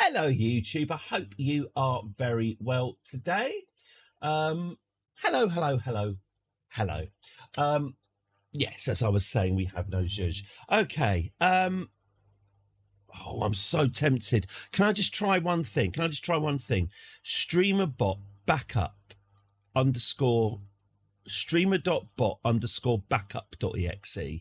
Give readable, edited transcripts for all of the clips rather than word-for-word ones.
Hello, YouTube. I hope you are very well today. Hello. Yes, as I was saying, we have no zhuzh. Okay. I'm so tempted. Can I just try one thing? Streamerbot backup underscore streamer.bot underscore backup.exe.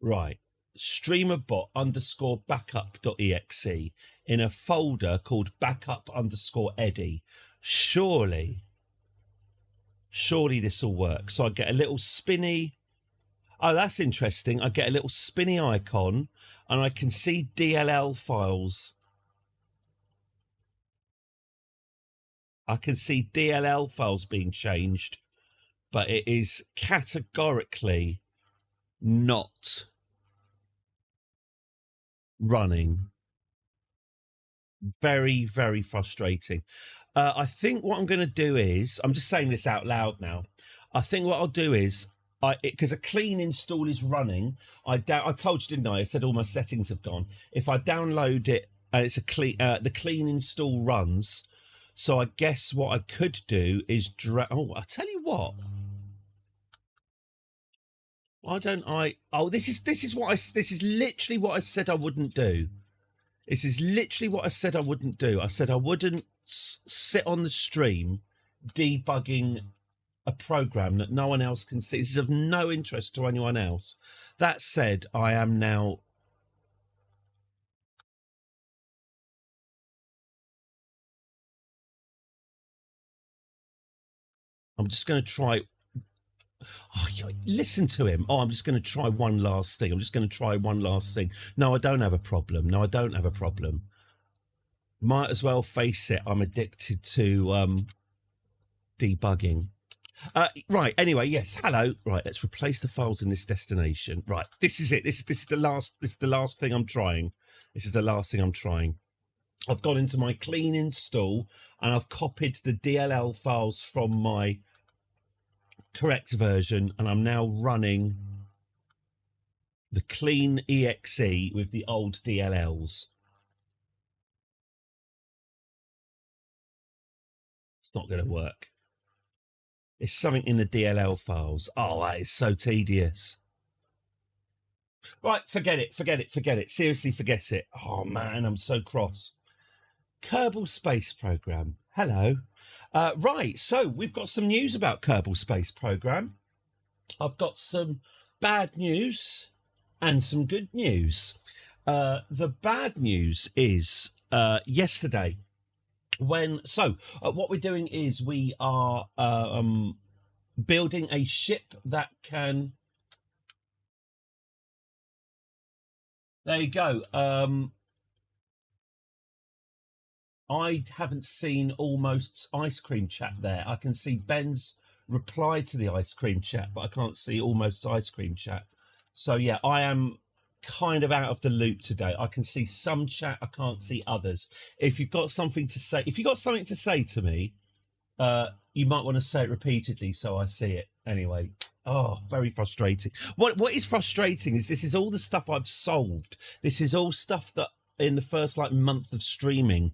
Right. Streamerbot underscore backup.exe in a folder called backup underscore Eddie. Surely this will work. So I get a little spinny. Oh, that's interesting. I get a little spinny icon and I can see DLL files. I can see DLL files being changed, but it is categorically not running. Very, very frustrating. I think what I'm going to do is, I'm just saying this out loud now. I think what I'll do is, because a clean install is running, I told you, didn't I? I said all my settings have gone. If I download it and it's a clean, the clean install runs. So I guess what I could do is I tell you what. Why don't I? Oh, this is literally what I said I wouldn't do. This is literally what I said I wouldn't do. I said I wouldn't sit on the stream debugging a program that no one else can see. This is of no interest to anyone else. That said, I am now. I'm just going to try. Oh, listen to him. Oh, I'm just going to try one last thing. No, I don't have a problem. Might as well face it. I'm addicted to debugging. Right. Anyway, yes. Hello. Right. Let's replace the files in this destination. Right. This is it. This is the last thing I'm trying. I've gone into my clean install and I've copied the DLL files from my correct version, and I'm now running the clean exe with the old DLLs. It's not going to work. It's something in the DLL files. Oh, that is so tedious. Right, forget it. Seriously, forget it. Oh man, I'm so cross. Kerbal Space Program. Hello. Right, so we've got some news about Kerbal Space Program. I've got some bad news and some good news. The bad news is yesterday what we're doing is we are building a ship that can. There you go. I haven't seen Almost's ice cream chat there. I can see Ben's reply to the ice cream chat, but I can't see Almost's ice cream chat. So yeah, I am kind of out of the loop today. I can see some chat, I can't see others. If you've got something to say, to me, you might want to say it repeatedly so I see it. Anyway, oh, very frustrating. What is frustrating is this is all the stuff I've solved. This is all stuff that in the first month of streaming,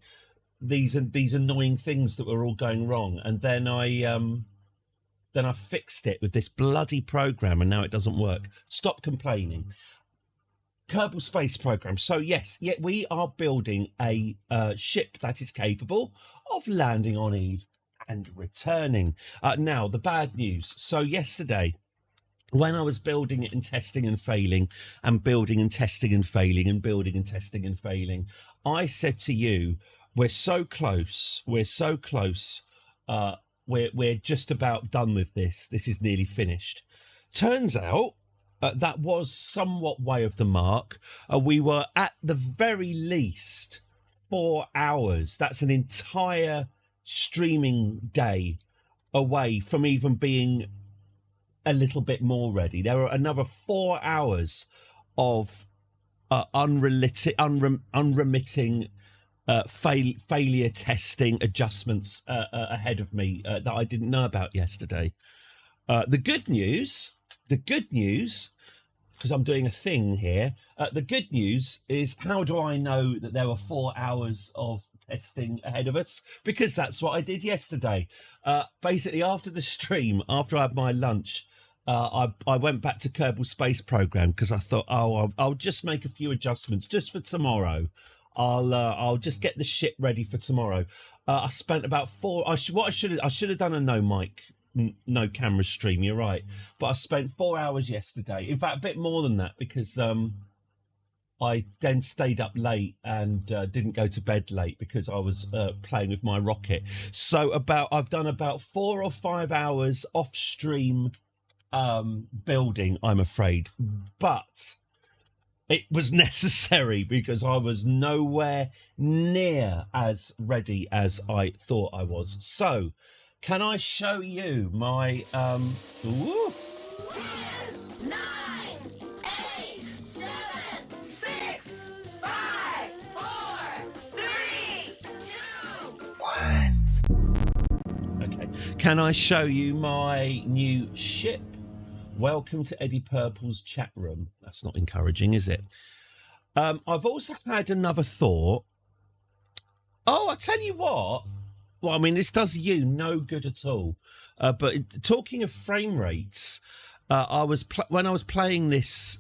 these annoying things that were all going wrong, and then I fixed it with this bloody program, and now it doesn't work. Stop complaining. Kerbal Space Program. So yes, we are building a ship that is capable of landing on Eve and returning. Now the bad news. So yesterday, when I was building it and testing and failing, and building and testing and failing, and building and testing and failing, I said to you, we're so close. We're just about done with this. This is nearly finished. Turns out that was somewhat way of the mark. We were at the very least 4 hours. That's an entire streaming day away from even being a little bit more ready. There are another 4 hours of unremitting failure testing adjustments ahead of me that I didn't know about yesterday. The good news because I'm doing a thing here. The good news is, how do I know that there were 4 hours of testing ahead of us? Because that's what I did yesterday. Basically, after the stream, after I had my lunch, I went back to Kerbal Space Program because I thought, oh, I'll just make a few adjustments just for tomorrow. I'll just get the ship ready for tomorrow. I spent about 4. I should have done a no mic, no camera stream. You're right, but I spent 4 hours yesterday. In fact, a bit more than that, because I then stayed up late and didn't go to bed late because I was playing with my rocket. So I've done about 4 or 5 hours off stream building, I'm afraid, but it was necessary because I was nowhere near as ready as I thought I was. So, can I show you my ooh. 10, 9, 8, 7, 6, 5, 4, 3, 2, 1. Okay. Can I show you my new ship? Welcome to Eddie Purple's chat room. That's not encouraging, is it? I've also had another thought. Oh, I tell you what. Well, I mean, this does you no good at all. But talking of frame rates, when I was playing this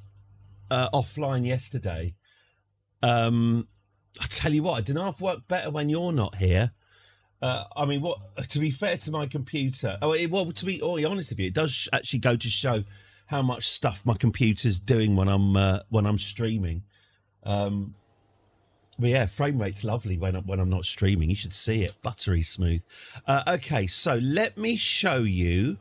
offline yesterday. I tell you what, I don't know if it worked better when you're not here. I mean, to be fair to my computer, to be honest with you, it does actually go to show how much stuff my computer's doing when I'm streaming. But yeah, frame rate's lovely when I'm not streaming. You should see it, buttery smooth. Okay, so let me show you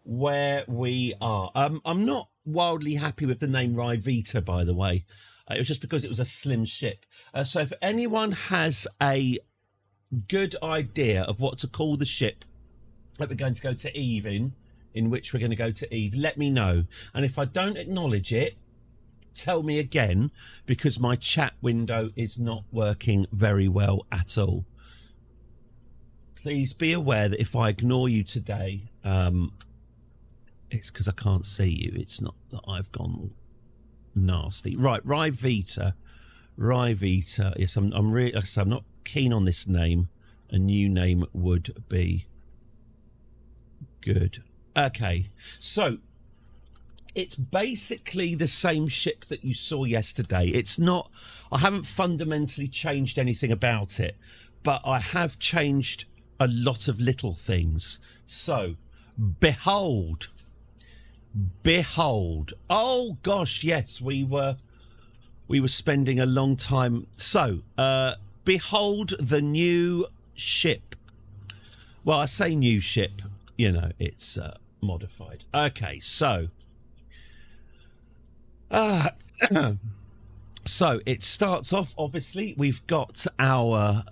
where we are. I'm not wildly happy with the name Ryvita, by the way. It was just because it was a slim ship. So if anyone has a good idea of what to call the ship that we're going to go to Eve in which we're going to go to Eve, let me know. And if I don't acknowledge it, tell me again, because my chat window is not working very well at all. Please be aware that if I ignore you today, it's because I can't see you. It's not that I've gone nasty. Right, Ryvita. Yes, I'm not keen on this name. A new name would be good. Okay, so it's basically the same ship that you saw yesterday. It's not, I haven't fundamentally changed anything about it, but I have changed a lot of little things. So behold, oh gosh, yes, we were spending a long time. So behold the new ship. Well, I say new ship, you know, it's modified. Okay, so so it starts off, obviously we've got our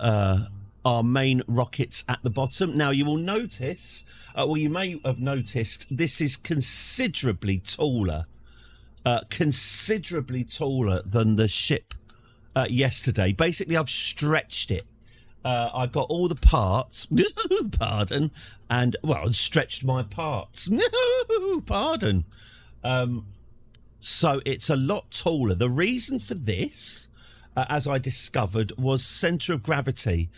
main rockets at the bottom. Now you will notice, well, you may have noticed, this is considerably taller than the ship yesterday. Basically, I've stretched it. I got all the parts, pardon, and, well, stretched my parts, pardon. So it's a lot taller. The reason for this, as I discovered, was centre of gravity.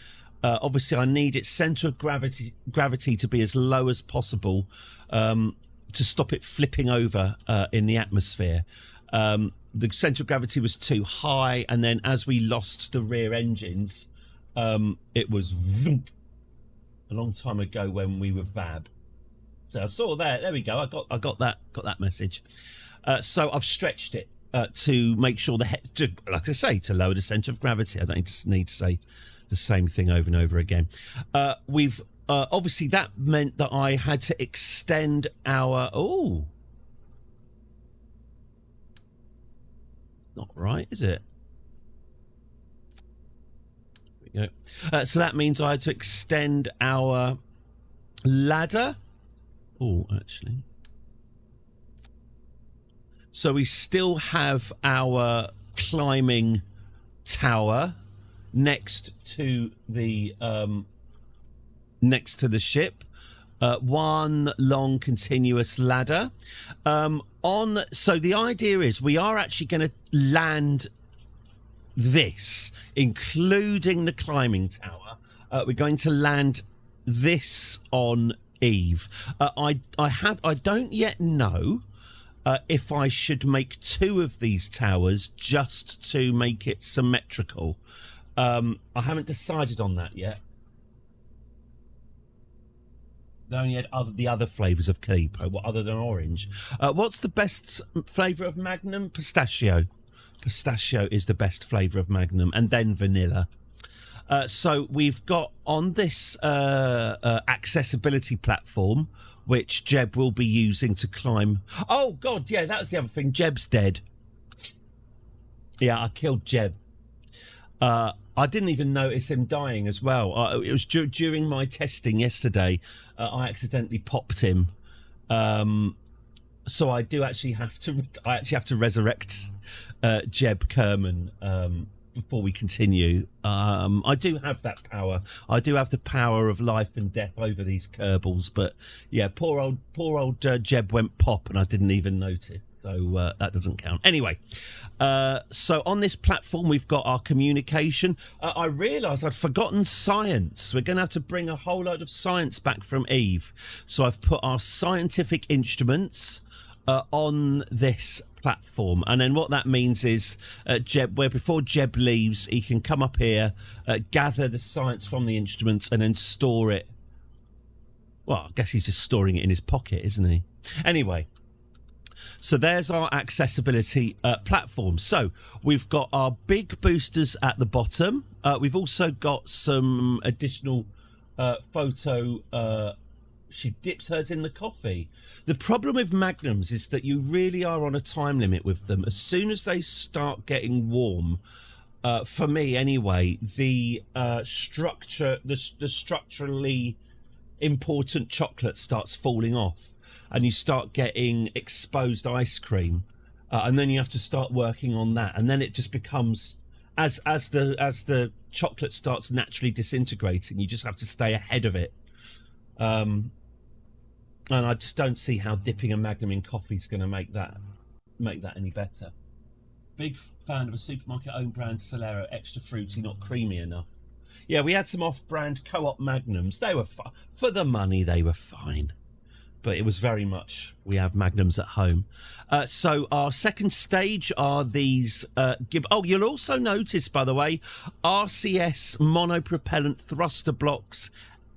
Obviously, I need its centre of gravity to be as low as possible to stop it flipping over in the atmosphere. The centre of gravity was too high, and then as we lost the rear engines, it was vroom, a long time ago when we were Vab. So I saw that. There we go. I got that message. So I've stretched it to make sure like I say, to lower the centre of gravity. I don't need to say the same thing over and over again. We've obviously that meant that I had to extend our. Oh, not right, is it? There we go. So that means I had to extend our ladder. Oh, actually. So we still have our climbing tower next to the ship. one long continuous ladder. So the idea is we are actually going to land this, including the climbing tower. We're going to land this on Eve. I don't yet know if I should make two of these towers just to make it symmetrical. I haven't decided on that yet. They only had the other flavours of Calippo, other than orange. What's the best flavour of Magnum? Pistachio. Pistachio is the best flavour of Magnum, and then vanilla. So we've got on this accessibility platform, which Jeb will be using to climb. Oh, God, yeah, that's the other thing. Jeb's dead. Yeah, I killed Jeb. I didn't even notice him dying as well. It was during my testing yesterday. I accidentally popped him. So I do actually have to resurrect Jeb Kerman before we continue. I do have that power. I do have the power of life and death over these Kerbals, but yeah, poor old Jeb went pop and I didn't even notice. So that doesn't count. Anyway, so on this platform, we've got our communication. I realised I'd forgotten science. We're going to have to bring a whole load of science back from Eve. So I've put our scientific instruments on this platform. And then what that means is before Jeb leaves, he can come up here, gather the science from the instruments and then store it. Well, I guess he's just storing it in his pocket, isn't he? Anyway. So there's our accessibility platform. So we've got our big boosters at the bottom. We've also got some additional photo. She dips hers in the coffee. The problem with Magnums is that you really are on a time limit with them. As soon as they start getting warm, for me anyway, the structurally important chocolate starts falling off. And you start getting exposed ice cream, and then you have to start working on that, and then it just becomes as the chocolate starts naturally disintegrating. You just have to stay ahead of it, and I just don't see how dipping a Magnum in coffee is going to make that any better. Big fan of a supermarket own brand Solero, extra fruity, not creamy enough. Yeah, we had some off-brand Co-op Magnums. They were for the money. They were fine. But it was very much, we have Magnums at home. So our second stage are these you'll also notice, by the way, RCS monopropellant thruster blocks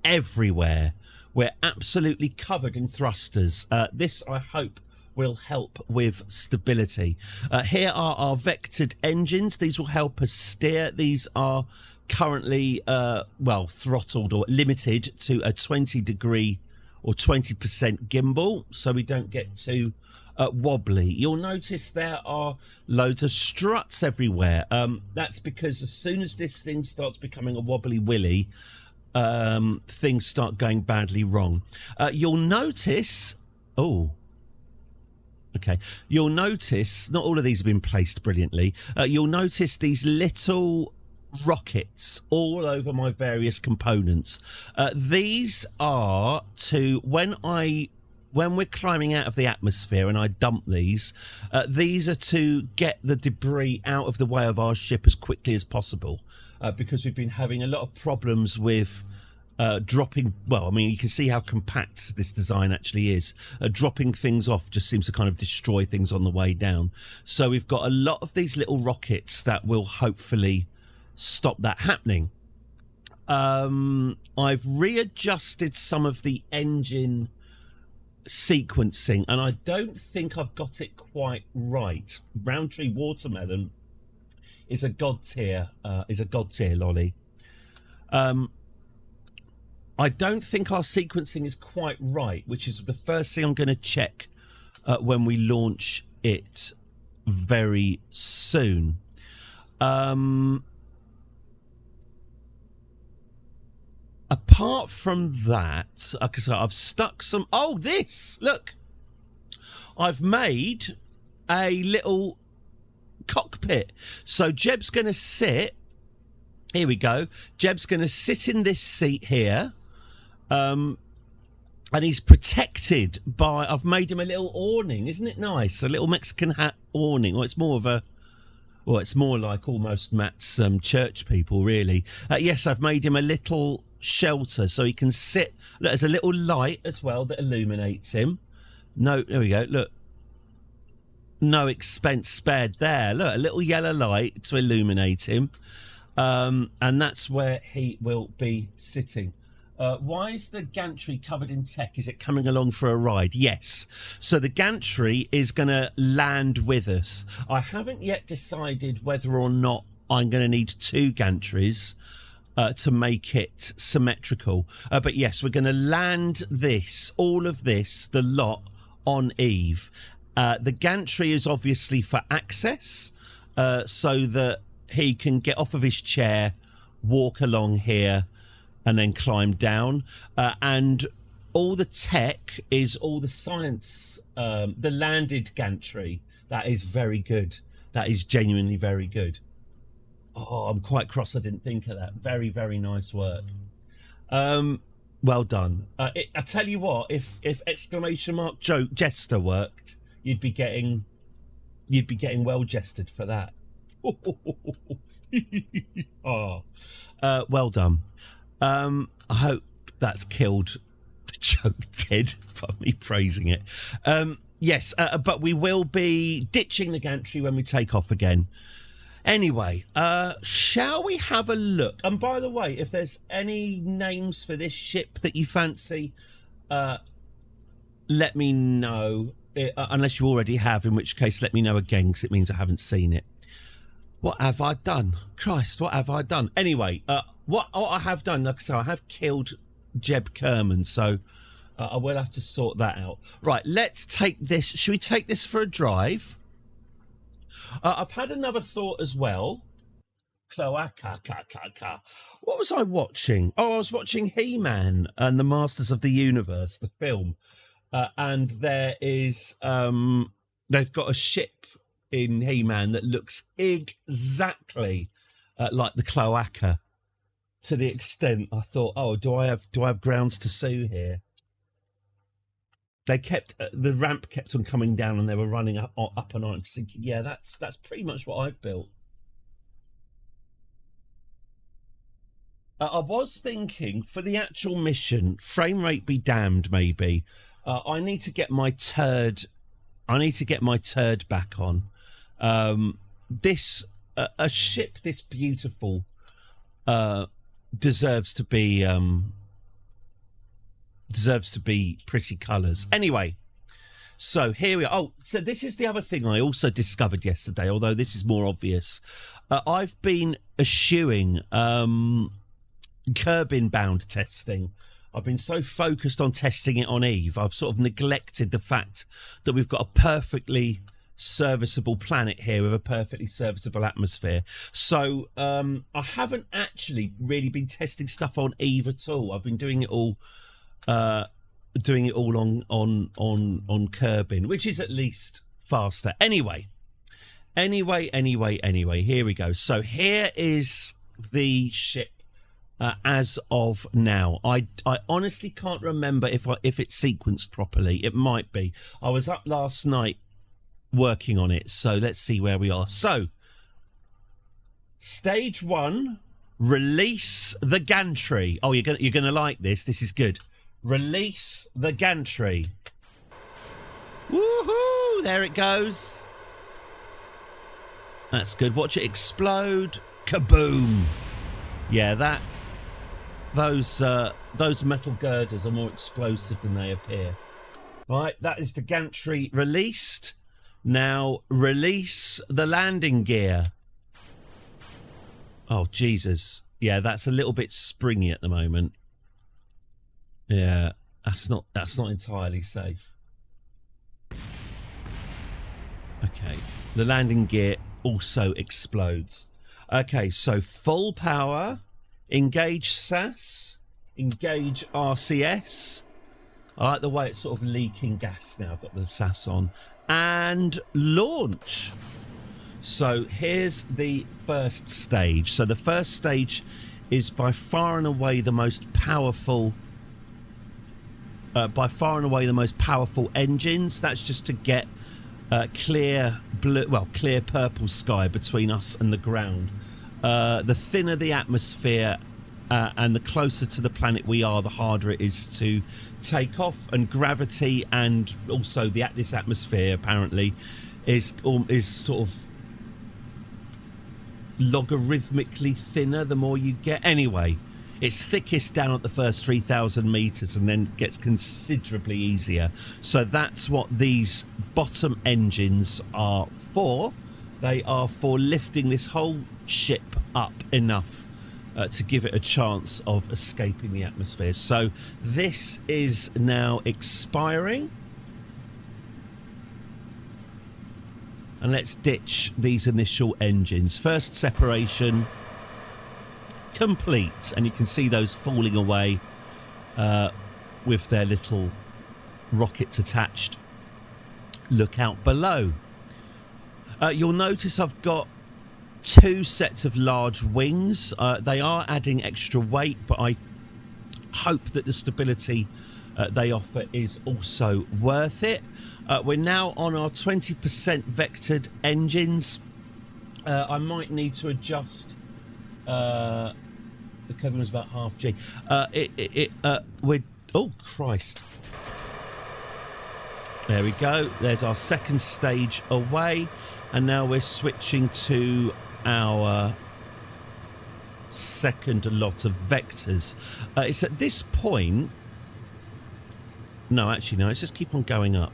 everywhere. We're absolutely covered in thrusters. This, I hope, will help with stability. Here are our vectored engines. These will help us steer. These are currently, throttled or limited to a 20-degree or 20% gimbal, so we don't get too wobbly. You'll notice there are loads of struts everywhere. That's because as soon as this thing starts becoming a wobbly willy, things start going badly wrong. You'll notice... Oh, okay. You'll notice, not all of these have been placed brilliantly. You'll notice these little rockets all over my various components. These are to when we're climbing out of the atmosphere and I dump these are to get the debris out of the way of our ship as quickly as possible, because we've been having a lot of problems with dropping. Well, I mean, you can see how compact this design actually is. Dropping things off just seems to kind of destroy things on the way down. So we've got a lot of these little rockets that will hopefully stop that happening. I've readjusted some of the engine sequencing and I don't think I've got it quite right. Roundtree Watermelon is a god tier lolly. I don't think our sequencing is quite right, which is the first thing I'm going to check when we launch it very soon. Apart from that, because I've stuck some... Oh, this! Look! I've made a little cockpit. So Jeb's going to sit... Here we go. Jeb's going to sit in this seat here. And he's protected by, I've made him a little awning. Isn't it nice? A little Mexican hat awning. Well, it's more of a, well, it's more like almost Matt's church people, really. Yes, I've made him a little shelter so he can sit. Look, there's a little light as well that illuminates him. No, there we go. Look. No expense spared there. Look, a little yellow light to illuminate him. And that's where he will be sitting. Why is the gantry covered in tech? Is it coming along for a ride? Yes. So the gantry is going to land with us. I haven't yet decided whether or not I'm going to need 2 gantries to make it symmetrical. But yes, we're going to land this, all of this, the lot on Eve. The gantry is obviously for access, so that he can get off of his chair, walk along here, and then climb down. And all the tech is all the science, the landed gantry. That is very good. That is genuinely very good. Oh, I'm quite cross I didn't think of that. Very, very nice work. Well done. I tell you what, if exclamation mark joke jester worked, you'd be getting well jested for that. Oh, well done. I hope that's killed the joke dead by me praising it. Yes, but we will be ditching the gantry when we take off again. Anyway, shall we have a look? And by the way, if there's any names for this ship that you fancy, let me know. Unless you already have, in which case let me know again, because it means I haven't seen it. What have I done? Christ, what have I done? Anyway, what I have done, like I say, I have killed Jeb Kerman, so I will have to sort that out. Right, let's take this. Should we take this for a drive? I've had another thought as well. Cloaca. What was I watching? Oh, I was watching He-Man and the Masters of the Universe, the film. And there is, they've got a ship in He-Man that looks exactly like the cloaca, to the extent I thought, oh, do I have grounds to sue here? They kept the ramp kept on coming down, and they were running up and on, thinking, yeah, that's pretty much what I've built. I was thinking for the actual mission, frame rate be damned, maybe. I need to get my turd. I need to get my turd back on. A ship this beautiful deserves to be pretty colours. Anyway, so here we are. Oh, so this is the other thing I also discovered yesterday, although this is more obvious. I've been eschewing Kerbin-bound testing. I've been so focused on testing it on Eve, I've sort of neglected the fact that we've got a perfectly serviceable planet here with a perfectly serviceable atmosphere. So I haven't actually really been testing stuff on Eve at all. I've been doing it all on Kerbin, which is at least faster. Anyway, here we go. So here is the ship. As of now, I honestly can't remember if it's sequenced properly. It might be. I was up last night working on it, so let's see where we are. So, stage 1, release the gantry. Oh, you're gonna like this. This is good. Release the gantry. Woohoo! There it goes. That's good. Watch it explode. Kaboom! Yeah, those metal girders are more explosive than they appear. Right, that is the gantry released. Now release the landing gear. Oh, Jesus. Yeah, that's a little bit springy at the moment. Yeah, that's not entirely safe. Okay, the landing gear also explodes. Okay, so full power. Engage SAS, engage RCS. I like the way it's sort of leaking gas now. I've got the SAS on. And launch. So here's the first stage. So the first stage is by far and away the most powerful by far and away the most powerful engines. That's just to get clear blue, well, clear purple sky between us and the ground. The thinner the atmosphere and the closer to the planet we are, the harder it is to take off. And gravity and also this atmosphere apparently is sort of logarithmically thinner the more you get. Anyway, it's thickest down at the first 3,000 meters and then gets considerably easier. So that's what these bottom engines are for. They are for lifting this whole ship up enough to give it a chance of escaping the atmosphere. So this is now expiring. And let's ditch these initial engines. First separation complete, and you can see those falling away with their little rockets attached. Look out below. You'll notice I've got 2 sets of large wings. They are adding extra weight, but I hope that the stability they offer is also worth it. We're now on our 20% vectored engines. I might need to adjust. The Kerbal was about half G. Oh Christ! There we go. There's our second stage away, and now we're switching to our second lot of vectors. It's at this point. No, actually, no. Let's just keep on going up.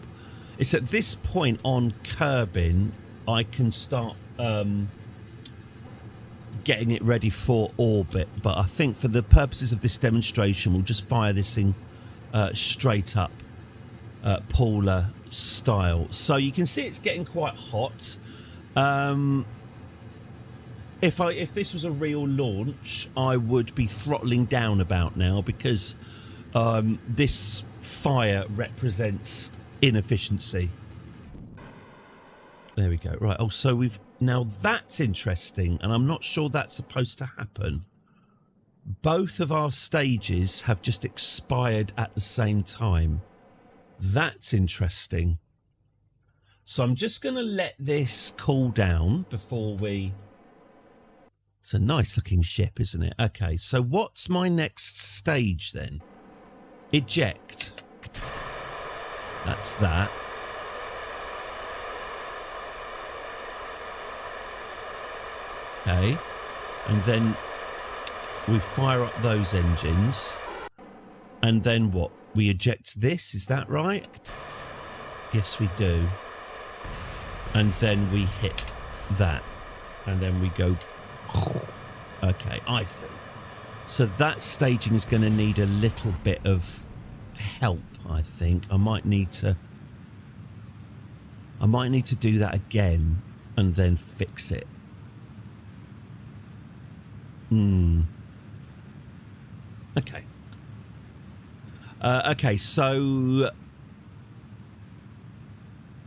It's at this point on Kerbin I can start getting it ready for orbit, but I think for the purposes of this demonstration we'll just fire this thing straight up polar style. So you can see it's getting quite hot. If this was a real launch, I would be throttling down about now, because this fire represents inefficiency. There we go. Right. Oh, so we've now, that's interesting, and I'm not sure that's supposed to happen. Both of our stages have just expired at the same time. That's interesting. So I'm just going to let this cool down before we... It's a nice looking ship, isn't it? Okay, so what's my next stage then? Eject. That's that. Okay, and then we fire up those engines, and then what? We eject this, is that right? Yes, we do. And then we hit that, and then we go... Okay, I see. So that staging is going to need a little bit of help, I think. I might need to do that again and then fix it. Okay. Okay, so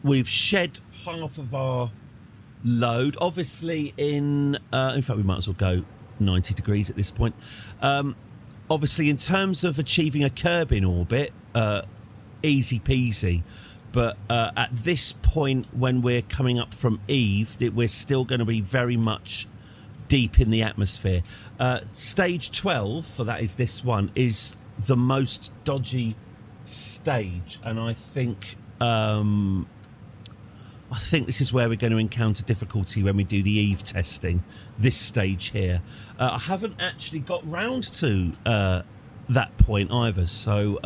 we've shed half of our load. Obviously, in fact, we might as well go 90 degrees at this point. Obviously, in terms of achieving a Kerbin orbit, easy peasy. But at this point, when we're coming up from Eve, we're still going to be very much deep in the atmosphere. Stage 12, for that is this one, is the most dodgy stage, and I think this is where we're going to encounter difficulty when we do the Eve testing. This stage here, I haven't actually got round to that point either, so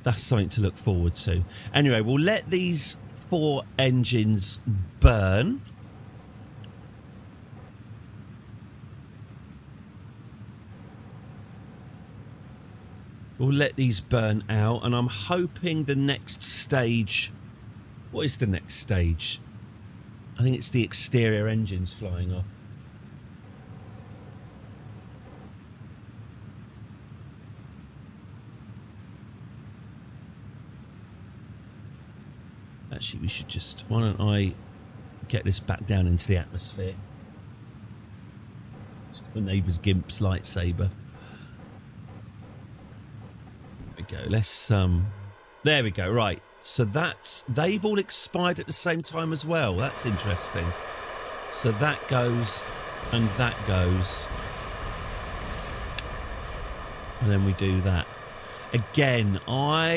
that's something to look forward to. Anyway, we'll let these 4 engines burn. We'll let these burn out, and I'm hoping the next stage... What is the next stage? I think it's the exterior engines flying off. Actually, we should just... Why don't I get this back down into the atmosphere? The neighbour's gimp's lightsaber. go. Let's there we go. Right. So they've all expired at the same time as well. That's interesting. So that goes and that goes. And then we do that. Again, I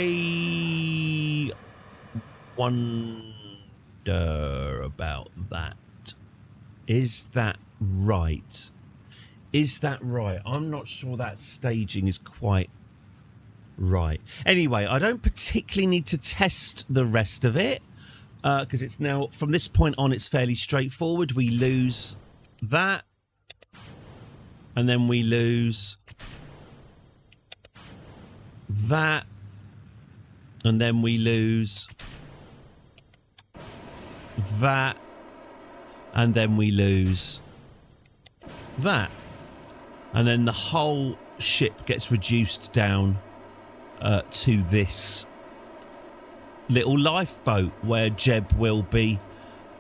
wonder about that. Is that right? Is that right? I'm not sure that staging is quite right. Anyway, I don't particularly need to test the rest of it because it's now, from this point on, it's fairly straightforward. We lose that and then we lose that and then we lose that and then we lose that. And then the whole ship gets reduced down to this little lifeboat where Jeb will be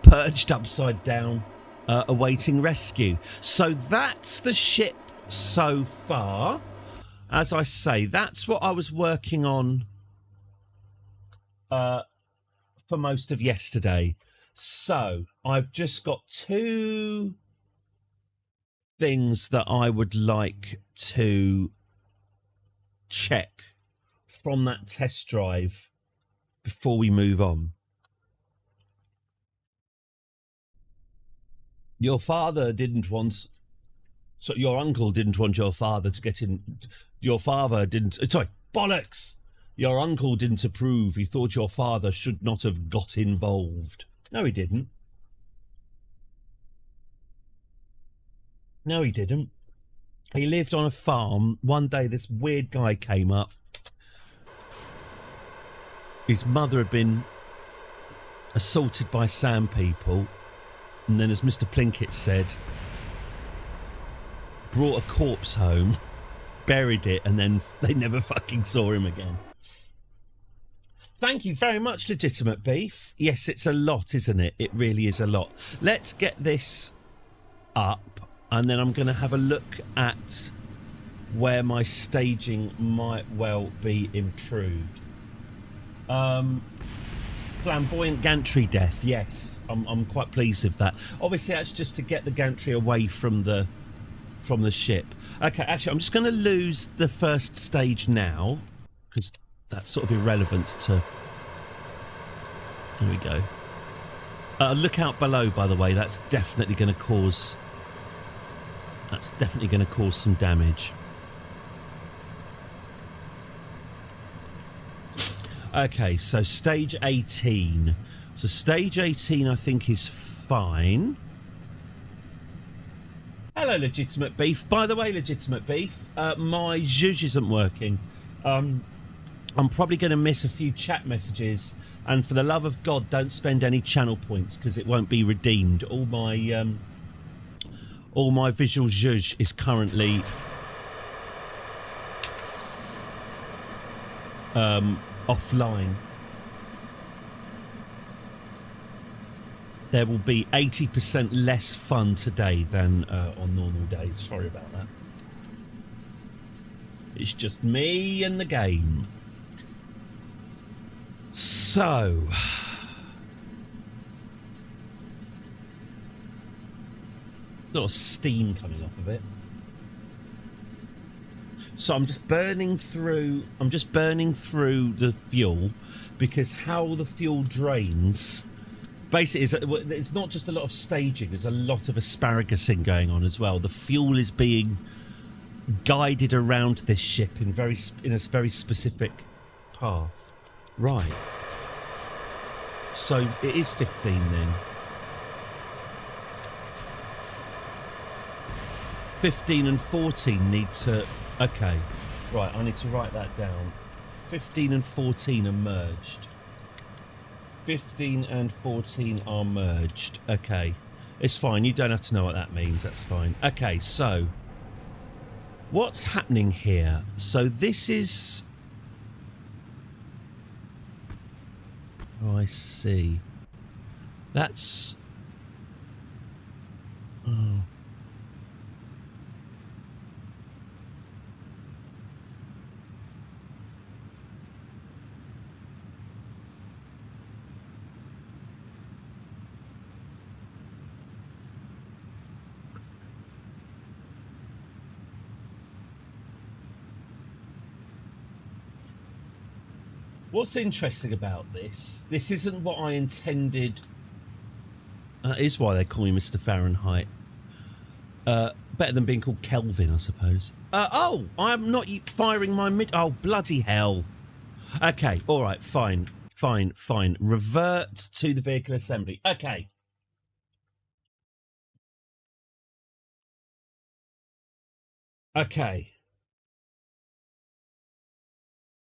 perched upside down, awaiting rescue. So that's the ship so far. As I say, that's what I was working on for most of yesterday. So I've just got two things that I would like to check from that test drive before we move on. Your father didn't want, so your uncle didn't want your father to get in. Your father didn't, sorry, bollocks. Your uncle didn't approve. He thought your father should not have got involved. No, he didn't. No, he didn't. He lived on a farm. One day, this weird guy came up. His mother had been assaulted by sand people. And then, as Mr. Plinkett said, brought a corpse home, buried it, and then they never fucking saw him again. Thank you very much, Legitimate Beef. Yes, it's a lot, isn't it? It really is a lot. Let's get this up. And then I'm going to have a look at where my staging might well be improved. Flamboyant gantry death, yes. I'm quite pleased with that. Obviously, that's just to get the gantry away from the ship. Okay, actually, I'm just going to lose the first stage now, because that's sort of irrelevant to... There we go. Look out below, by the way. That's definitely going to cause... That's definitely going to cause some damage. Okay, so stage 18. So stage 18, I think, is fine. Hello, Legitimate Beef. By the way, Legitimate Beef, my zhuzh isn't working. I'm probably going to miss a few chat messages. And for the love of God, don't spend any channel points because it won't be redeemed. All my visual zhuzh is currently offline. There will be 80% less fun today than on normal days. Sorry about that. It's just me and the game. So... a lot of steam coming off of it. So I'm just burning through the fuel, because how the fuel drains basically it's not just a lot of staging, there's a lot of asparagusing going on as well. The fuel is being guided around this ship in a very specific path. Right. So it is 15 then. 15 and 14 need to... Okay. Right, I need to write that down. 15 and 14 are merged. 15 and 14 are merged. Okay. It's fine. You don't have to know what that means. That's fine. Okay, so... what's happening here? So this is... Oh, I see. That's... Oh... What's interesting about this isn't what I intended. That is why they call me Mr. Fahrenheit. Better than being called Kelvin, I suppose. Oh, I'm not firing my mid... Oh, bloody hell. Okay, all right, fine. Revert to the vehicle assembly. Okay.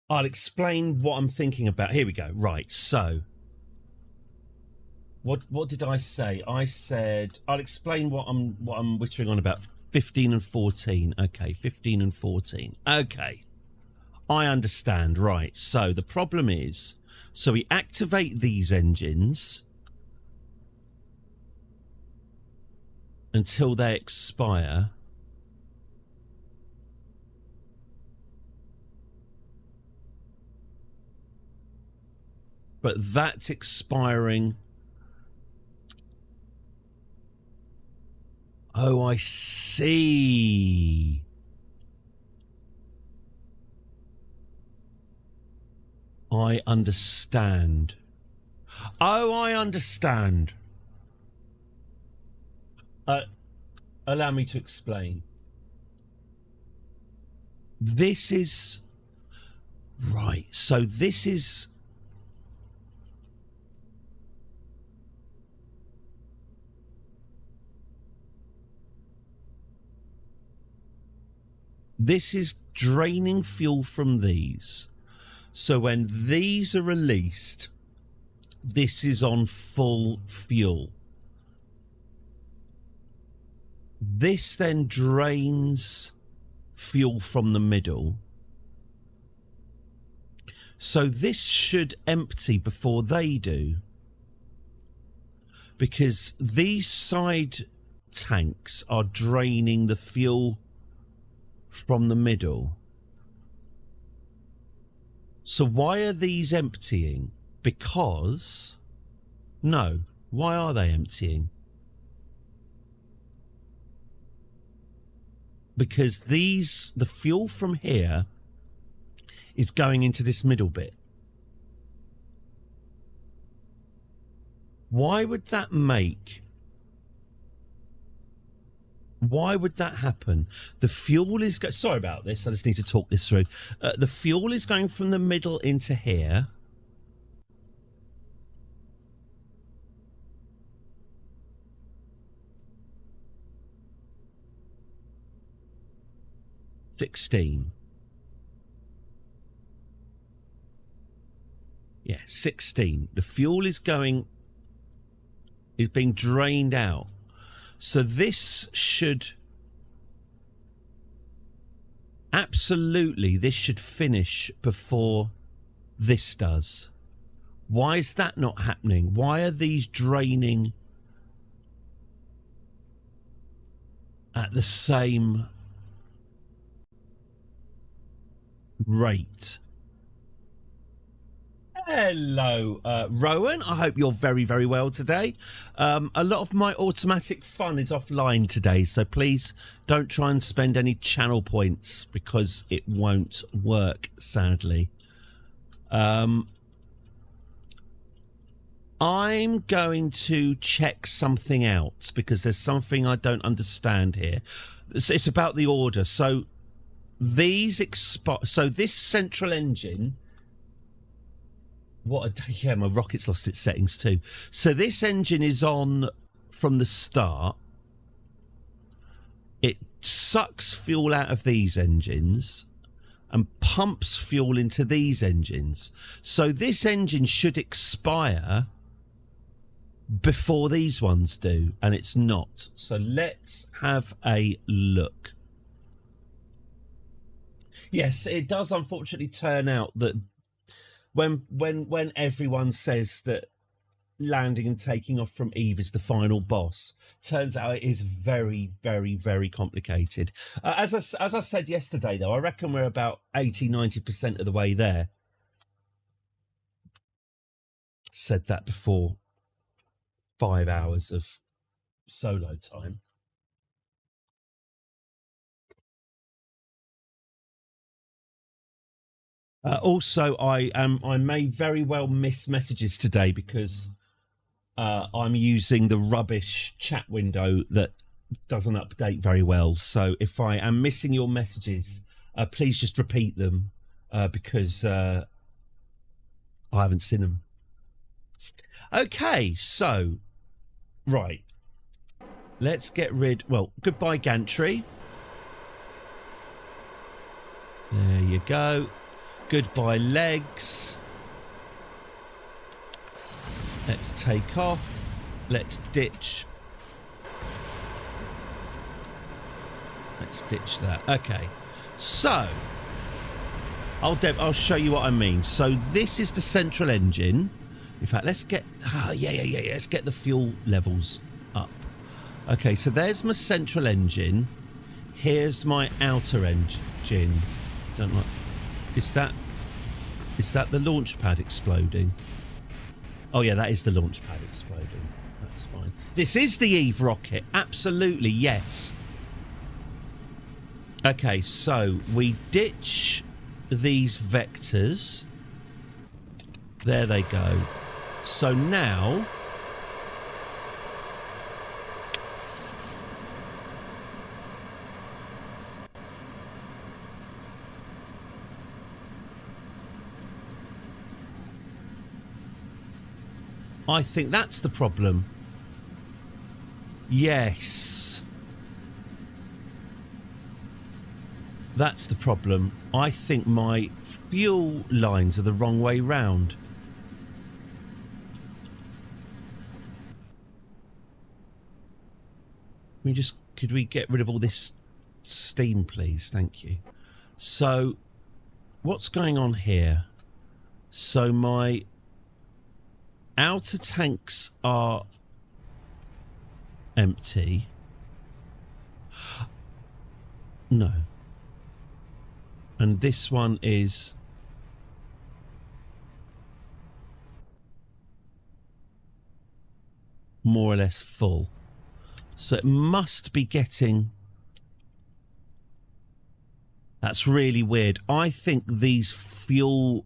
I'll explain what I'm thinking about. Here we go. Right, so... What did I say? I said I'll explain what I'm whittering on about. 15 and 14. Okay, 15 and 14. Okay. I understand. Right. So the problem is, so we activate these engines until they expire. But that's expiring. Oh, I see. I understand. Oh, I understand. Allow me to explain. This is... Right, so this is... This is draining fuel from these. So when these are released, this is on full fuel. This then drains fuel from the middle. So this should empty before they do. Because these side tanks are draining the fuel from the middle. So why are these emptying? Because... No. Why are they emptying? Because these... The fuel from here is going into this middle bit. Why would that make... Why would that happen? The fuel is... Sorry about this. I just need to talk this through. The fuel is going from the middle into here. Yeah, 16. The fuel is going... is being drained out. So this should... Absolutely, this should finish before this does. Why is that not happening? Why are these draining at the same rate? Hello, Rowan. I hope you're very, very well today. A lot of my automatic fun is offline today, so please don't try and spend any channel points because it won't work, sadly. I'm going to check something out because there's something I don't understand here. It's about the order. So these so this central engine... Yeah, my rocket's lost its settings too. So this engine is on from the start. It sucks fuel out of these engines and pumps fuel into these engines. So this engine should expire before these ones do, and it's not. So let's have a look. Yes, it does unfortunately turn out that when everyone says that landing and taking off from Eve is the final boss, turns out it is very, very, very complicated. As I said yesterday, though, I reckon we're about 80-90% of the way there. Said that before 5 hours of solo time. Also, I may very well miss messages today because I'm using the rubbish chat window that doesn't update very well. So if I am missing your messages, please just repeat them because I haven't seen them. Okay, so right, let's get rid. Well, goodbye gantry. There you go. Goodbye legs. Let's take off. Let's ditch. Let's ditch that. Okay. So, I'll show you what I mean. So this is the central engine. In fact, let's get... yeah. Let's get the fuel levels up. Okay, so there's my central engine. Here's my outer engine. Don't like... Is that the launch pad exploding? Oh yeah, that is the launch pad exploding. That's fine. This is the Eve rocket. Absolutely, yes. Okay, so we ditch these vectors. There they go. So now... I think that's the problem. Yes. That's the problem. I think my fuel lines are the wrong way round. Could we get rid of all this steam, please? Thank you. So, what's going on here? So my outer tanks are empty. No. And this one is... more or less full. So it must be getting... That's really weird. I think these fuel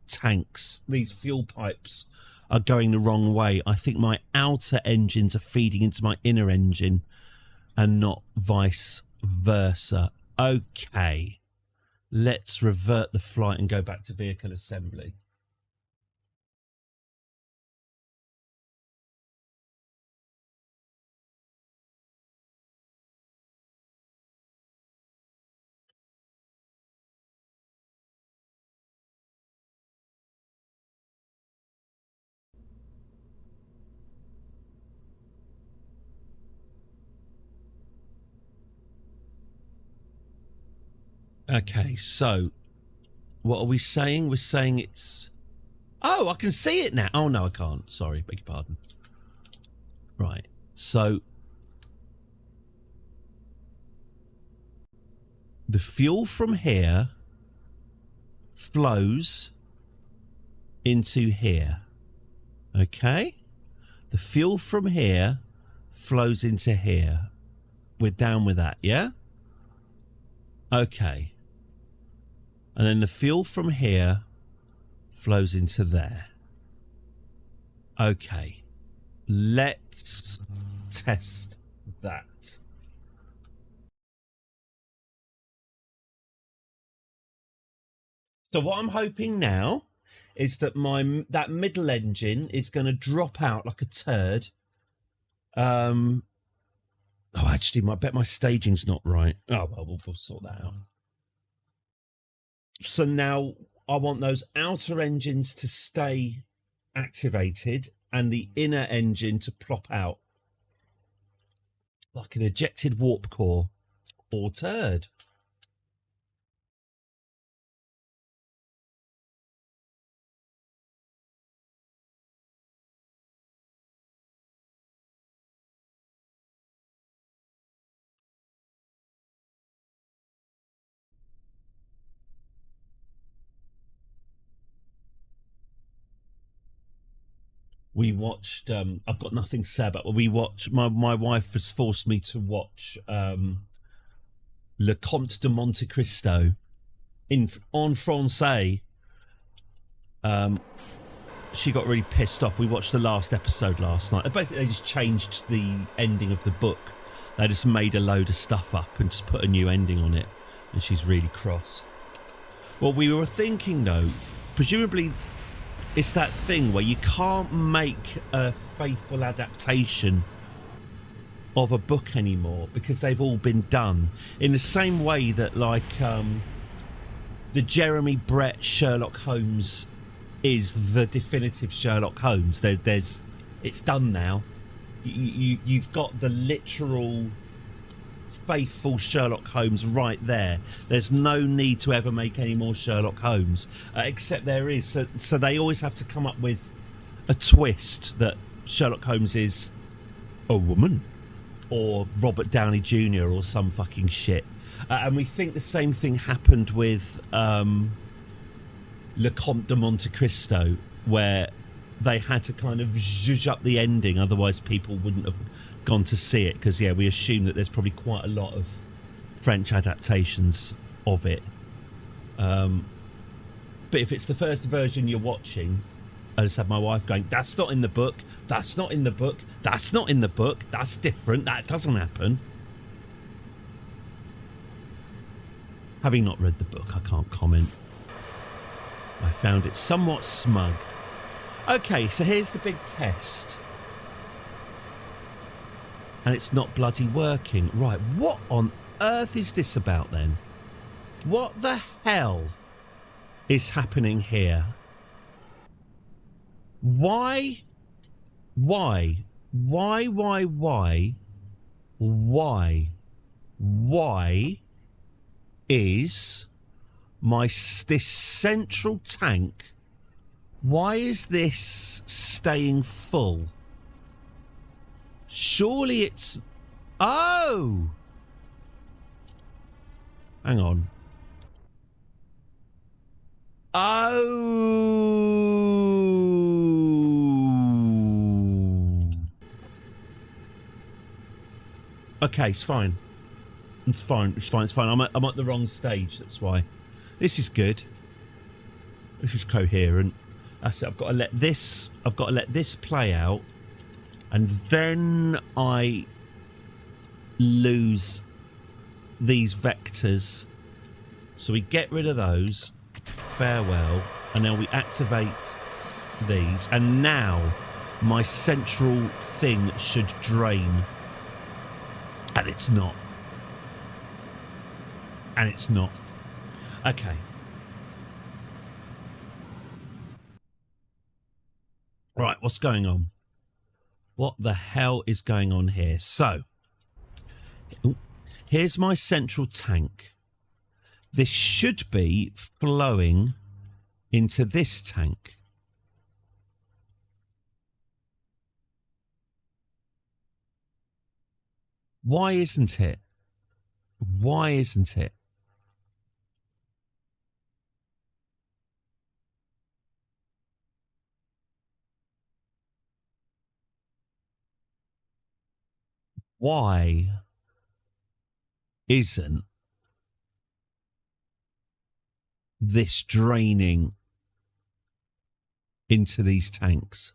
tanks, these fuel pipes are going the wrong way. I think my outer engines are feeding into my inner engine and not vice versa. Okay. Let's revert the flight and go back to vehicle assembly. Okay, so what are we saying? We're saying it's... Oh, I can see it now. Oh, no, I can't. Sorry, beg your pardon. Right, so... the fuel from here flows into here. Okay? The fuel from here flows into here. We're down with that, yeah? Okay. And then the fuel from here flows into there. Okay. Let's test that. So what I'm hoping now is that that middle engine is going to drop out like a turd. Oh, actually, I bet my staging's not right. Oh, well, we'll sort that out. So now I want those outer engines to stay activated and the inner engine to plop out like an ejected warp core or turd. We watched I've got nothing to say about it. We watched my wife has forced me to watch Le Comte de Monte Cristo en français she got really pissed off. We watched the last episode last night. Basically, they just changed the ending of the book. They just made a load of stuff up and just put a new ending on it, and she's really cross. Well, we were thinking, though, presumably it's that thing where you can't make a faithful adaptation of a book anymore because they've all been done. In the same way that, like, the Jeremy Brett Sherlock Holmes is the definitive Sherlock Holmes. It's done now. You've got the literal faithful Sherlock Holmes right there. There's no need to ever make any more Sherlock Holmes, except there is. So they always have to come up with a twist that Sherlock Holmes is a woman or Robert Downey Jr. or some fucking shit. And we think the same thing happened with Le Comte de Monte Cristo, where they had to kind of zhuzh up the ending, otherwise people wouldn't have gone to see it, because we assume that there's probably quite a lot of French adaptations of it. But if it's the first version you're watching, I just had my wife going, that's not in the book, that's not in the book, that's not in the book, that's different, that doesn't happen. Having not read the book, I can't comment. I found it somewhat smug. Okay, so here's the big test. And it's not bloody working. Right, what on earth is this about then? What the hell is happening here? Why is this central tank, why is this staying full? Surely it's... Oh! Hang on. Oh! Okay, it's fine. It's fine. I'm at the wrong stage, that's why. This is good. This is coherent. That's it. I've got to let this play out, and then I lose these vectors. So we get rid of those. Farewell. And now we activate these. And now my central thing should drain. And it's not. And it's not. Okay. Right, what's going on? What the hell is going on here? So, here's my central tank. This should be flowing into this tank. Why isn't it? Why isn't it? Why isn't this draining into these tanks?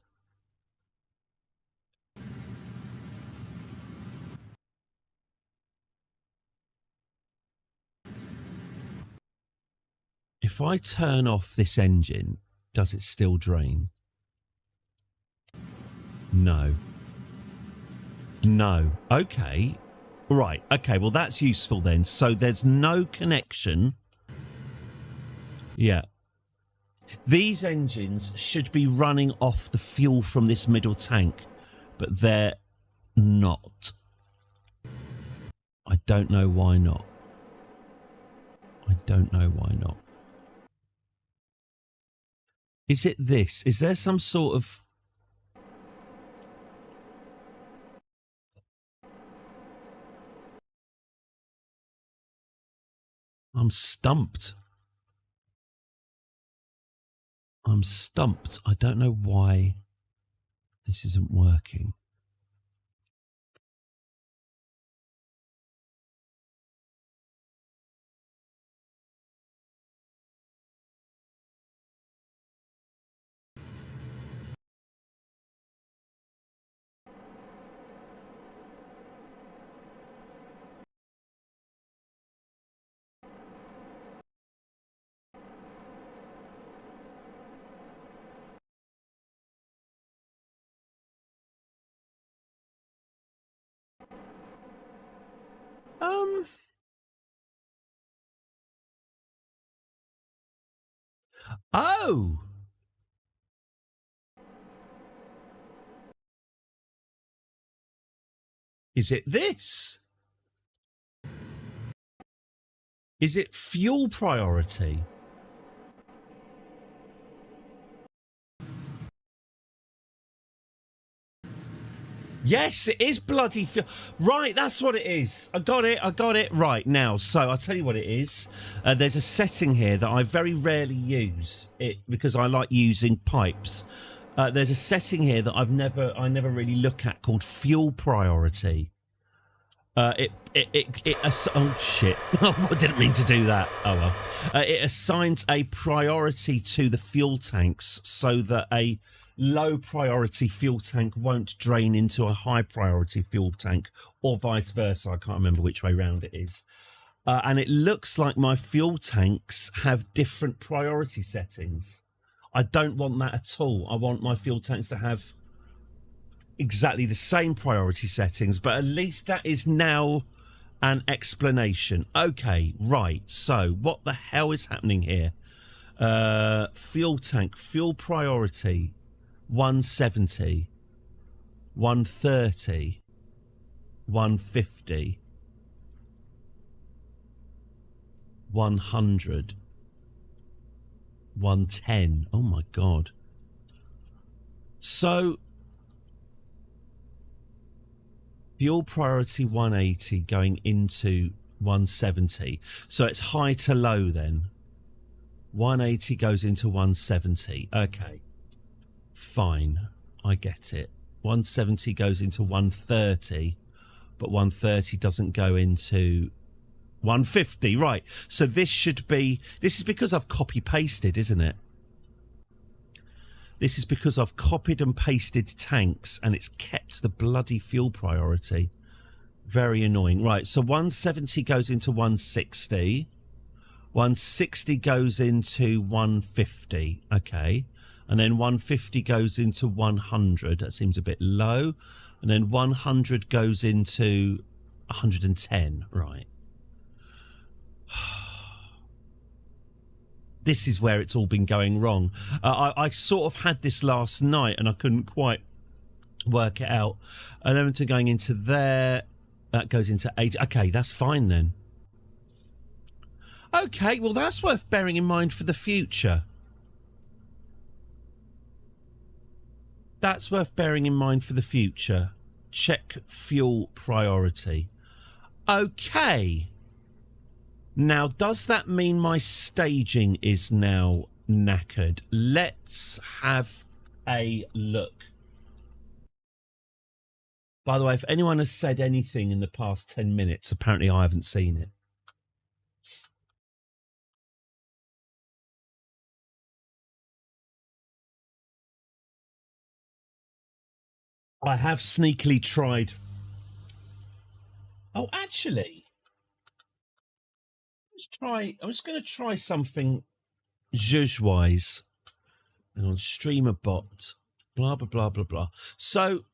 If I turn off this engine, does it still drain? No. No. Okay. Right. Okay. Well, that's useful then. So there's no connection. Yeah. These engines should be running off the fuel from this middle tank, but they're not. I don't know why not. I don't know why not. Is it this? Is there some sort of... I'm stumped. I'm stumped. I don't know why this isn't working. Oh. Is it this? Is it fuel priority? Yes, it is bloody fuel. Right, that's what it is. I got it. Right, now, so I'll tell you what it is. There's a setting here that I very rarely use it because I like using pipes. There's a setting here that I never really look at called fuel priority. Oh shit. I didn't mean to do that. Oh well. It assigns a priority to the fuel tanks so that a low priority fuel tank won't drain into a high priority fuel tank, or vice versa. I can't remember which way round it is. And it looks like my fuel tanks have different priority settings. I don't want that at all. I want my fuel tanks to have exactly the same priority settings, but at least that is now an explanation. Okay, right. So what the hell is happening here? Fuel tank, fuel priority, 170, 130, 150, 100, 110. Oh my God. So fuel priority 180 going into 170. So it's high to low then. 180 goes into 170. Okay. Fine. I get it. 170 goes into 130, but 130 doesn't go into 150. Right. So this is because I've copy pasted, isn't it? This is because I've copied and pasted tanks and it's kept the bloody fuel priority. Very annoying. Right, so 170 goes into 160. 160 goes into 150. Okay. And then 150 goes into 100. That seems a bit low. And then 100 goes into 110. Right. This is where it's all been going wrong. I sort of had this last night and I couldn't quite work it out. 11 going into there. That goes into 80. Okay, that's fine then. Okay, well, that's worth bearing in mind for the future. That's worth bearing in mind for the future. Check fuel priority. Okay. Now, does that mean my staging is now knackered? Let's have a look. By the way, if anyone has said anything in the past 10 minutes, apparently I haven't seen it. I have sneakily tried. Oh, actually, I'm just going to try something zhuzh-wise. And on streamer bot, blah, blah, blah, blah, blah. So,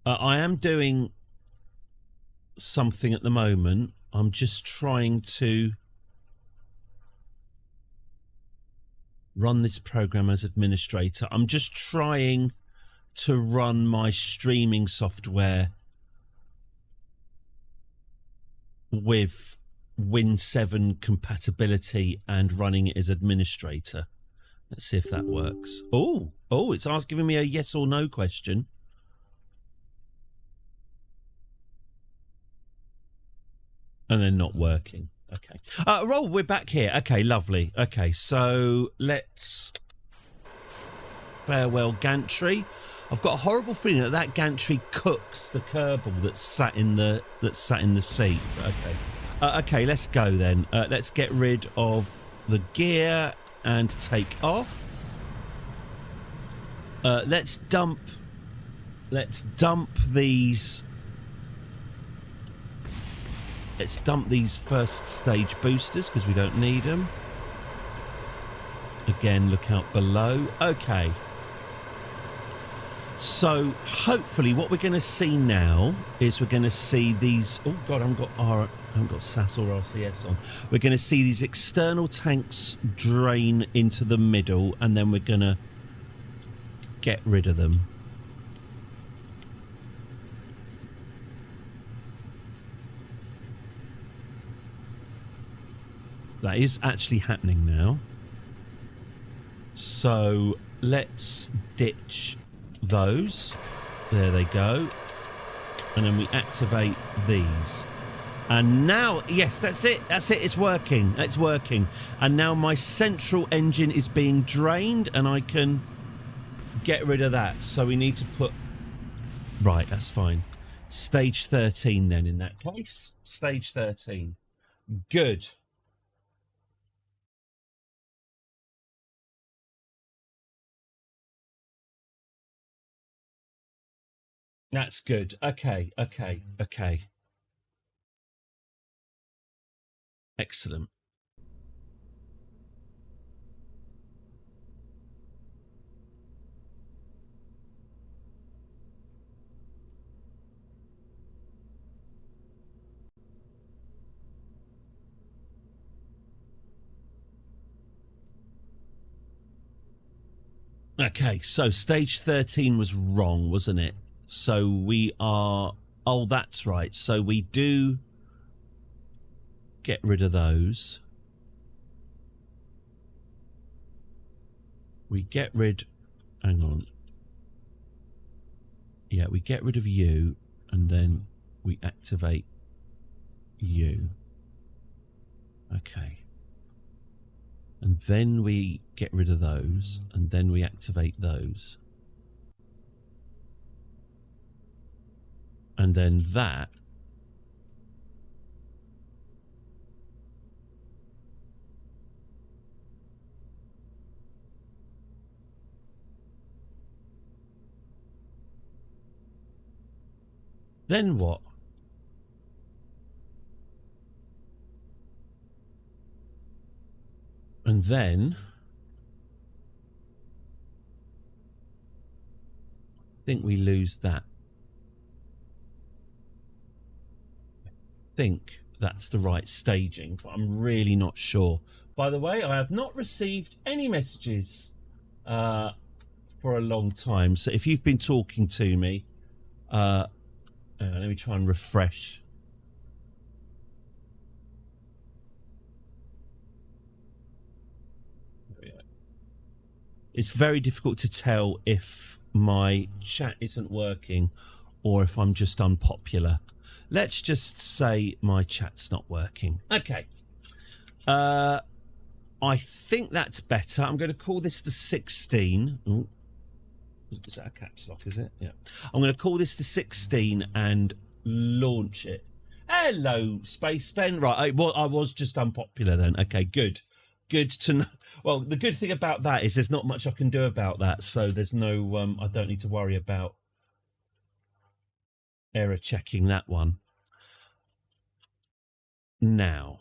I am doing something at the moment. I'm just trying to run this program as administrator. I'm just trying to run my streaming software with Win7 compatibility and running it as administrator. Let's see if that works. Oh, it's giving me a yes or no question. And then not working. Okay. Roll, we're back here. Okay, lovely. Okay, so let's farewell gantry. I've got a horrible feeling that that gantry cooks the Kerbal that's sat in the seat. Okay, okay, let's go then. Let's get rid of the gear and take off. Let's dump these. Let's dump these first stage boosters because we don't need them. Again, look out below. Okay. So hopefully what we're going to see now is we're going to see these... Oh, God, I haven't got SAS or RCS on. We're going to see these external tanks drain into the middle, and then we're going to get rid of them. That is actually happening now. So let's ditch those. There they go. And then we activate these. And now, yes, that's it. That's it. It's working. It's working. And now my central engine is being drained and I can get rid of that. So we need to put... Right, that's fine. Stage 13 then in that case. Stage 13. Good. That's good. Okay, okay, okay. Excellent. Okay, so stage 13 was wrong, wasn't it? So we are... Oh, that's right. So we do get rid of those. We get rid... Hang on. Yeah, we get rid of you, and then we activate you. Okay. And then we get rid of those, and then we activate those. And then that. Then what? And then I think we lose that. I think that's the right staging, but I'm really not sure. By the way, I have not received any messages for a long time. So if you've been talking to me, let me try and refresh. It's very difficult to tell if my chat isn't working or if I'm just unpopular. Let's just say my chat's not working. Okay. I think that's better. I'm going to call this the 16. Ooh. Is that a caps lock, is it? Yeah. I'm going to call this the 16 and launch it. Hello, Space Ben. Right, I was just unpopular then. Okay, good. Good to know. Well, the good thing about that is there's not much I can do about that, so there's no... I don't need to worry about error checking that one. Now...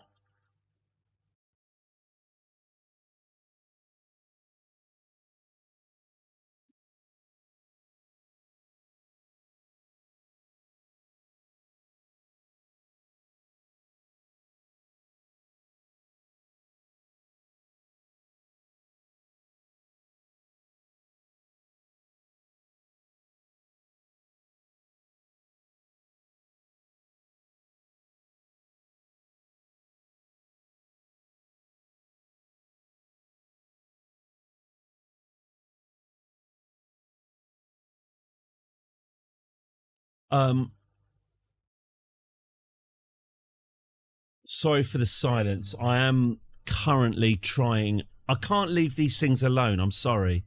Sorry for the silence. I am currently trying... I can't leave these things alone. I'm sorry.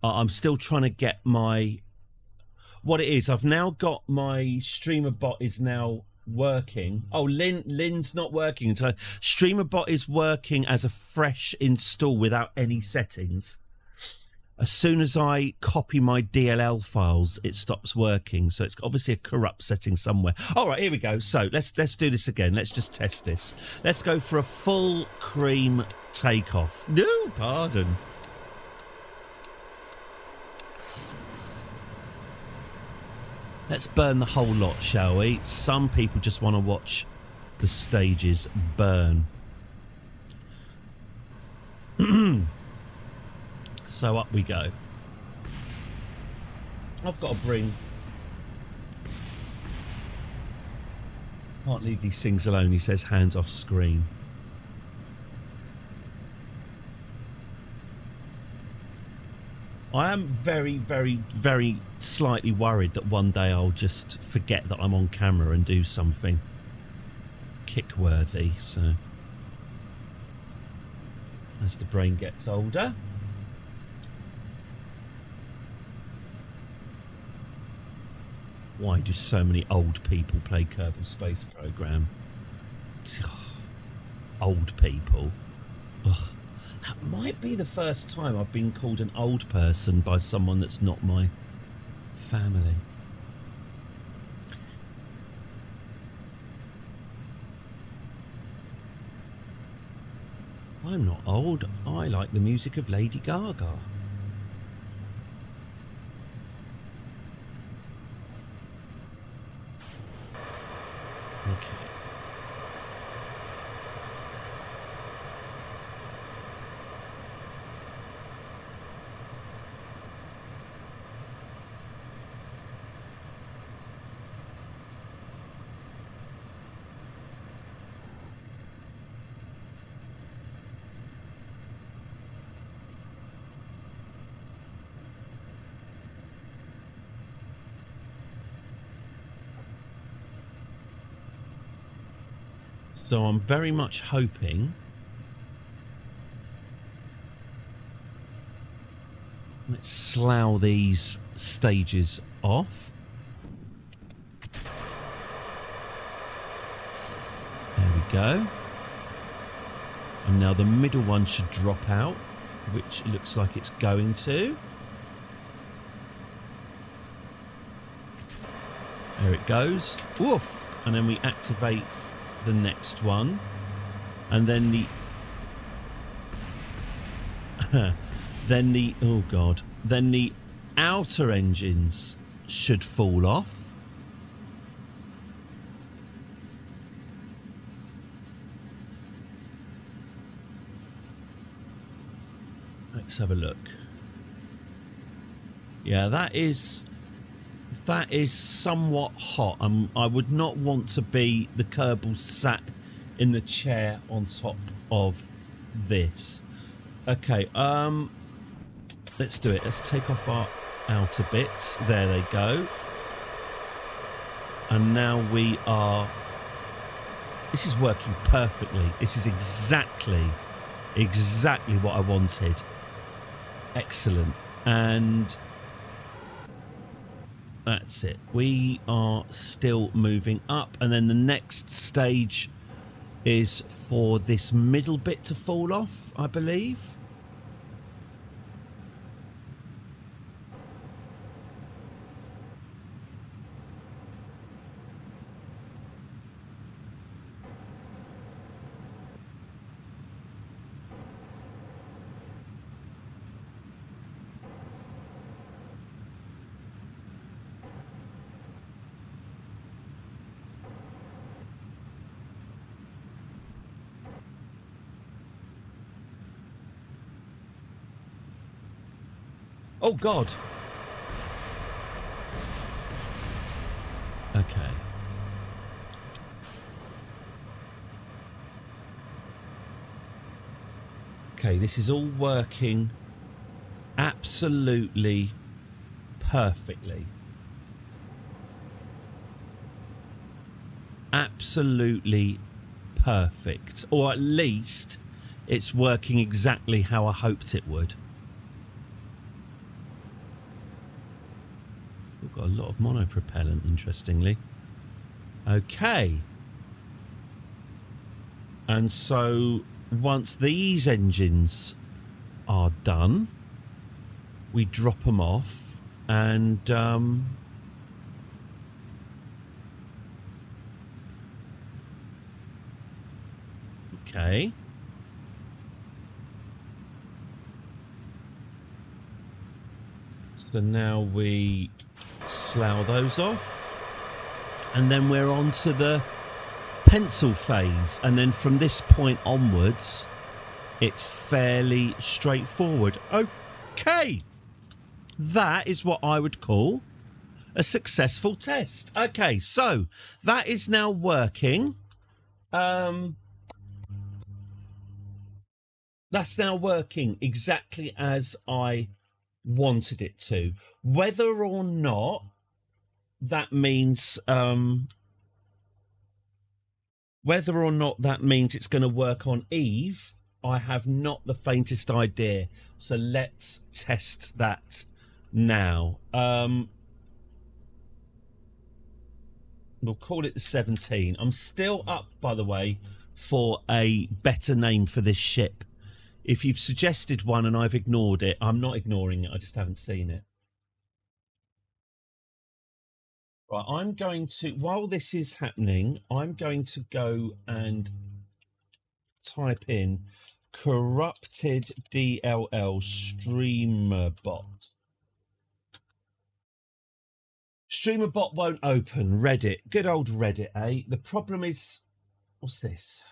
I'm still trying to get my... What it is, I've now got my streamer bot is now working. Oh, Lynn's not working. So streamer bot is working as a fresh install without any settings. As soon as I copy my DLL files, it stops working. So it's obviously a corrupt setting somewhere. All right, here we go. So let's do this again. Let's just test this. Let's go for a full cream takeoff. No, pardon. Let's burn the whole lot, shall we? Some people just want to watch the stages burn. So up we go. I've got to bring... Can't leave these things alone, he says, hands off screen. I am very, very, very slightly worried that one day I'll just forget that I'm on camera and do something kick-worthy, so... As the brain gets older. Why do so many old people play Kerbal Space Program? Old people. Ugh. That might be the first time I've been called an old person by someone that's not my family. I'm not old. I like the music of Lady Gaga. Okay. So I'm very much hoping... Let's slough these stages off. There we go. And now the middle one should drop out, which it looks like it's going to. There it goes. Woof! And then we activate the next one. And then the... then the... Oh, God. Then the outer engines should fall off. Let's have a look. Yeah, that is somewhat hot. I would not want to be the Kerbal sat in the chair on top of this. Okay, let's do it. Let's take off our outer bits. There they go. And now we are... This is working perfectly. This is exactly what I wanted. Excellent. And that's it. We are still moving up. And then the next stage is for this middle bit to fall off, I believe. Oh, God. Okay. Okay, this is all working absolutely perfectly. Absolutely perfect. Or at least it's working exactly how I hoped it would. got a lot of monopropellant, interestingly. Okay. And so once these engines are done, we drop them off and okay. So now we slough those off, and then we're on to the pencil phase, and then from this point onwards it's fairly straightforward. Okay, that is what I would call a successful test. Okay, so that is now working. That's now working exactly as I wanted it to. Whether or not that means it's going to work on Eve, I have not the faintest idea. So let's test that now. We'll call it the 17. I'm still up, by the way, for a better name for this ship. If you've suggested one and I've ignored it, I'm not ignoring it. I just haven't seen it. Right, I'm going to, while this is happening, I'm going to go and type in corrupted DLL streamerbot. Streamerbot won't open. Reddit. Good old Reddit, eh? The problem is, what's this?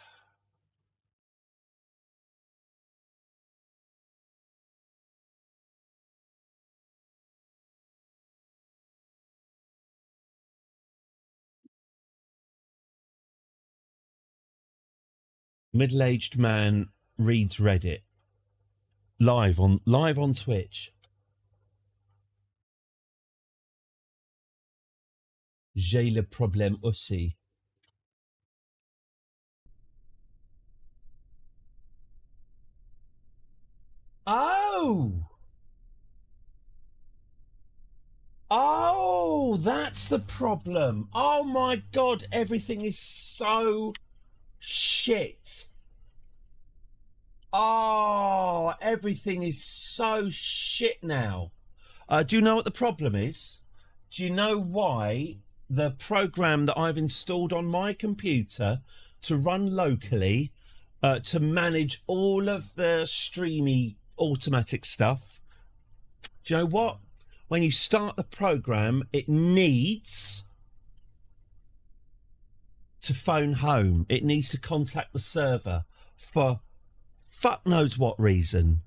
Middle-aged man reads Reddit live on Twitch. J'ai le problème aussi. Oh, that's the problem. Oh my God, everything is so shit. Oh, everything is so shit now. Do you know what the problem is? Do you know why the program that I've installed on my computer to run locally, to manage all of the streamy automatic stuff? Do you know what? When you start the program, it needs to phone home. It needs to contact the server for fuck knows what reason.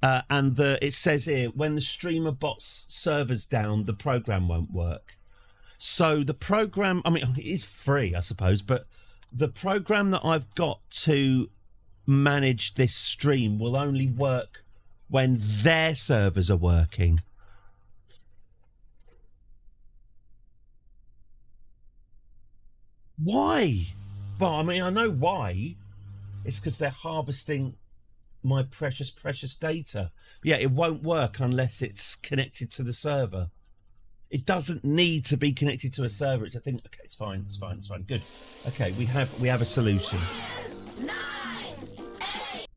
And it says here, when the streamer bot's server's down, the program won't work. So the program, I mean, it is free, I suppose, but the program that I've got to manage this stream will only work when their servers are working. Why? Well, I mean, I know why. It's because they're harvesting my precious, precious data. Yeah, it won't work unless it's connected to the server. It doesn't need to be connected to a server. It's a thing. Okay, it's fine. It's fine. It's fine. Good. Okay, we have a solution. 10, 9, 8.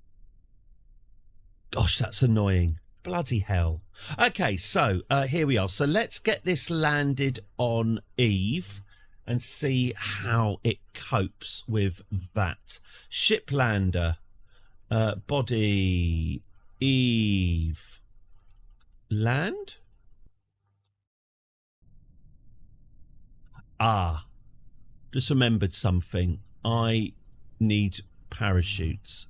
Gosh, that's annoying. Bloody hell. Okay, so here we are. So let's get this landed on Eve and see how it copes with that. Ship lander, body, Eve, land. Ah, just remembered something. I need parachutes.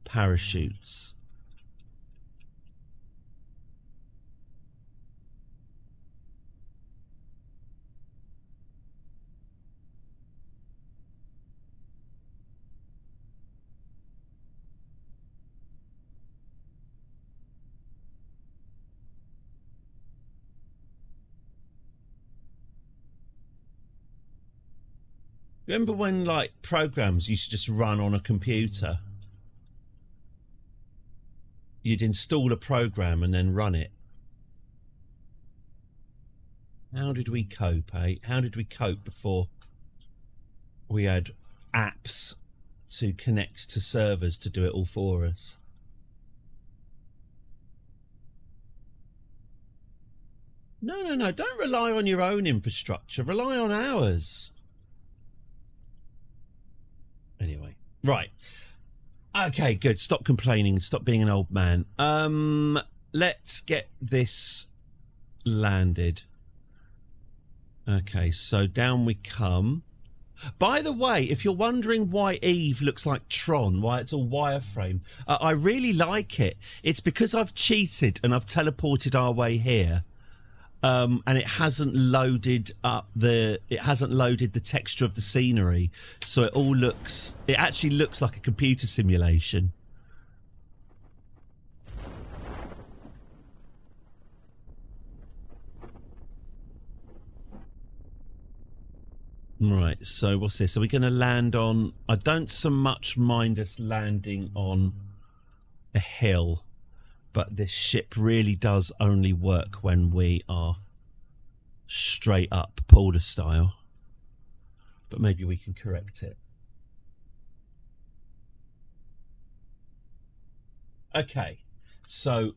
Parachutes. Remember when, like, programs used to just run on a computer? You'd install a program and then run it. How did we cope, eh? How did we cope before we had apps to connect to servers to do it all for us? No, no, no. Don't rely on your own infrastructure. Rely on ours. Anyway, right. Okay, good. Stop complaining. Stop being an old man. Let's get this landed. Okay, so down we come. By the way, if you're wondering why Eve looks like Tron, why it's all wireframe, I really like it. It's because I've cheated and I've teleported our way here. And it hasn't loaded the texture of the scenery, so it actually looks like a computer simulation. Right, so what's this? Are we going to land on... I don't so much mind us landing on a hill, but this ship really does only work when we are straight up Polder style. But maybe we can correct it. Okay, so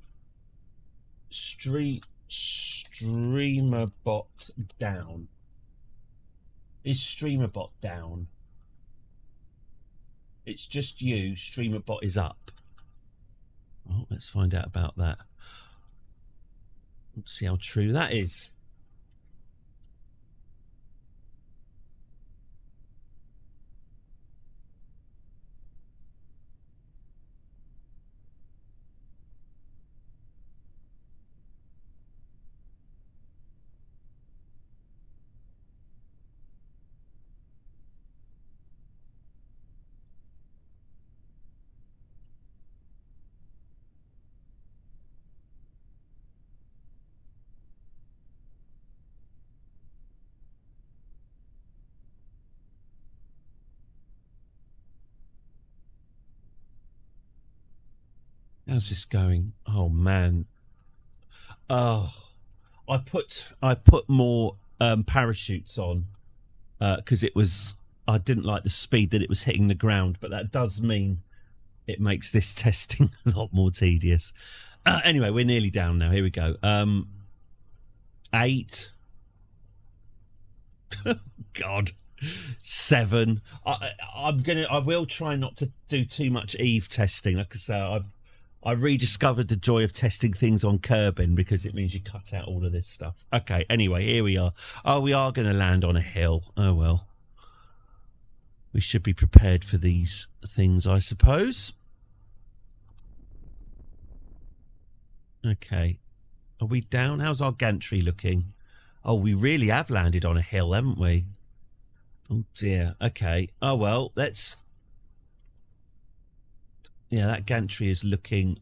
StreamerBot down. Is StreamerBot down? It's just you. StreamerBot is up. Oh, let's find out about that. Let's see how true that is. How's this going? Oh man. Oh, I put more parachutes on because I didn't like the speed that it was hitting the ground, but that does mean it makes this testing a lot more tedious. Anyway, we're nearly down now. Here we go. 8. God. 7. I will try not to do too much Eve testing. Like I say, I rediscovered the joy of testing things on Kerbal because it means you cut out all of this stuff. Okay, anyway, here we are. Oh, we are going to land on a hill. Oh, well. We should be prepared for these things, I suppose. Okay. Are we down? How's our gantry looking? Oh, we really have landed on a hill, haven't we? Oh, dear. Okay. Oh, well, let's... Yeah, that gantry is looking...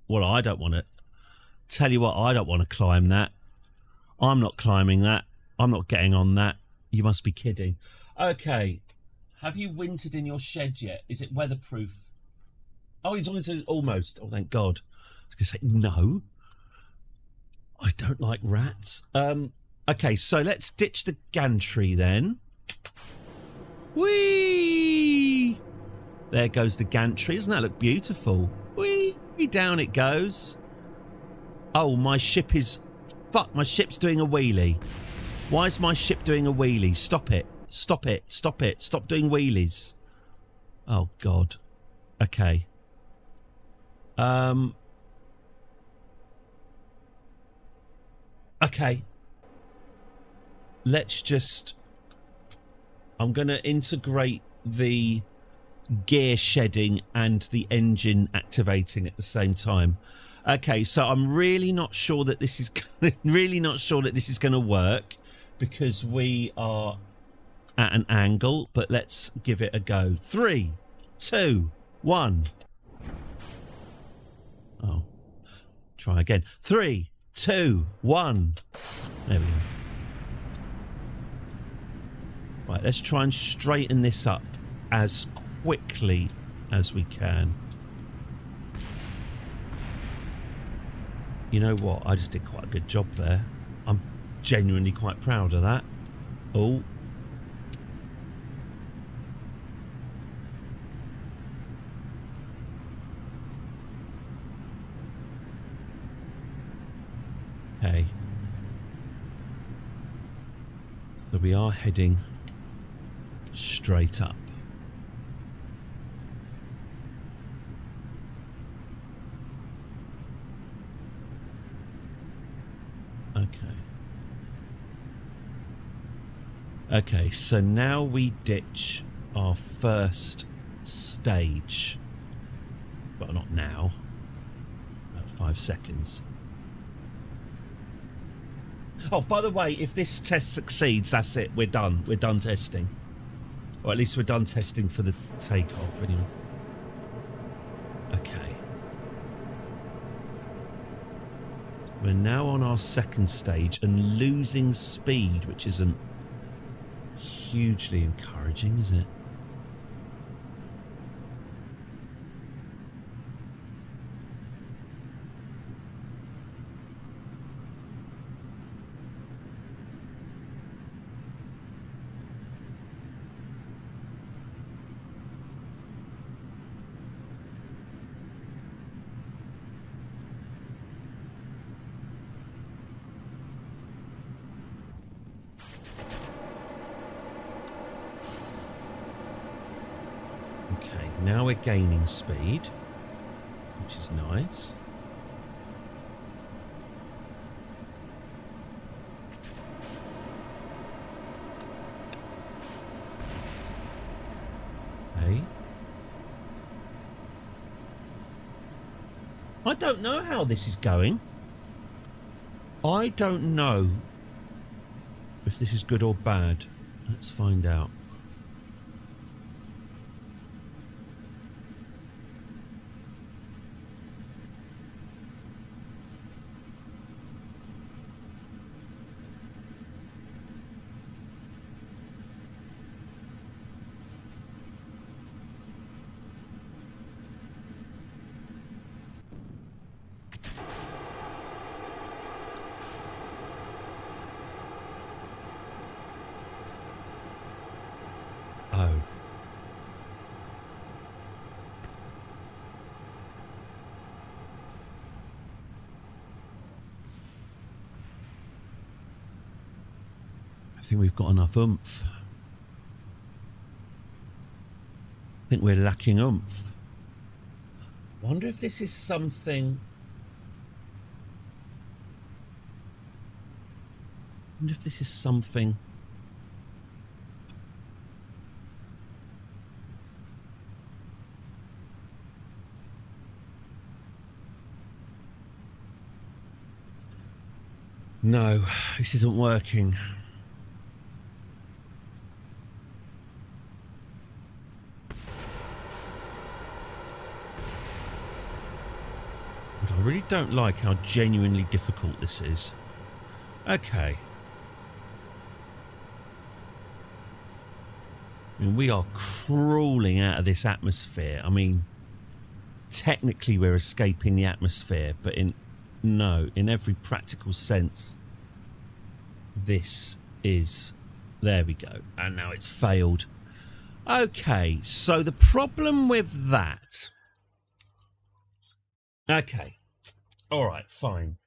Well, I don't want to... Tell you what, I don't want to climb that. I'm not climbing that. I'm not getting on that. You must be kidding. Okay. Have you wintered in your shed yet? Is it weatherproof? Oh, you're talking to almost. Oh, thank God. I was going to say, no. I don't like rats. Okay, so let's ditch the gantry then. Whee! There goes the gantry. Doesn't that look beautiful? Whee! Down it goes. Oh, my ship is... Fuck, my ship's doing a wheelie. Why is my ship doing a wheelie? Stop it. Stop it. Stop it. Stop doing wheelies. Oh, God. Okay. Okay. Let's just... I'm going to integrate the gear shedding and the engine activating at the same time. Okay, so I'm really not sure that this is going to work because we are at an angle, but let's give it a go. 3, 2, 1. Oh. Try again. 3, 2, 1. There we go. Right, let's try and straighten this up as quickly as we can. you know what? I just did quite a good job there. I'm genuinely quite proud of that. Oh. Okay. So we are heading straight up. Okay, so now we ditch our first stage. But not now. About 5 seconds. Oh, by the way, if this test succeeds, that's it. We're done. We're done testing. Or at least we're done testing for the takeoff, anyway. Okay. We're now on our second stage and losing speed, which isn't hugely encouraging, is it? Okay, now we're gaining speed, which is nice. Okay. I don't know how this is going. I don't know if this is good or bad. Let's find out. Oh. I think we've got enough oomph. I think we're lacking oomph. Wonder if this is something... wonder if this is something... No, this isn't working. But I really don't like how genuinely difficult this is. Okay. I mean, we are crawling out of this atmosphere. I mean, technically we're escaping the atmosphere, but in every practical sense, this is... There we go. And now it's failed. Okay, so the problem with that... Okay. All right, fine.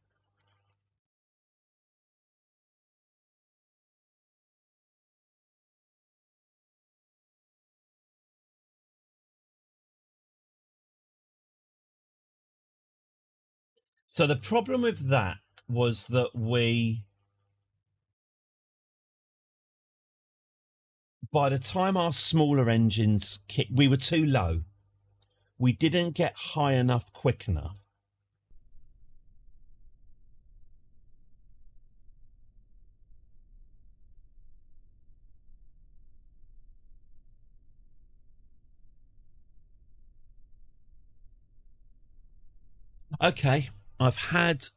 So the problem with that was that by the time our smaller engines kicked, we were too low. We didn't get high enough quick enough. Okay, I've had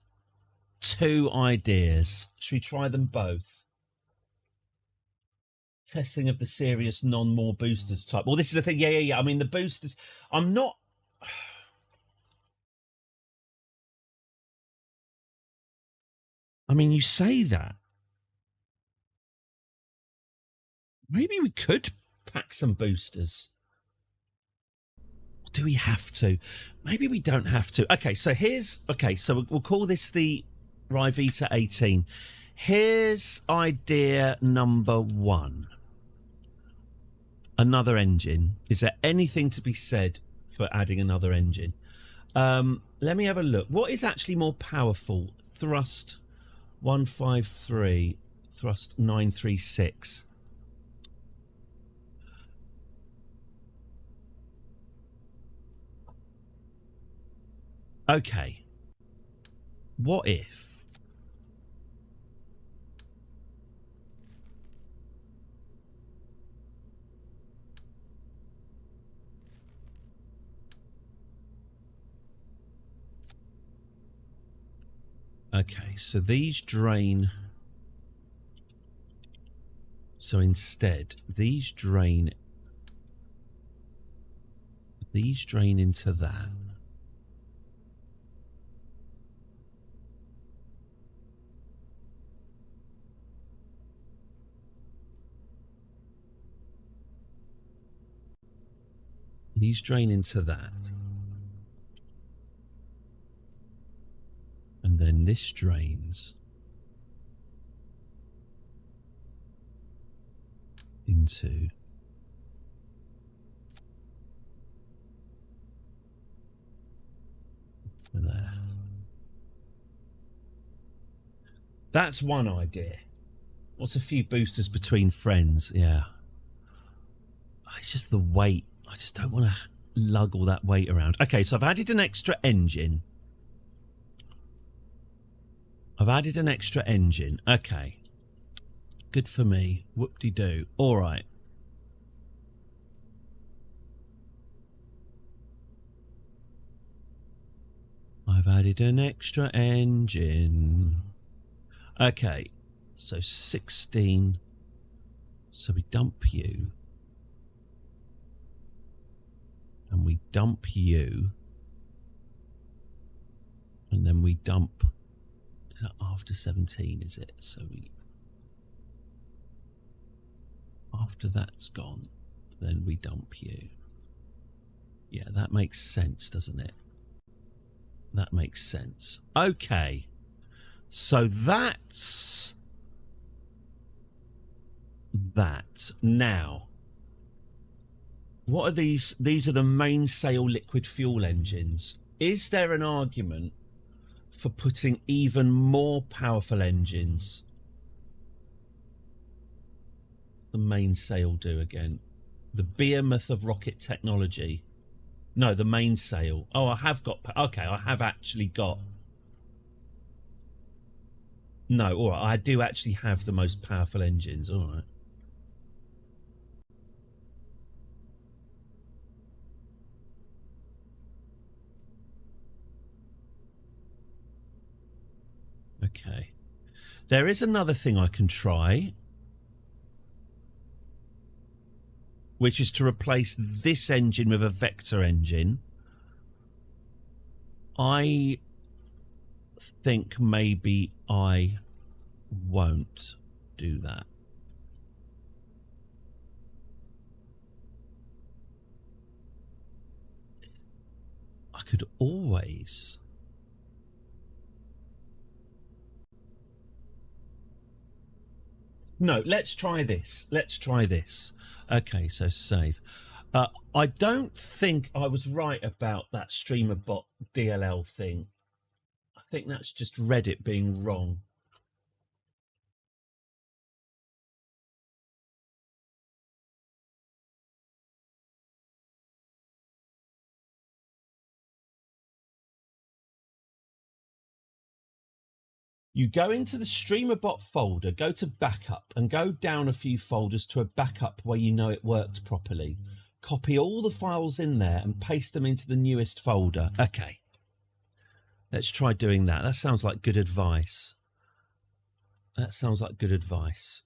2 ideas. Should we try them both? Testing of the serious non-more boosters type. Well, this is the thing. Yeah. I mean, the boosters... I'm not... I mean, you say that. Maybe we could pack some boosters. Do we have to? Maybe we don't have to. Okay, so we'll call this the Ryvita 18. Here's idea number 1. Another engine. Is there anything to be said for adding another engine? Let me have a look. What is actually more powerful? Thrust 153, thrust 936. Okay. What if? Okay, so these drain. So instead, these drain into that. These drain into that. And then this drains into there. That's one idea. What's a few boosters between friends? Yeah. It's just the weight. I just don't want to lug all that weight around. Okay, so I've added an extra engine. Okay. Good for me. Whoop-de-doo. All right. I've added an extra engine. Okay. So 16. So we dump you. And we dump you. And then we dump. Is that after 17, is it? So we. After that's gone, then we dump you. Yeah, that makes sense, doesn't it? That makes sense. Okay. So that's that. Now, what are these? These are the mainsail liquid fuel engines. Is there an argument for putting even more powerful engines? The mainsail do again. The behemoth of rocket technology. No, the mainsail. Oh, I have got... Okay, I have actually got... No, all right. I do actually have the most powerful engines. All right. Okay. There is another thing I can try, which is to replace this engine with a vector engine. I think maybe I won't do that. I could always... No, let's try this. Okay, so save. I don't think I was right about that streamer bot DLL thing. I think that's just Reddit being wrong. You go into the StreamerBot folder, go to backup, and go down a few folders to a backup where you know it worked properly. Copy all the files in there and paste them into the newest folder. Okay. Let's try doing that. That sounds like good advice.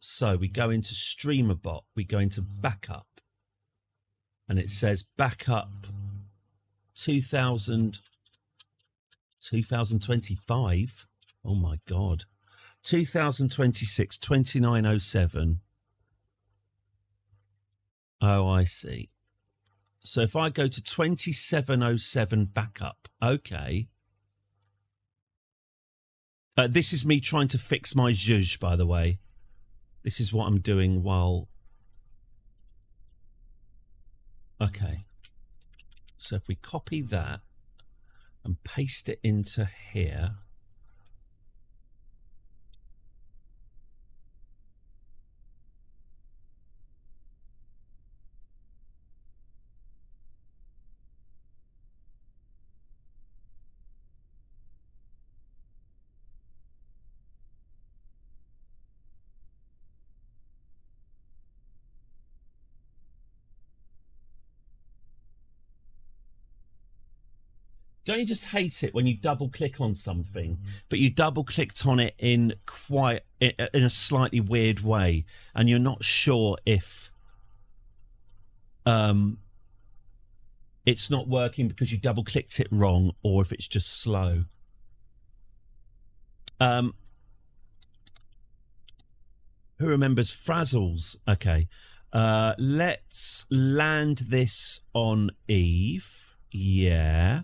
So we go into StreamerBot, we go into backup, and it says backup 2025. Oh my God. 2026, 2907. Oh, I see. So if I go to 2707 backup, okay. This is me trying to fix my zhuzh, by the way. This is what I'm doing while... Okay. So if we copy that and paste it into here... Don't you just hate it when you double click on something, but you double clicked on it in a slightly weird way, and you're not sure if it's not working because you double clicked it wrong, or if it's just slow. Who remembers Frazzles? Okay, let's land this on Eve. Yeah.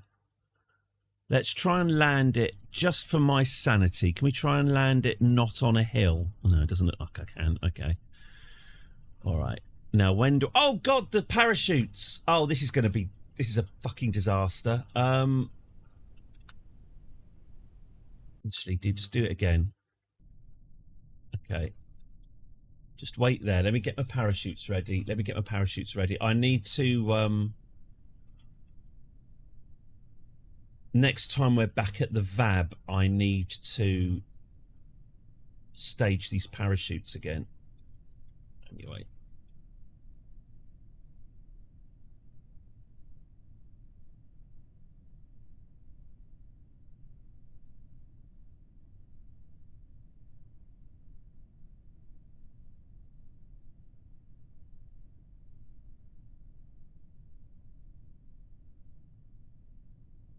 Let's try and land it just for my sanity. Can we try and land it not on a hill? No, it doesn't look like I can. Okay. All right. Now, when do... Oh, God, the parachutes. Oh, this is going to be... This is a fucking disaster. Actually, just do it again. Okay. Just wait there. Let me get my parachutes ready. I need to... Next time we're back at the VAB, I need to stage these parachutes again. Anyway.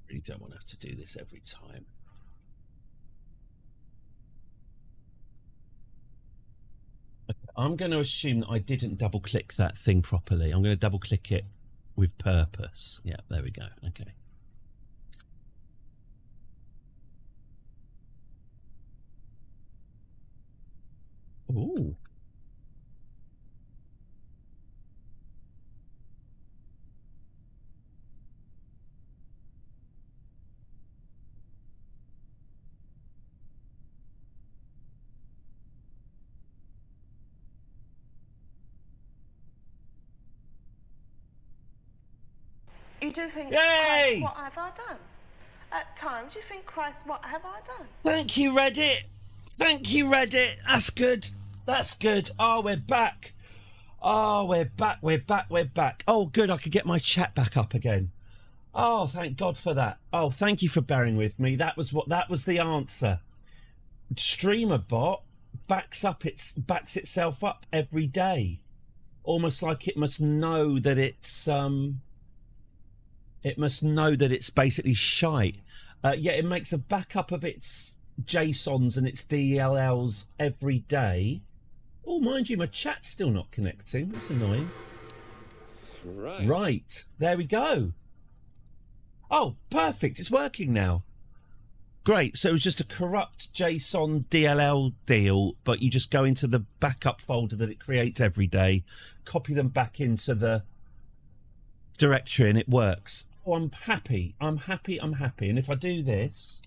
Really don't want to have to do this every time. Okay, I'm going to assume that I didn't double click that thing properly. I'm going to double click it with purpose. Yeah, there we go. Okay. Ooh. You do think, Yay! Christ, what have I done? At times you think, Christ, what have I done? Thank you, Reddit. Thank you, Reddit. That's good. That's good. Oh, we're back. Oh, we're back. Oh, good. I could get my chat back up again. Oh, thank God for that. Oh, thank you for bearing with me. That was the answer. StreamerBot backs itself up every day. Almost like it must know that it's basically shite. Yeah, it makes a backup of its JSONs and its DLLs every day. Oh, mind you, my chat's still not connecting. That's annoying. Right, there we go. Oh, perfect. It's working now. Great. So it was just a corrupt JSON DLL deal, but you just go into the backup folder that it creates every day, copy them back into the directory, and it works. Oh, I'm happy. And if I do this...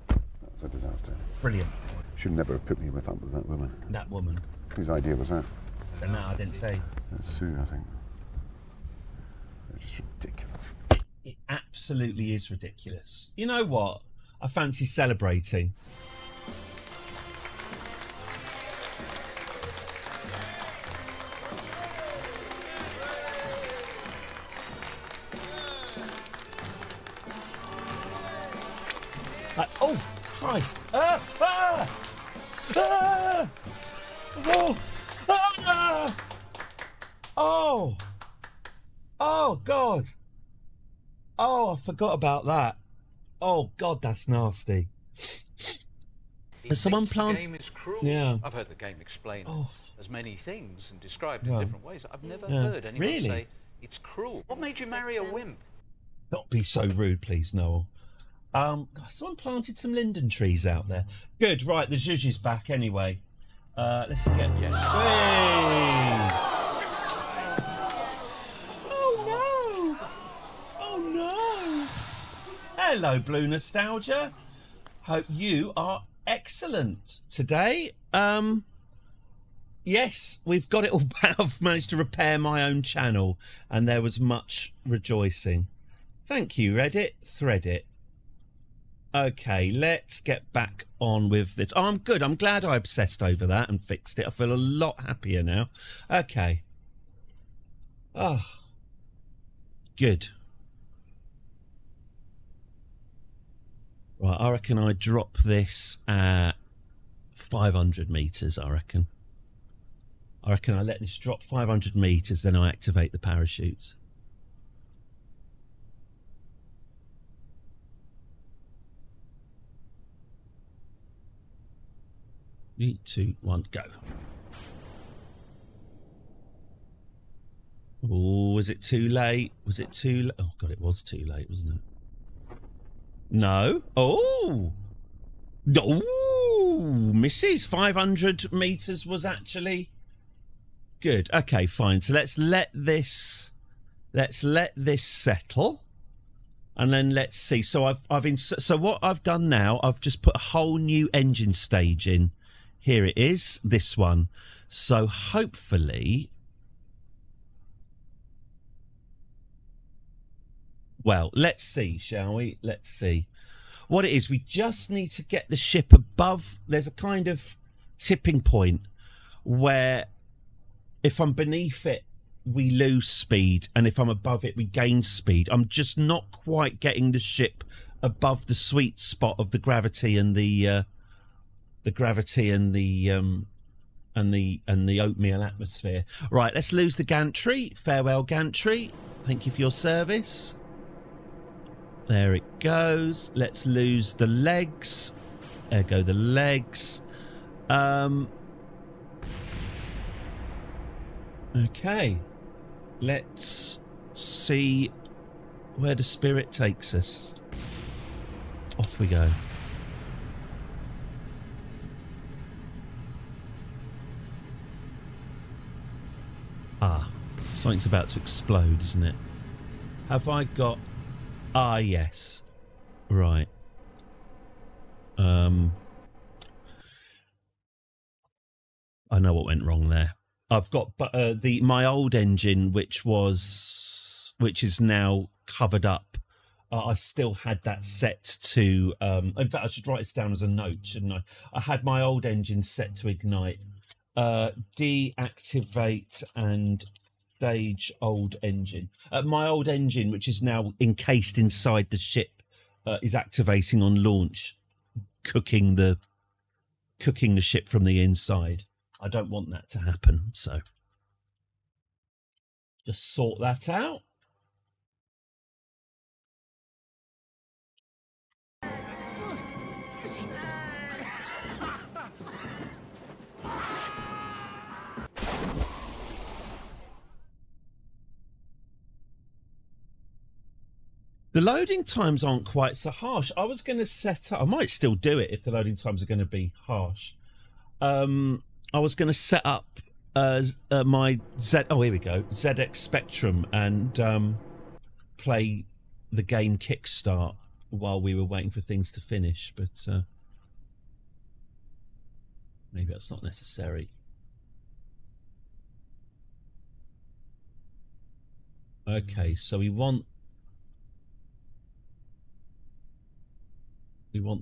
That was a disaster. Brilliant. Should never have put me with that woman. That woman. Whose idea was that? I don't know, I didn't say. That's Sue, I think. They're just ridiculous. It absolutely is ridiculous. You know what? I fancy celebrating. Oh, Christ. Oh, God. Oh, I forgot about that. Oh, God, that's nasty. He Has someone thinks the plant? game is cruel. Yeah. I've heard the game explained Oh. as many things and described in Well, different ways. I've never yeah. heard anyone Really? say it's cruel. What made you marry a wimp? Not be so rude, please, Noel. Someone planted some linden trees out there. Good, right, the zhuzh is back anyway. Let's get... Yes. Hey! Oh no! Oh no! Hello, Blue Nostalgia. Hope you are excellent today. Yes, we've got it all back. I've managed to repair my own channel, and there was much rejoicing. Thank you, Reddit. Thread it. Okay, let's get back on with this. Oh, I'm good. I'm glad I obsessed over that and fixed it. I feel a lot happier now. Okay. Oh, good. Right, I reckon I drop this at 500 meters, I reckon. I let this drop 500 meters, then I activate the parachutes. 3, 2, 1, go. Oh, was it too late? Was it too late? Oh, God, it was too late, wasn't it? No. Oh! Oh! Misses. 500 meters was actually... Good. Okay, fine. So let's let this settle. And then let's see. So so what I've done now, I've just put a whole new engine stage in. Here it is, this one. So hopefully, well, let's see, shall we? Let's see. What it is, we just need to get the ship above. There's a kind of tipping point where if I'm beneath it, we lose speed, and if I'm above it, we gain speed. I'm just not quite getting the ship above the sweet spot of the gravity and the oatmeal atmosphere. Right, let's lose the gantry. Farewell, gantry. Thank you for your service. There it goes. Let's lose the legs. There go the legs. Okay. Let's see where the spirit takes us. Off we go. Ah, something's about to explode, isn't it? Have I got... Ah, yes. Right. I know what went wrong there. I've got my old engine, which is now covered up. I still had that set to. In fact, I should write this down as a note, shouldn't I? I had my old engine set to ignite. Deactivate and stage old engine. My old engine, which is now encased inside the ship, is activating on launch, cooking the ship from the inside. I don't want that to happen, so just sort that out. The loading times aren't quite so harsh. I was going to set up... I might still do it if the loading times are going to be harsh. I was going to set up my ZX Spectrum and play the game Kickstart while we were waiting for things to finish, but maybe that's not necessary. Okay, so we want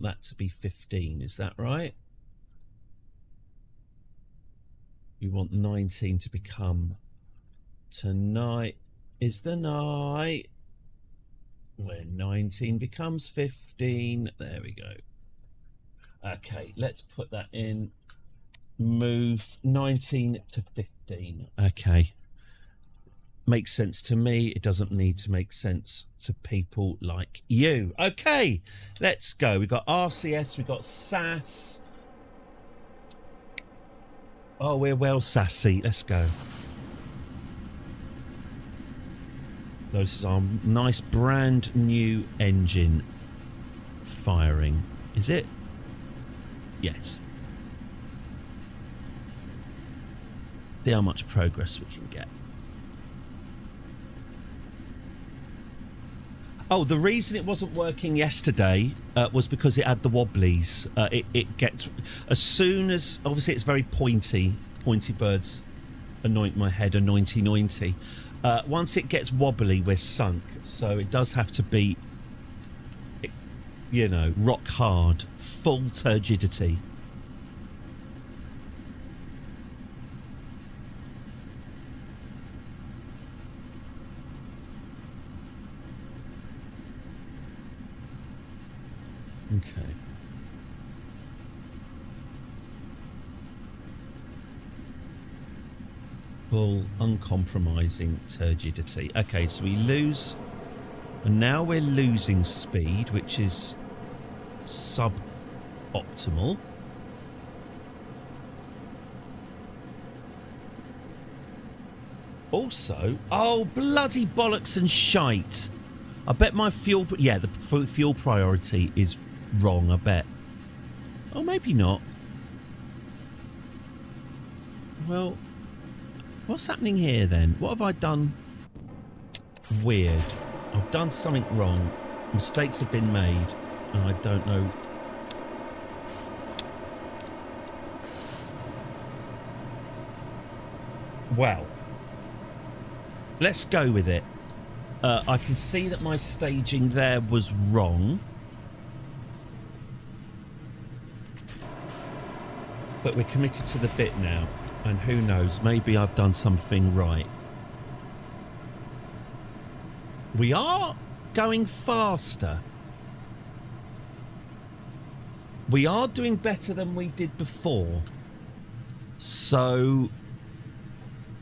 that to be 15, is that right? We want 19 to become tonight is the night when 19 becomes 15. There we go. Okay, let's put that in. Move 19 to 15. Okay. Makes sense to me. It doesn't need to make sense to people like you. Okay, let's go. We've got RCS, we've got SAS, Oh, we're well sassy. Let's go. This is our nice brand new engine firing. Is it? Yes. See how much progress we can get. Oh, the reason it wasn't working yesterday was because it had the wobblies. It gets, as soon as, obviously it's very pointy birds anoint my head, anointy. Once it gets wobbly, we're sunk. So it does have to be, you know, rock hard, full turgidity. Okay. Full, uncompromising turgidity. Okay, so we lose, and now we're losing speed, which is suboptimal. Also, oh, bloody bollocks and shite. I bet my fuel, yeah, the fuel priority is wrong, I bet. Oh, maybe not. Well, what's happening here then? What have I done weird? I've done something wrong. Mistakes have been made, and I don't know. Well, let's go with it. I can see that my staging there was wrong. But we're committed to the bit now. And who knows, maybe I've done something right. We are going faster. We are doing better than we did before. So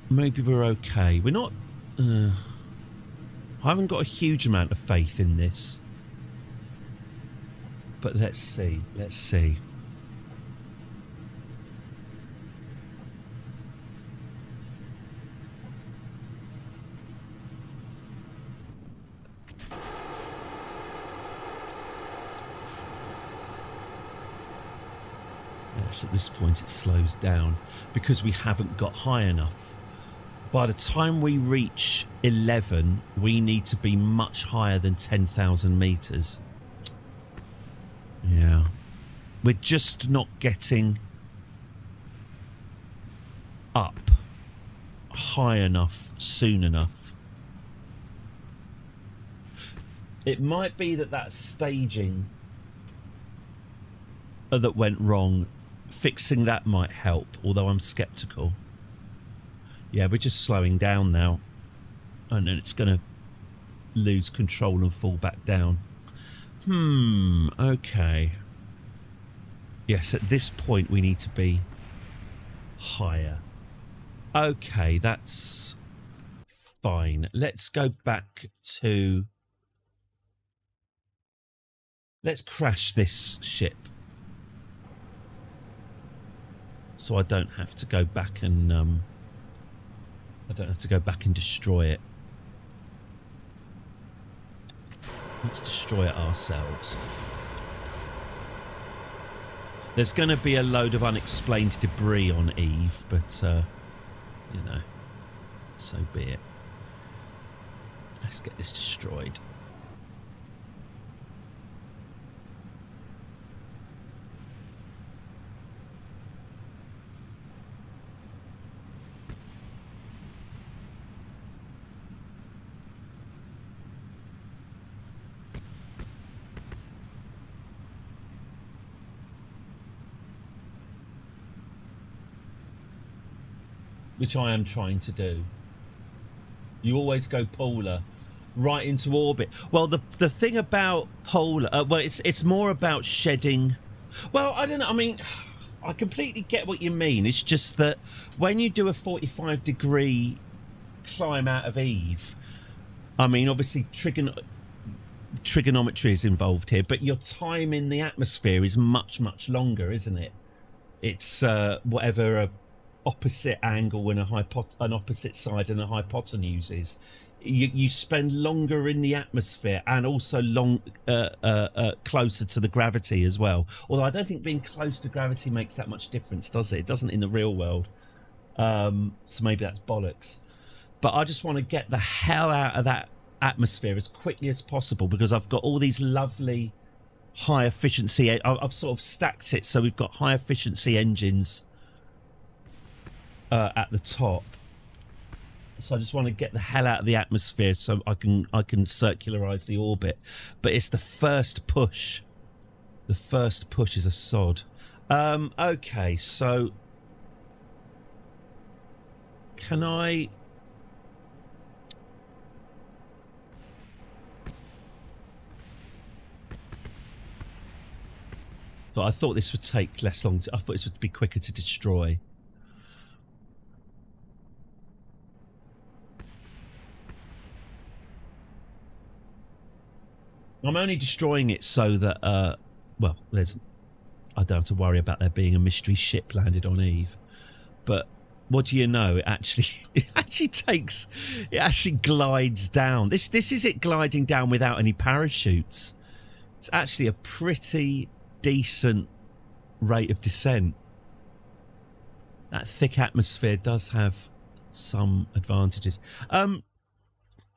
maybe we're okay. We're not... I haven't got a huge amount of faith in this. But let's see. Let's see. At this point it slows down because we haven't got high enough. By the time we reach 11, we need to be much higher than 10,000 meters. Yeah. We're just not getting up high enough soon enough. It might be that staging that went wrong. Fixing that might help, although I'm skeptical. Yeah, we're just slowing down now. And then it's going to lose control and fall back down. Okay. Yes, at this point we need to be higher. Okay, that's fine. Let's go back to... Let's crash this ship. So I don't have to go back and destroy it. Let's destroy it ourselves. There's going to be a load of unexplained debris on Eve, but you know, so be it. Let's get this destroyed. Which I am trying to do. You always go polar, right into orbit. Well, the thing about polar, well, it's more about shedding. Well, I don't know. I mean, I completely get what you mean. It's just that when you do a 45-degree climb out of Eve, I mean, obviously trigonometry is involved here, but your time in the atmosphere is much, much longer, isn't it? It's whatever opposite angle and an opposite side and a hypotenuse is, you spend longer in the atmosphere and also closer to the gravity as well. Although I don't think being close to gravity makes that much difference, does it? It doesn't in the real world. So maybe that's bollocks. But I just want to get the hell out of that atmosphere as quickly as possible, because I've got all these lovely high efficiency. I've sort of stacked it so we've got high efficiency engines at the top. So I just want to get the hell out of the atmosphere so I can circularize the orbit. But it's the first push. The first push is a sod. Okay, so can I? But I thought this would take less long. I thought this would be quicker to destroy. I'm only destroying it so that, well, I don't have to worry about there being a mystery ship landed on Eve. But what do you know? It actually glides down. This is it gliding down without any parachutes. It's actually a pretty decent rate of descent. That thick atmosphere does have some advantages.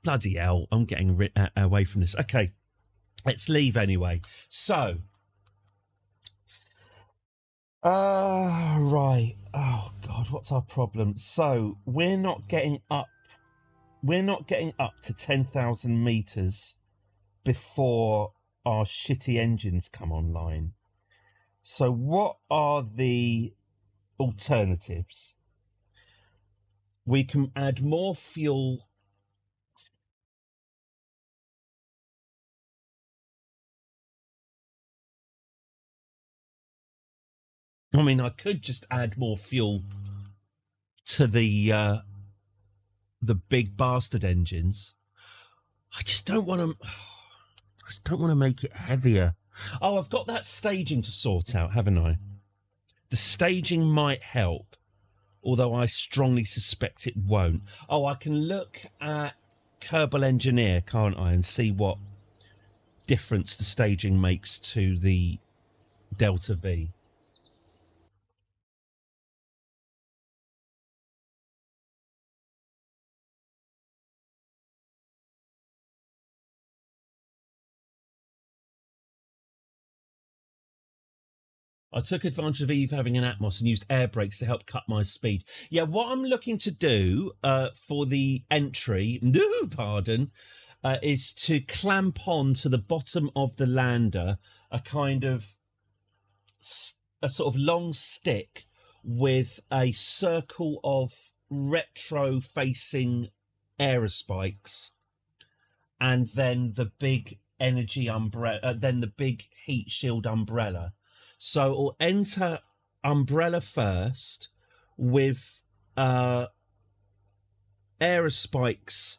Bloody hell, I'm getting away from this. Okay, let's leave anyway. So, right. Oh God, what's our problem? So we're not getting up to 10,000 meters before our shitty engines come online. So what are the alternatives? We can add more fuel. I mean, I could just add more fuel to the big bastard engines. I just don't want to. I just don't want to make it heavier. Oh, I've got that staging to sort out, haven't I? The staging might help, although I strongly suspect it won't. Oh, I can look at Kerbal Engineer, can't I, and see what difference the staging makes to the Delta V. I took advantage of Eve having an Atmos and used air brakes to help cut my speed. Yeah, what I'm looking to do for the entry, is to clamp on to the bottom of the lander a sort of long stick with a circle of retro-facing aerospikes, and then the big energy umbrella, then the big heat shield umbrella. So it'll enter umbrella first with aerospikes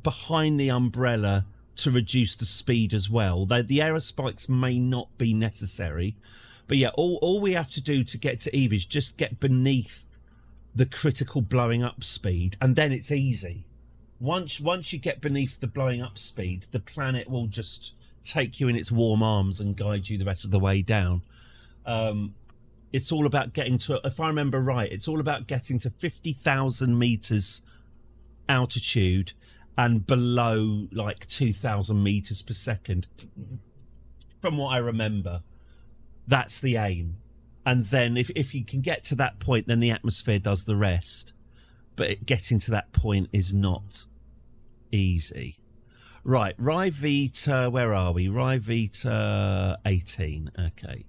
behind the umbrella to reduce the speed as well. Though the aerospikes may not be necessary. But yeah, all we have to do to get to Eve is just get beneath the critical blowing up speed, and then it's easy. Once you get beneath the blowing up speed, the planet will just take you in its warm arms and guide you the rest of the way down. It's all about getting to, if I remember right, it's all about getting to 50,000 meters altitude and below like 2,000 meters per second. From what I remember, that's the aim. And then if you can get to that point, then the atmosphere does the rest. But getting to that point is not easy. Right, Ryvita, where are we? Ryvita 18, okay.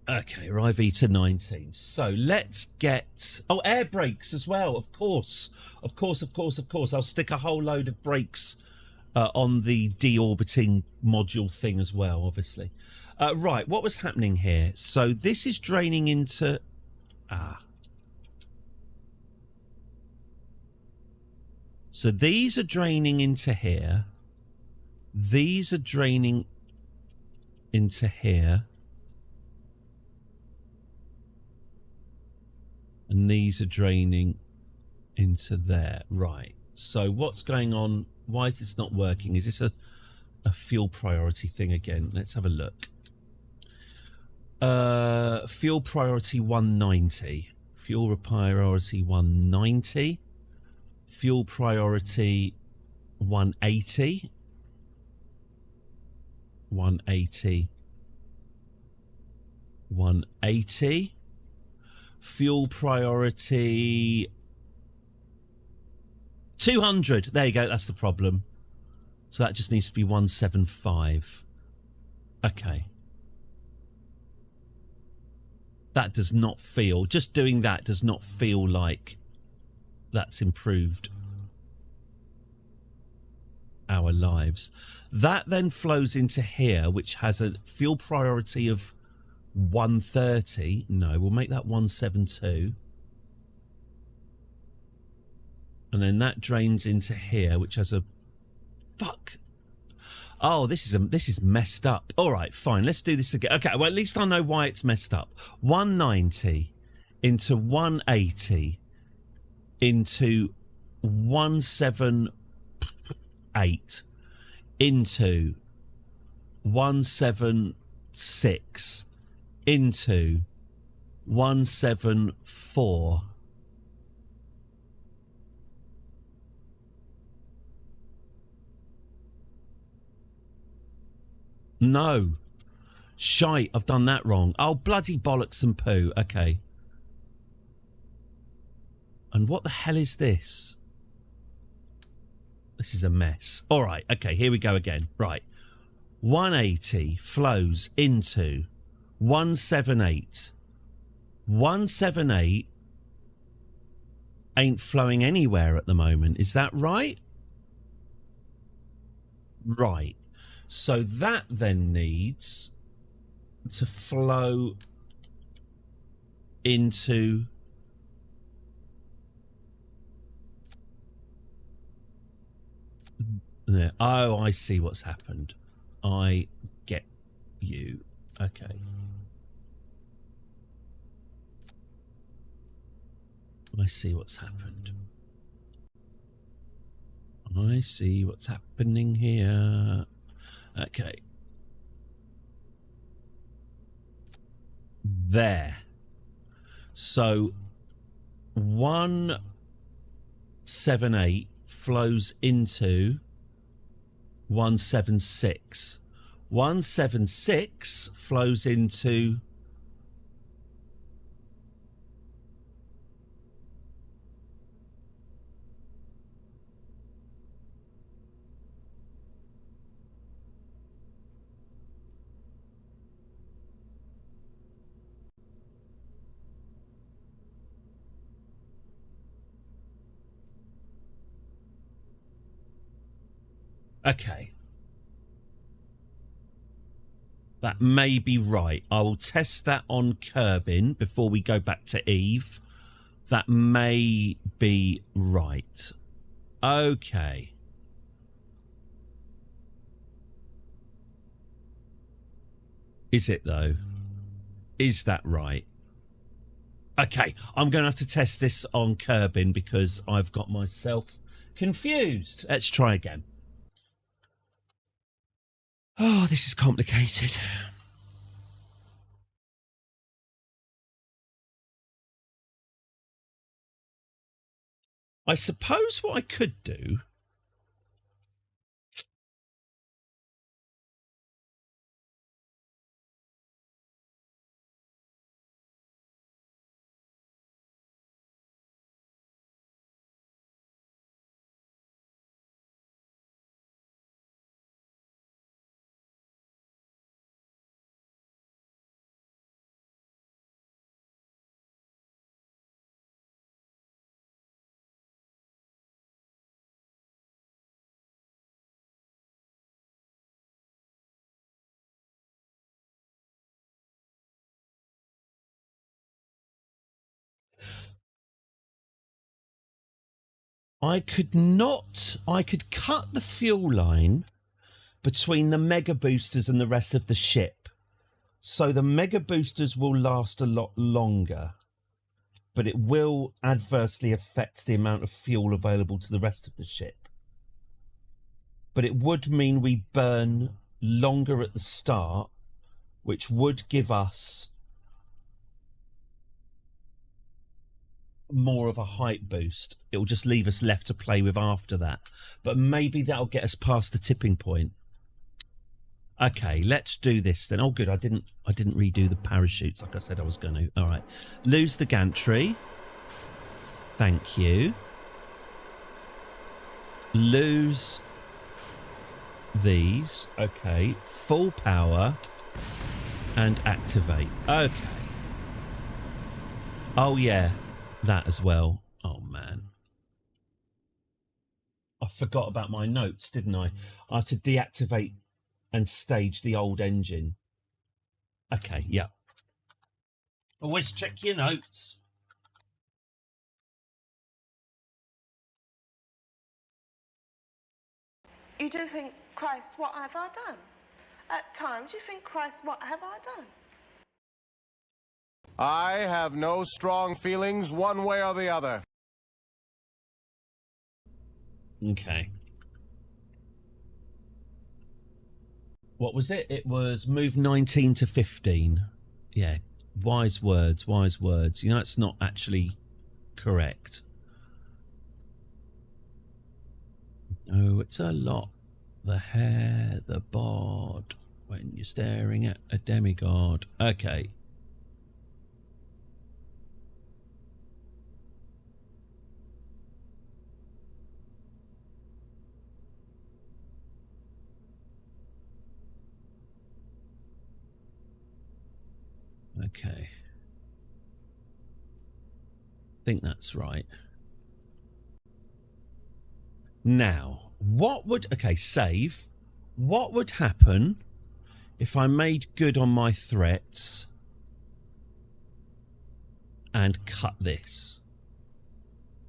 Okay, Ryvita 19. So let's get... Oh, air brakes as well, of course. Of course. I'll stick a whole load of brakes on the deorbiting module thing as well, obviously. Right, what was happening here? So this is draining into... So these are draining into here. These are draining into here. And these are draining into there. Right. So what's going on? Why is this not working? Is this a fuel priority thing again? Let's have a look. Fuel priority 190. Fuel priority 190. Fuel priority 180. 180. 180. Fuel priority 200. There you go. That's the problem. So that just needs to be 175. Okay. That does not feel, just doing that does not feel like that's improved our lives. That then flows into here, which has a fuel priority of 130. No, we'll make that 172. And then that drains into here, which has a... Fuck. Oh, this is messed up. All right, fine. Let's do this again. Okay, well, at least I know why it's messed up. 190 into 180 into 178 into 176 into 174. No. Shite, I've done that wrong. Oh, bloody bollocks and poo. Okay. And what the hell is this? This is a mess. All right, okay, here we go again. Right. 180 flows into 178. 178 ain't flowing anywhere at the moment. Is that right? Right. So that then needs to flow into there. Oh, I see what's happened. I get you. Okay. I see what's happened. I see what's happening here. Okay. There. So 178 flows into 176. 176 flows into okay. That may be right. I will test that on Kerbin before we go back to Eve. That may be right. Okay. Is it though? Is that right? Okay, I'm going to have to test this on Kerbin because I've got myself confused. Let's try again. Oh, this is complicated. I suppose what I could do... I could cut the fuel line between the mega boosters and the rest of the ship. So the mega boosters will last a lot longer. but it will adversely affect the amount of fuel available to the rest of the ship. But it would mean we burn longer at the start, which would give us more of a height boost. It will just leave us left to play with after that. But maybe that'll get us past the tipping point. Okay, let's do this then. Oh, good. I didn't redo the parachutes like I said I was going to. All right. Lose the gantry. Thank you. Lose these. Okay. Full power. And activate. Okay. Oh, yeah. That as well. Oh, man. I forgot about my notes, didn't I? I had to deactivate and stage the old engine. Okay, yeah. Always check your notes. You do think, Christ, what have I done? At times you think, Christ, what have I done? I have no strong feelings one way or the other. Okay. What was it? It was move 19 to 15. Yeah. Wise words, wise words. You know, it's not actually correct. No, it's a lot. The hair, the bod, when you're staring at a demigod. Okay. Okay. I think that's right. Now, what would... Okay, save. What would happen if I made good on my threats and cut this?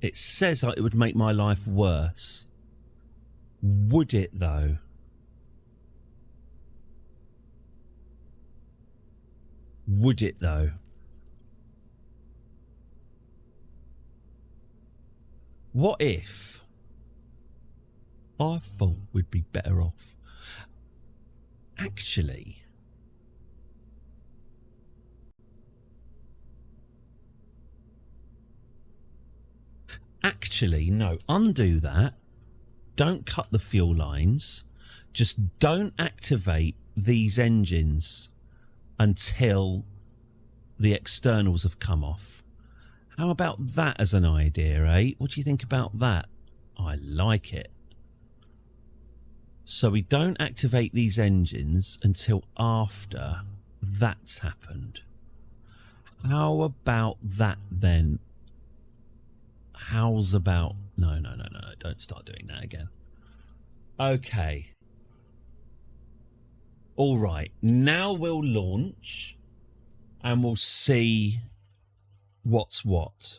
It says it would make my life worse. Would it, though? Would it, though? What if I thought we'd be better off? Actually, no. Undo that. Don't cut the fuel lines. Just don't activate these engines until the externals have come off. How about that as an idea, eh? What do you think about that? I like it. So we don't activate these engines until after that's happened. How about that then? How's about... No, don't start doing that again. Okay. All right, now we'll launch and we'll see what's what.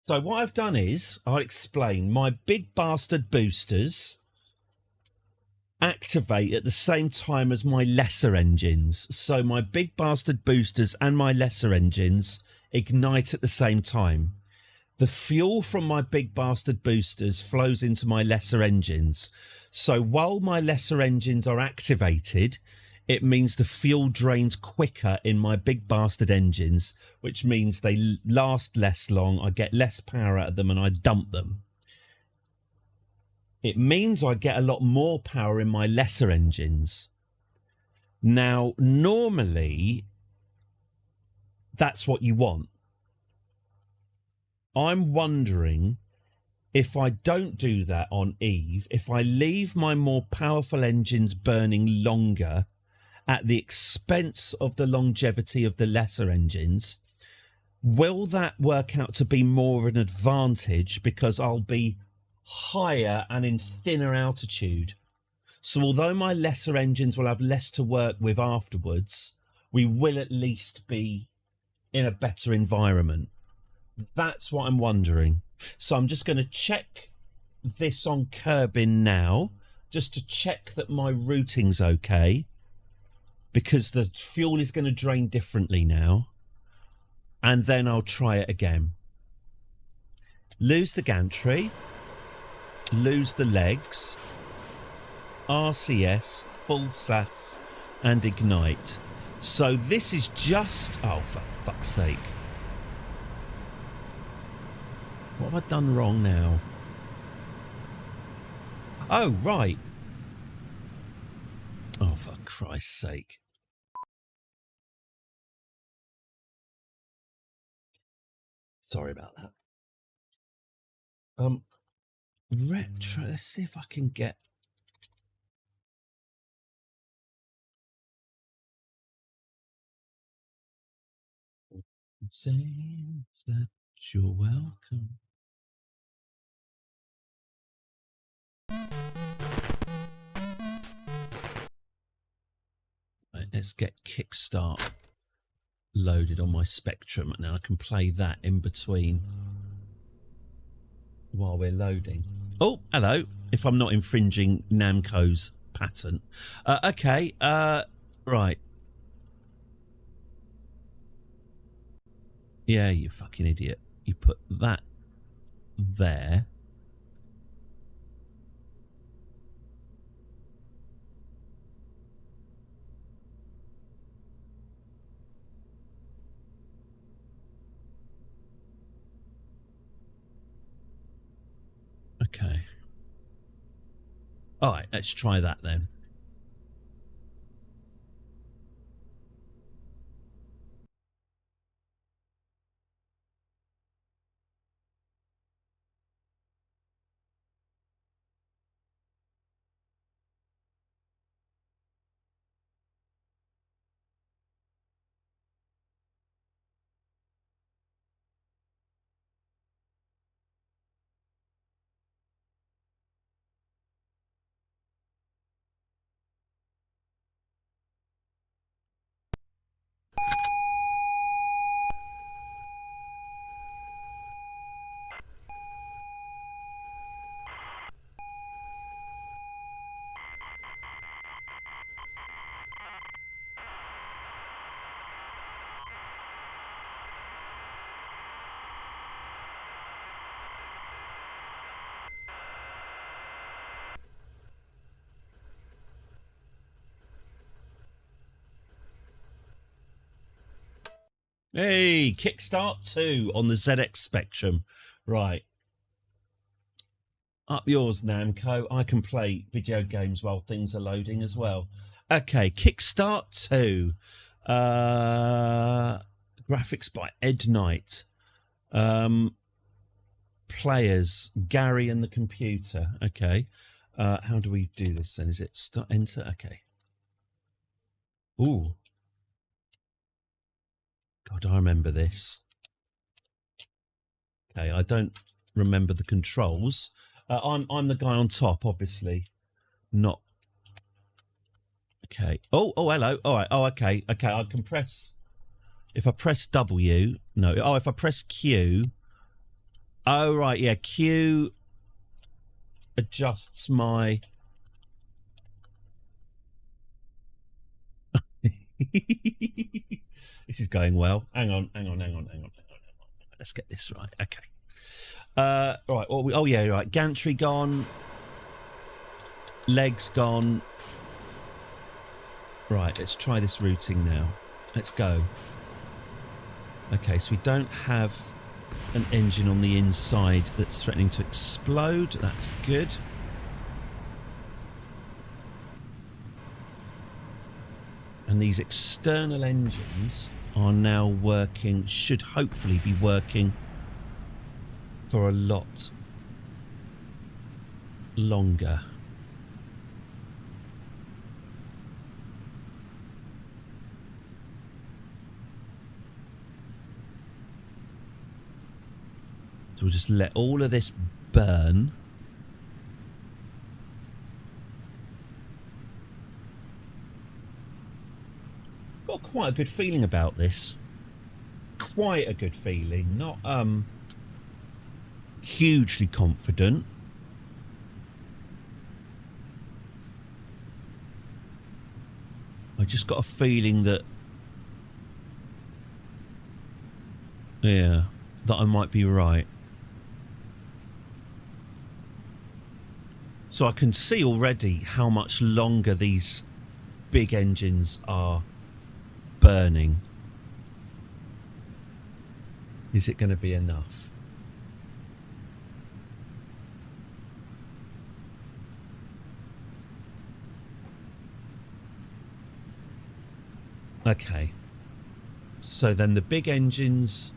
So what I've done is, I'll explain, my big bastard boosters activate at the same time as my lesser engines. So my big bastard boosters and my lesser engines ignite at the same time. The fuel from my big bastard boosters flows into my lesser engines. So while my lesser engines are activated, it means the fuel drains quicker in my big bastard engines, which means they last less long, I get less power out of them and I dump them. It means I get a lot more power in my lesser engines. Now, normally, that's what you want. I'm wondering if I don't do that on Eve, if I leave my more powerful engines burning longer at the expense of the longevity of the lesser engines, will that work out to be more of an advantage because I'll be higher and in thinner altitude? So although my lesser engines will have less to work with afterwards, we will at least be in a better environment. That's what I'm wondering. So I'm just going to check this on Kerbal now, just to check that my routing's okay. because the fuel is going to drain differently now. And then I'll try it again. Lose the gantry. Lose the legs. RCS, full SAS, and ignite. So this is just... Oh, for fuck's sake. What have I done wrong now? Oh, right. Oh, for Christ's sake. Sorry about that. Retro. Let's see if I can get... Saying that you're welcome. Right, let's get Kickstart loaded on my Spectrum. Now I can play that in between while we're loading. Oh, hello. If I'm not infringing Namco's patent. Okay, right. Yeah, you fucking idiot. You put that there. Okay. All right, let's try that then. Hey, Kickstart 2 on the ZX Spectrum. Right. Up yours, Namco. I can play video games while things are loading as well. Okay, Kickstart 2. Graphics by Ed Knight. Players, Gary and the computer. Okay. How do we do this then? Is it start enter? Okay. Ooh. God, I remember this. Okay, I don't remember the controls. I'm the guy on top, obviously. Not. Okay. Oh, hello. All right. Oh, okay. Okay, I can press. If I press W, no. Oh, if I press Q. Oh, right. Yeah, Q adjusts my. This is going well. Hang on. Let's get this right. Okay. Right. Oh yeah. Right. Gantry gone. Legs gone. Right. Let's try this routing now. Let's go. Okay. So we don't have an engine on the inside that's threatening to explode. That's good. And these external engines are now working, should hopefully be working for a lot longer. So we'll just let all of this burn. Got quite a good feeling about this. Quite a good feeling. Not hugely confident. I I just got a feeling that, yeah, that I might be right. So I can see already how much longer these big engines are burning. Is it going to be enough? Okay. So then the big engines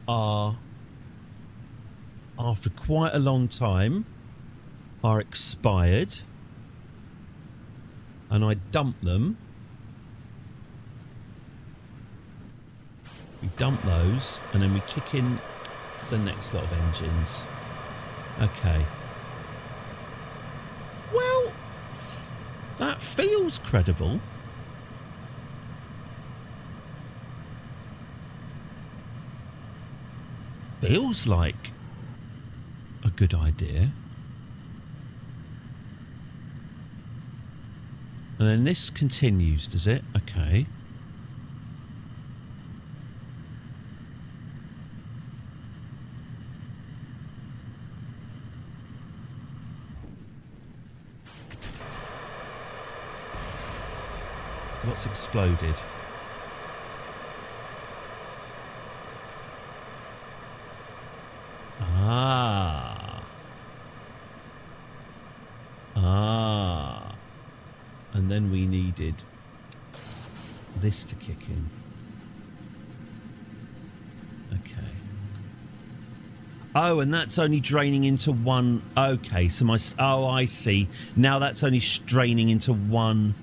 are, after quite a long time, are expired. And I dump them. We dump those, and then we kick in the next lot of engines. Okay. Well, that feels credible. Feels like a good idea. And then this continues, does it? Okay. What's exploded? Ah. Ah. And then we needed this to kick in. Okay. Oh, and that's only draining into one. Okay, so my. Oh, I see. Now that's only draining into one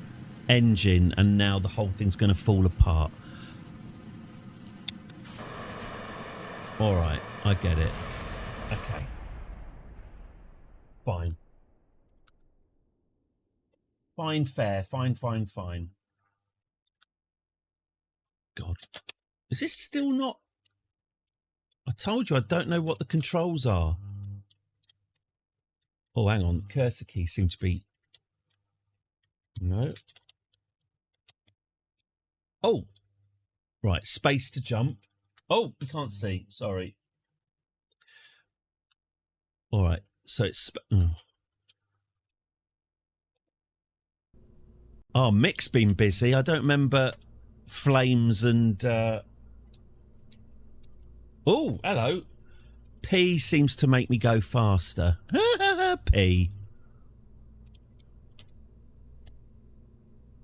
engine, and now the whole thing's going to fall apart. All right, I get it. Okay. Fine. Fine, fair. Fine, fine, fine. God. Is this still not... I told you I don't know what the controls are. Oh, hang on. Cursor key seems to be... No. Oh! Right, space to jump. Oh, we can't see. Sorry. All right, so it's... Oh, Mick's been busy. I don't remember flames and... Oh, hello. P seems to make me go faster. P.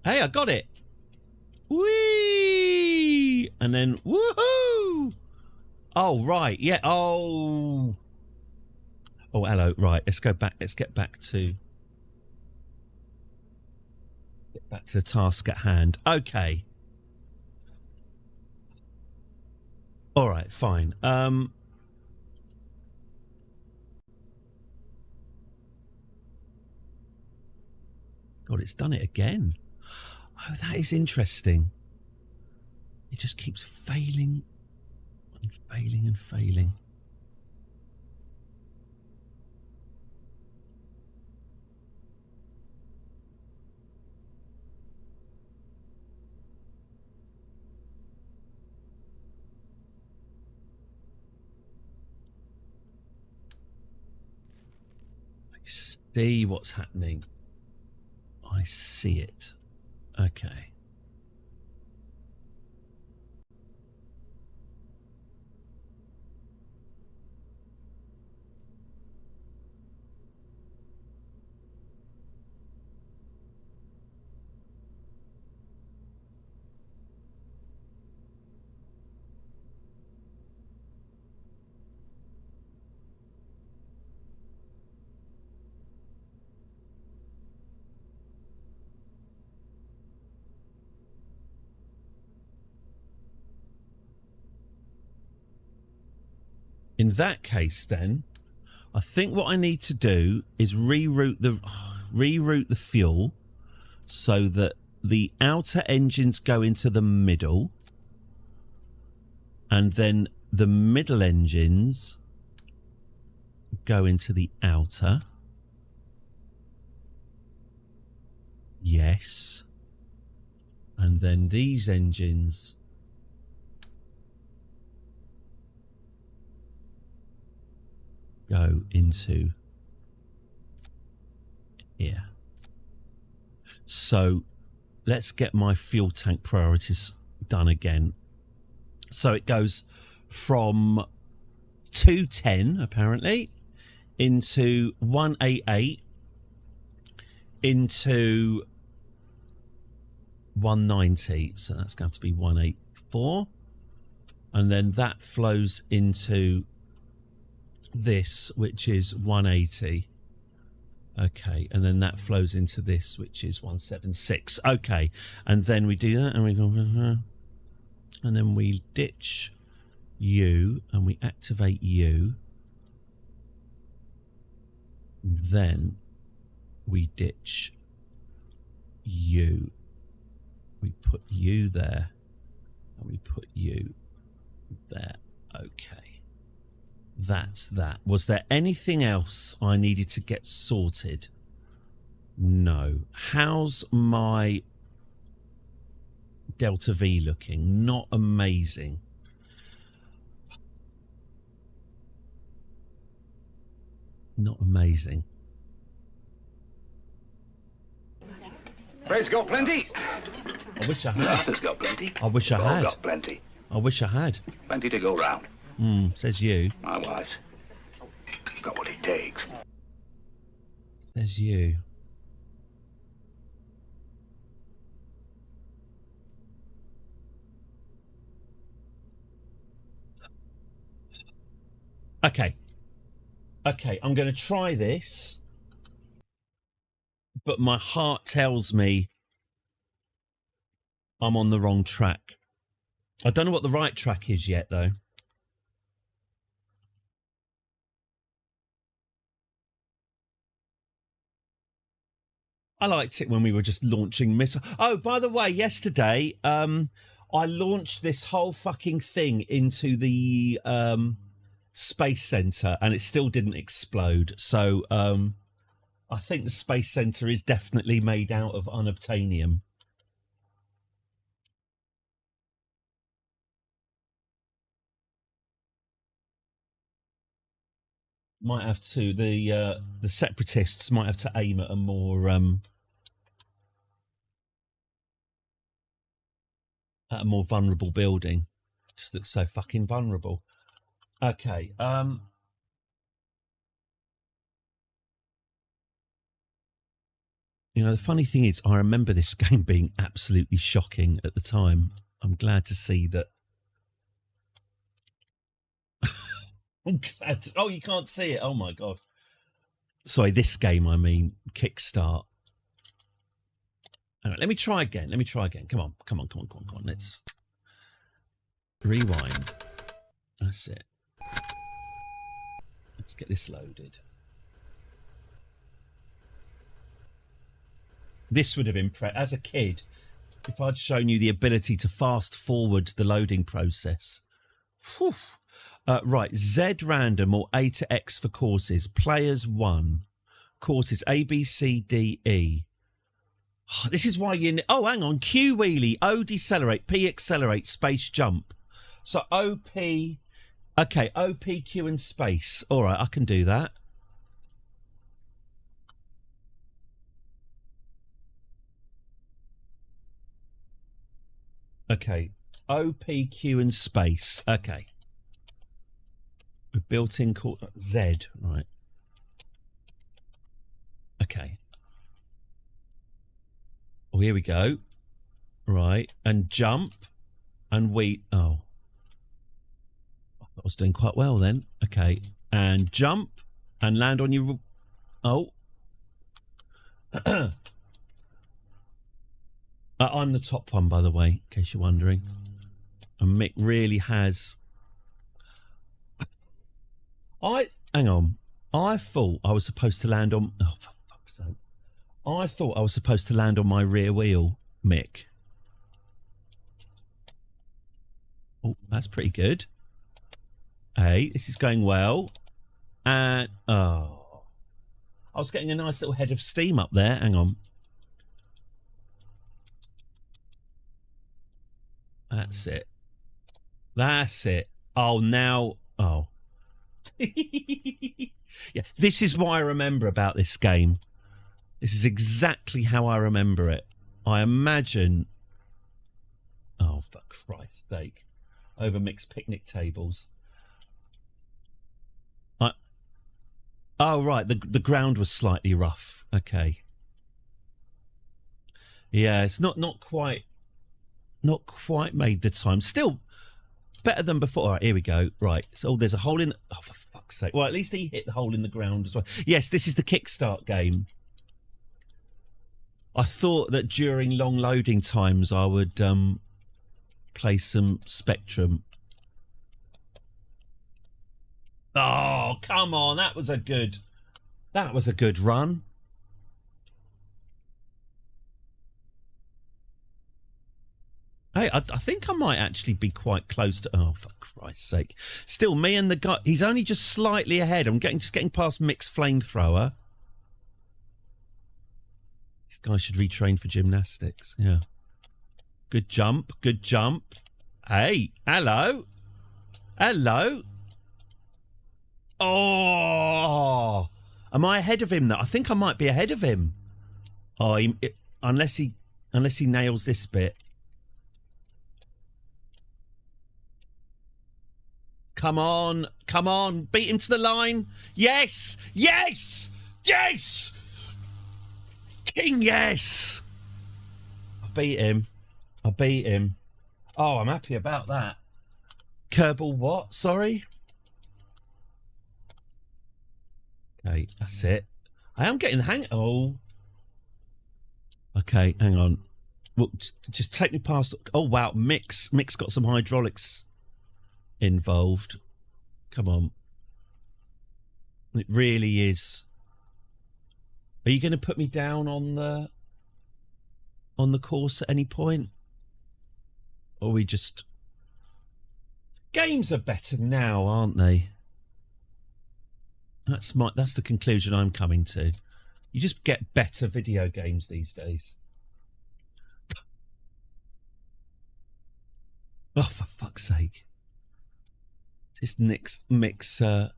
Hey, I got it. Whee! And then woohoo! Oh, right. Yeah. Oh. Oh, hello. Right. Let's go back. Let's get back to the task at hand. Okay. All right. Fine. God, it's done it again. Oh, that is interesting. It just keeps failing and failing and failing. I see what's happening. I see it. Okay. In that case, then, I think what I need to do is reroute the fuel so that the outer engines go into the middle, and then the middle engines go into the outer. Yes. And then these engines go into here. So let's get my fuel tank priorities done again. So it goes from 210 apparently into 188 into 190. So that's going to be 184. And then that flows into this, which is 180. Okay, and then that flows into this, which is 176. Okay, and then we do that, and we go, and then we ditch you, and we activate you. Then we ditch you. We put you there, and we put you there. Okay. That's that. Was there anything else I needed to get sorted? No. How's my Delta V looking? Not amazing. Not amazing. Fred's got plenty. I wish I had. Arthur's got plenty. I wish I We've all had. got plenty. I wish I had. Plenty to go round. Says you. My wife's got what it takes. Says you. Okay. Okay, I'm going to try this. But my heart tells me I'm on the wrong track. I don't know what the right track is yet, though. I liked it when we were just launching missiles. Oh, by the way, yesterday, I launched this whole fucking thing into the Space Center, and it still didn't explode. So I think the Space Center is definitely made out of unobtainium. Might have to, the separatists might have to aim at a more vulnerable building. Just looks so fucking vulnerable. Okay. You know, the funny thing is, I remember this game being absolutely shocking at the time. I'm glad to see that. I'm glad to... Oh, you can't see it. Oh, my God. Sorry, this game, I mean, Kickstart. All right, let me try again. Let me try again. Come on. Come on, come on, come on, come on. Let's rewind. That's it. Let's get this loaded. This would have impressed... As a kid, if I'd shown you the ability to fast forward the loading process. Whew. Right, Z random or A to X for courses. Players 1. Courses A, B, C, D, E. Oh, this is why you... Oh, hang on. Q wheelie, O decelerate, P accelerate, space jump. So O, P... Okay, O, P, Q and space. All right, I can do that. Okay, O, P, Q and space. Okay. Built-in Z, right. Okay. Oh, here we go. Right, and jump, and we... Oh. I was doing quite well then. Okay, and jump, and land on your... Oh. I'm the top one, by the way, in case you're wondering. And Mick really has... Hang on. I thought I was supposed to land on... Oh, for fuck's sake. I thought I was supposed to land on my rear wheel, Mick. Oh, that's pretty good. Hey, this is going well. And... Oh. I was getting a nice little head of steam up there. Hang on. That's it. That's it. Oh, now... Oh. Yeah, this is what I remember about this game. This is exactly how I remember it. I imagine... Oh, for Christ's sake. Over mixed picnic tables. Oh, right. The ground was slightly rough. Okay. Yeah, it's not quite made the time. Still better than before. All right, here we go. Right. So there's a hole in... Oh, for fuck's sake. Well, at least he hit the hole in the ground as well. Yes, this is the Kickstart game. I thought that during long loading times I would play some Spectrum. Oh, come on. That was a good run. Hey, I think I might actually be quite close to... Oh, for Christ's sake. Still, me and the guy... He's only just slightly ahead. I'm just getting past Mixed Flamethrower. This guy should retrain for gymnastics. Yeah. Good jump. Good jump. Hey, hello. Hello. Oh. Am I ahead of him, though? I think I might be ahead of him. Oh, unless he nails this bit. Come on, come on, beat him to the line. Yes, yes, yes. King, yes. I beat him. Oh, I'm happy about that. Kerbal what? Sorry? Okay, that's it. I am getting the hang... Oh. Okay, hang on. Well, just take me past... Oh, wow, Mick's got some hydraulics involved. Come on. It really is. Are you going to put me down on the course at any point? Or we just... Games are better now, aren't they? That's the conclusion I'm coming to. You just get better video games these days. Oh, for fuck's sake. This mix tyre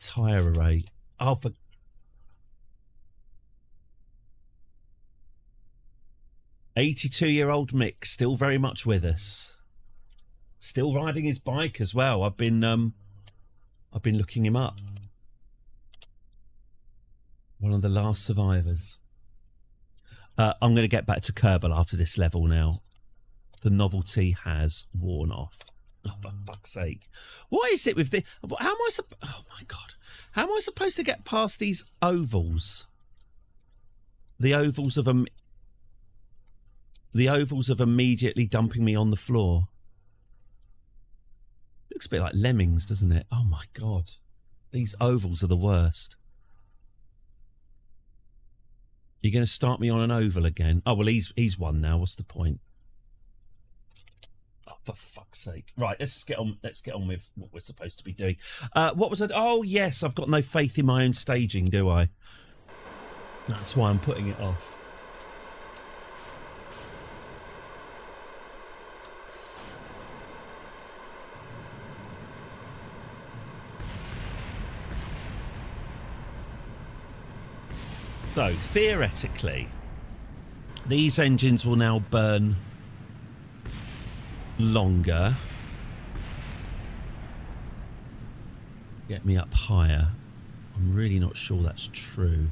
array. Oh, for... "82-year-old Mick, still very much with us. Still riding his bike as well. I've been looking him up. One of the last survivors. I'm going to get back to Kerbal after this level now. The novelty has worn off. Oh, for fuck's sake. What is it with the... How am I... Oh, my God. How am I supposed to get past these ovals? The ovals of immediately dumping me on the floor. Looks a bit like Lemmings, doesn't it? Oh, my God. These ovals are the worst. You're going to start me on an oval again? Oh, well, he's won now. What's the point? Oh, for fuck's sake. Right, let's get on with what we're supposed to be doing. What was it? Oh, yes, I've got no faith in my own staging, do I? That's why I'm putting it off. So, theoretically, these engines will now burn longer. Get me up higher. I'm really not sure that's true.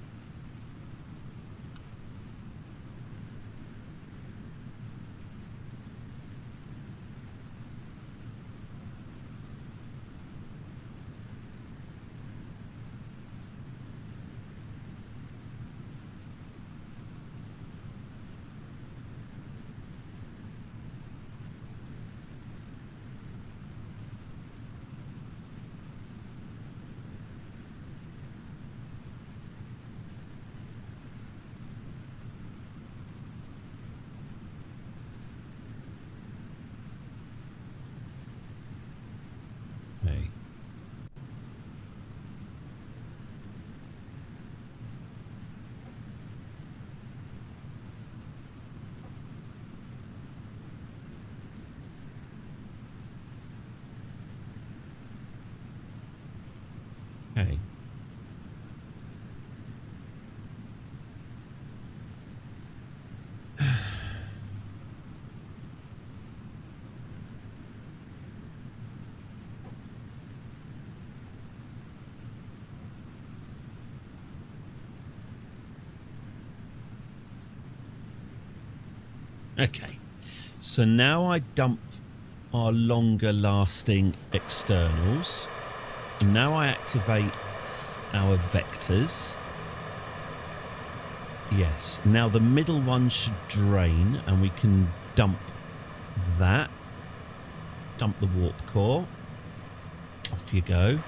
Okay. Okay. So now I dump our longer lasting externals. Now I activate our vectors. Yes. Now the middle one should drain and we can dump that. Dump the warp core. Off you go.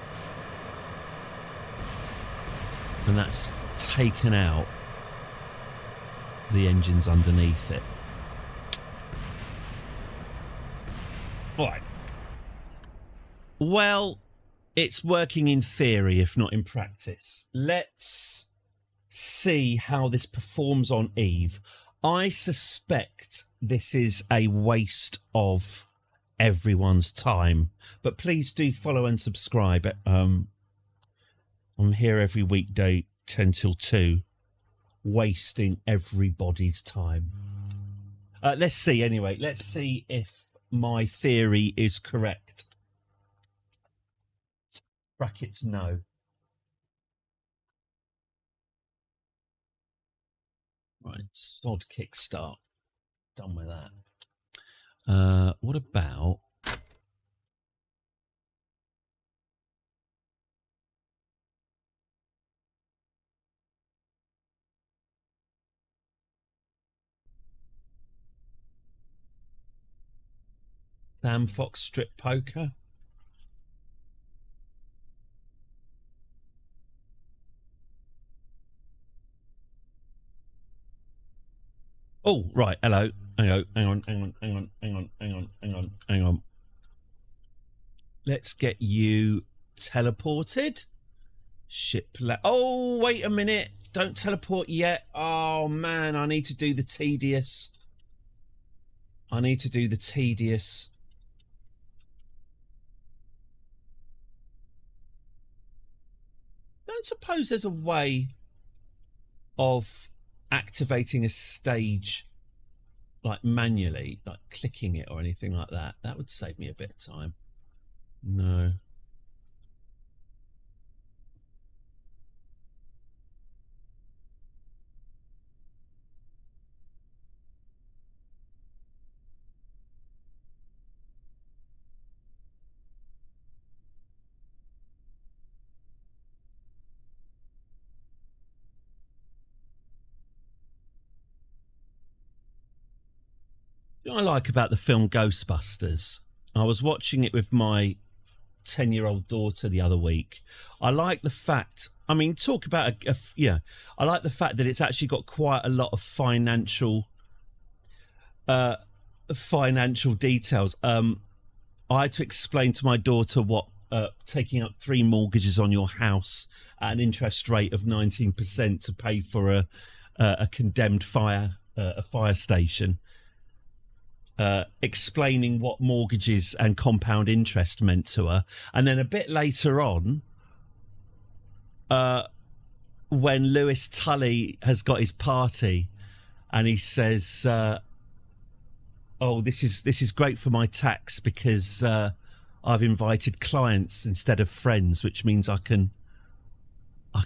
And that's taken out the engines underneath it. Right. Well, it's working in theory, if not in practice. Let's see how this performs on Eve. I suspect this is a waste of everyone's time, but please do follow and subscribe. I'm here every weekday 10 till 2, wasting everybody's time. Let's see anyway. Let's see if my theory is correct. Brackets no. Right, sod kickstart. Done with that. What about... Sam Fox strip poker? Oh, right, hello. Hang on. Let's get you teleported. Oh, wait a minute. Don't teleport yet. Oh, man, I need to do the tedious. Don't suppose there's a way of activating a stage like manually, like clicking it or anything like that. That would save me a bit of time. No. What I like about the film Ghostbusters, I was watching it with my 10-year-old daughter the other week. I like the fact, I mean, talk about I like the fact that it's actually got quite a lot of financial details. I had to explain to my daughter what taking up 3 mortgages on your house at an interest rate of 19% to pay for a condemned fire station. Explaining what mortgages and compound interest meant to her. And then a bit later on, when Lewis Tully has got his party and he says, oh, this is great for my tax because I've invited clients instead of friends, which means I can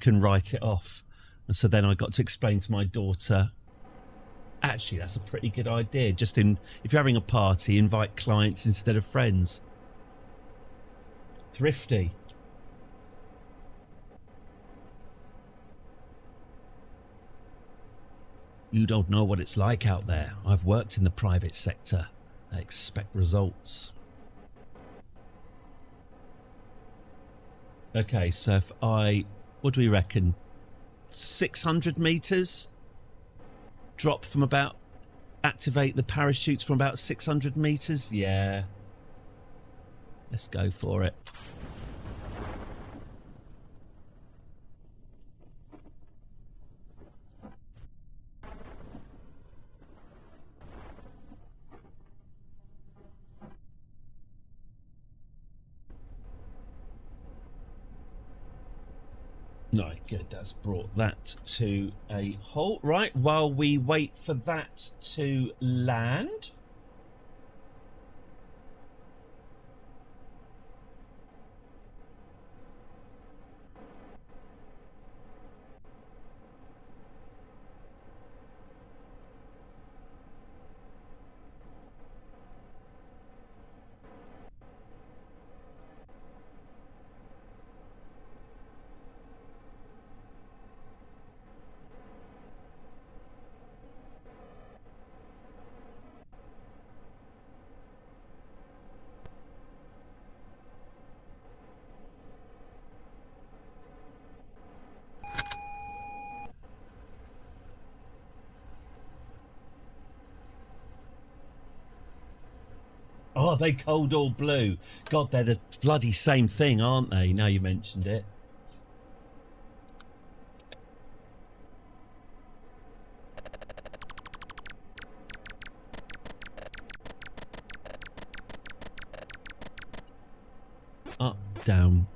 write it off. And so then I got to explain to my daughter, actually, that's a pretty good idea. If you're having a party, invite clients instead of friends. Thrifty. You don't know what it's like out there. I've worked in the private sector. I expect results. Okay, so if what do we reckon? 600 meters? Activate the parachutes from about 600 meters? Yeah. Let's go for it. Right, good. That's brought that to a halt. Right, while we wait for that to land. Oh, they cold all blue. God, they're the bloody same thing, aren't they? Now you mentioned it. Up, down,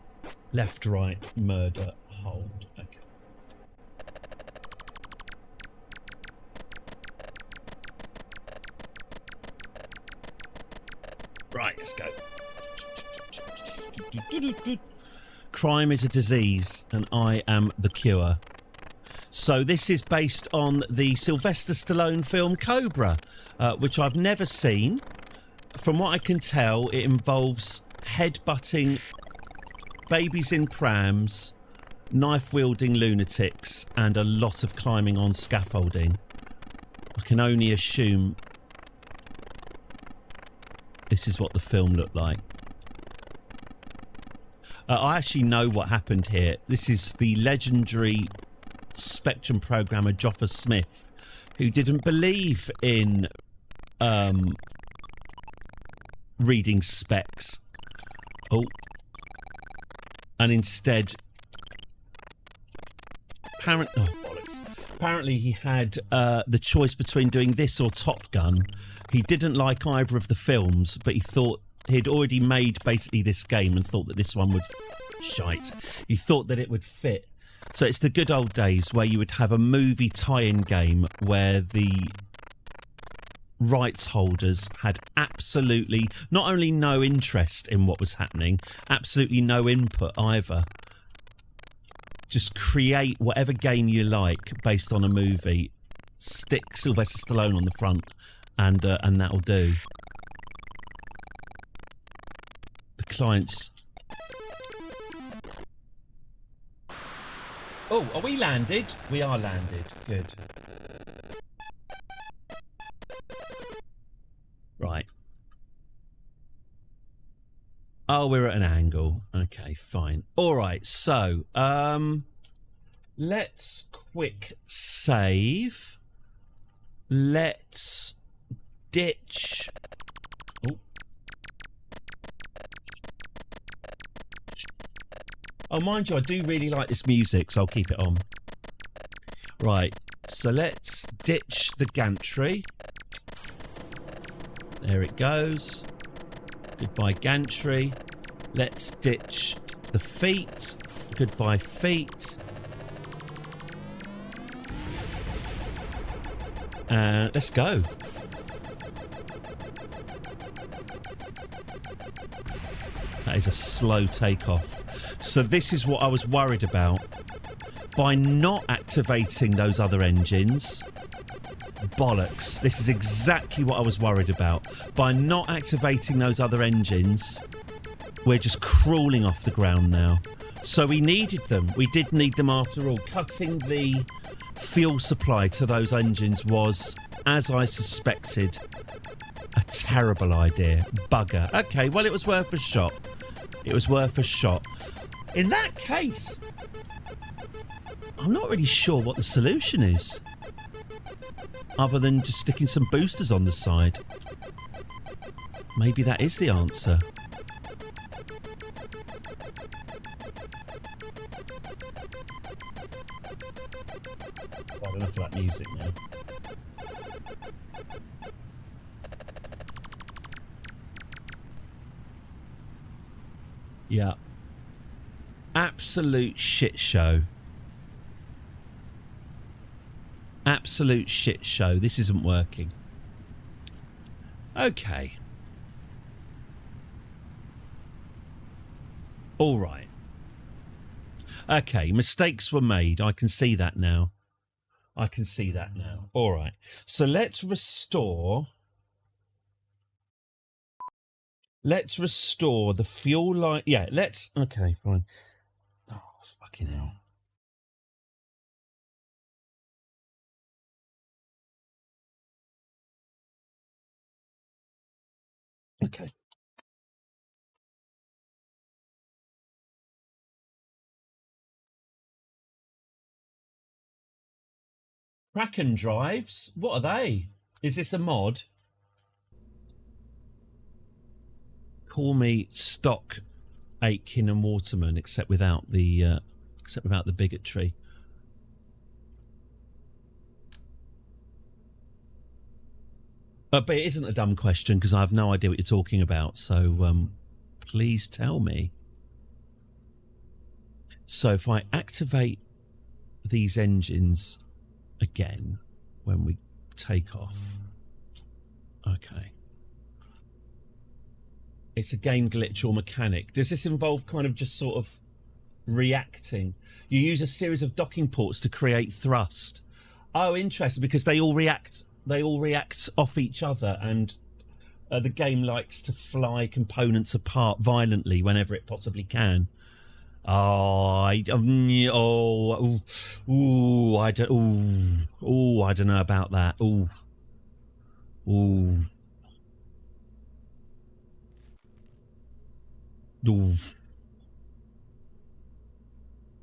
left, right, murder, hold. Okay. Right, let's go. Crime is a disease, and I am the cure. So this is based on the Sylvester Stallone film Cobra, which I've never seen. From what I can tell, it involves headbutting babies in prams, knife-wielding lunatics, and a lot of climbing on scaffolding. I can only assume this is what the film looked like. I actually know what happened here. This is the legendary Spectrum programmer Joffa Smith, who didn't believe in reading specs. Oh. And instead, apparently he had the choice between doing this or Top Gun. He didn't like either of the films, but he thought he'd already made basically this game and thought that this one would shite. He thought that it would fit. So it's the good old days where you would have a movie tie-in game where the rights holders had absolutely not only no interest in what was happening, absolutely no input either. Just create whatever game you like based on a movie, stick Sylvester Stallone on the front, and that'll do. The clients. Oh, are we landed? We are landed. Good. Right. Oh, we're at an angle. Okay, fine. All right, so let's quick save. Let's ditch. Oh, mind you, I do really like this music, so I'll keep it on. Right, so let's ditch the gantry. There it goes. Goodbye gantry. Let's ditch the feet. Goodbye feet. Let's go. That is a slow takeoff. So this is what I was worried about. By not activating those other engines, bollocks. This is exactly what I was worried about. By not activating those other engines, we're just crawling off the ground now. So we needed them. We did need them after all. Cutting the fuel supply to those engines was, as I suspected, a terrible idea. Bugger. Okay, well, it was worth a shot. It was worth a shot. In that case, I'm not really sure what the solution is, other than just sticking some boosters on the side. Maybe that is the answer. Quite enough of that music now. Yeah. Absolute shit show. Absolute shit show. This isn't working. Okay. All right. Okay, mistakes were made. I can see that now. I can see that now. All right. So let's restore... Let's restore the fuel line. Yeah, let's... Okay, fine. Oh, fucking hell. Okay. Kraken drives? What are they? Is this a mod? Call me stock Aitken and Waterman, except without the bigotry. But it isn't a dumb question because I have no idea what you're talking about. So please tell me. So if I activate these engines again when we take off, okay. It's a game glitch or mechanic. Does this involve kind of just sort of reacting? You use a series of docking ports to create thrust. Oh, interesting, because they all react off each other, and the game likes to fly components apart violently whenever it possibly can. I don't know about that. Ooh.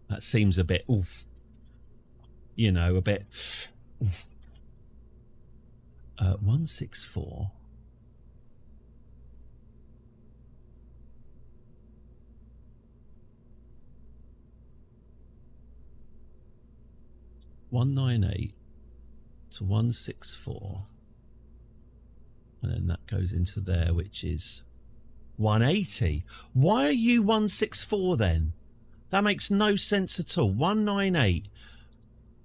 That seems a bit, a bit. 164. $198 to 164, and then that goes into there, which is 180. Why are you 164 then? That makes no sense at all. 198.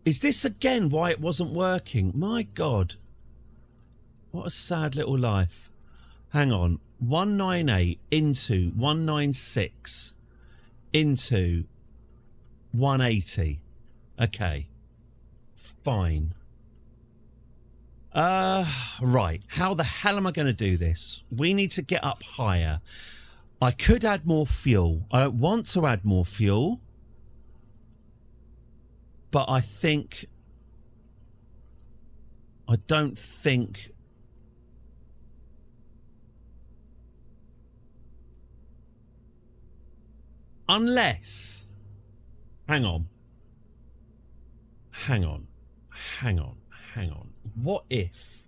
Is this again why it wasn't working? My God. What a sad little life. Hang on. 198 into 196 into 180. Okay. Fine. Right. How the hell am I going to do this? We need to get up higher. I could add more fuel. I don't want to add more fuel. But I don't think... Unless... Hang on. What if...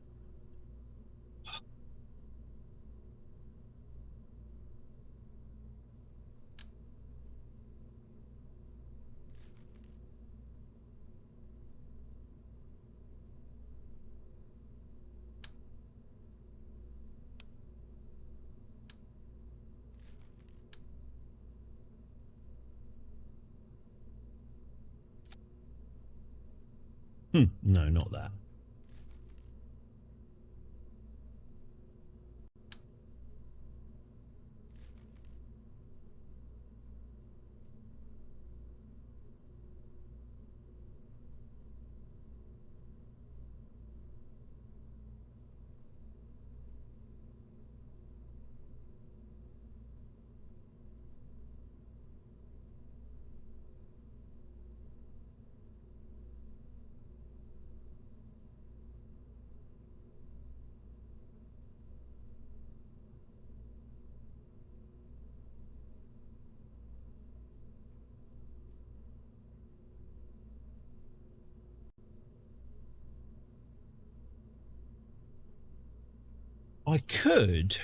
no, not that. I could...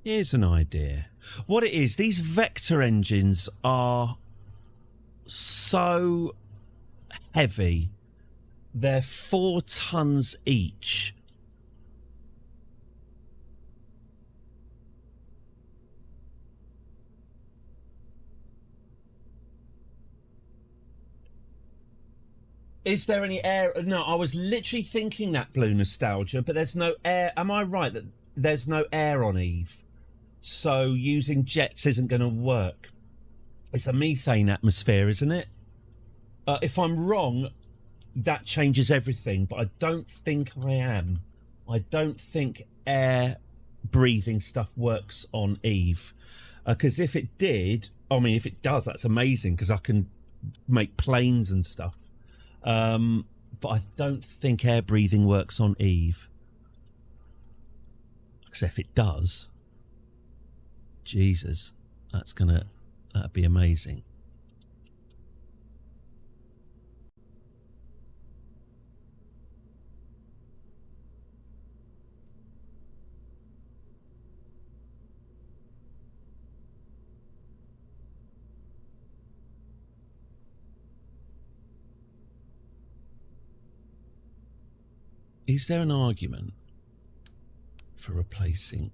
Here's an idea. What it is, these vector engines are so heavy. They're 4 tons each. Is there any air? No, I was literally thinking that, Blue Nostalgia, but there's no air. Am I right that there's no air on Eve? So using jets isn't going to work. It's a methane atmosphere, isn't it? If I'm wrong, that changes everything, but I don't think I am. I don't think air breathing stuff works on Eve. Because if it did, I mean, if it does, that's amazing, because I can make planes and stuff. But I don't think air breathing works on Eve. Because if it does, Jesus, that'd be amazing. Is there an argument for replacing?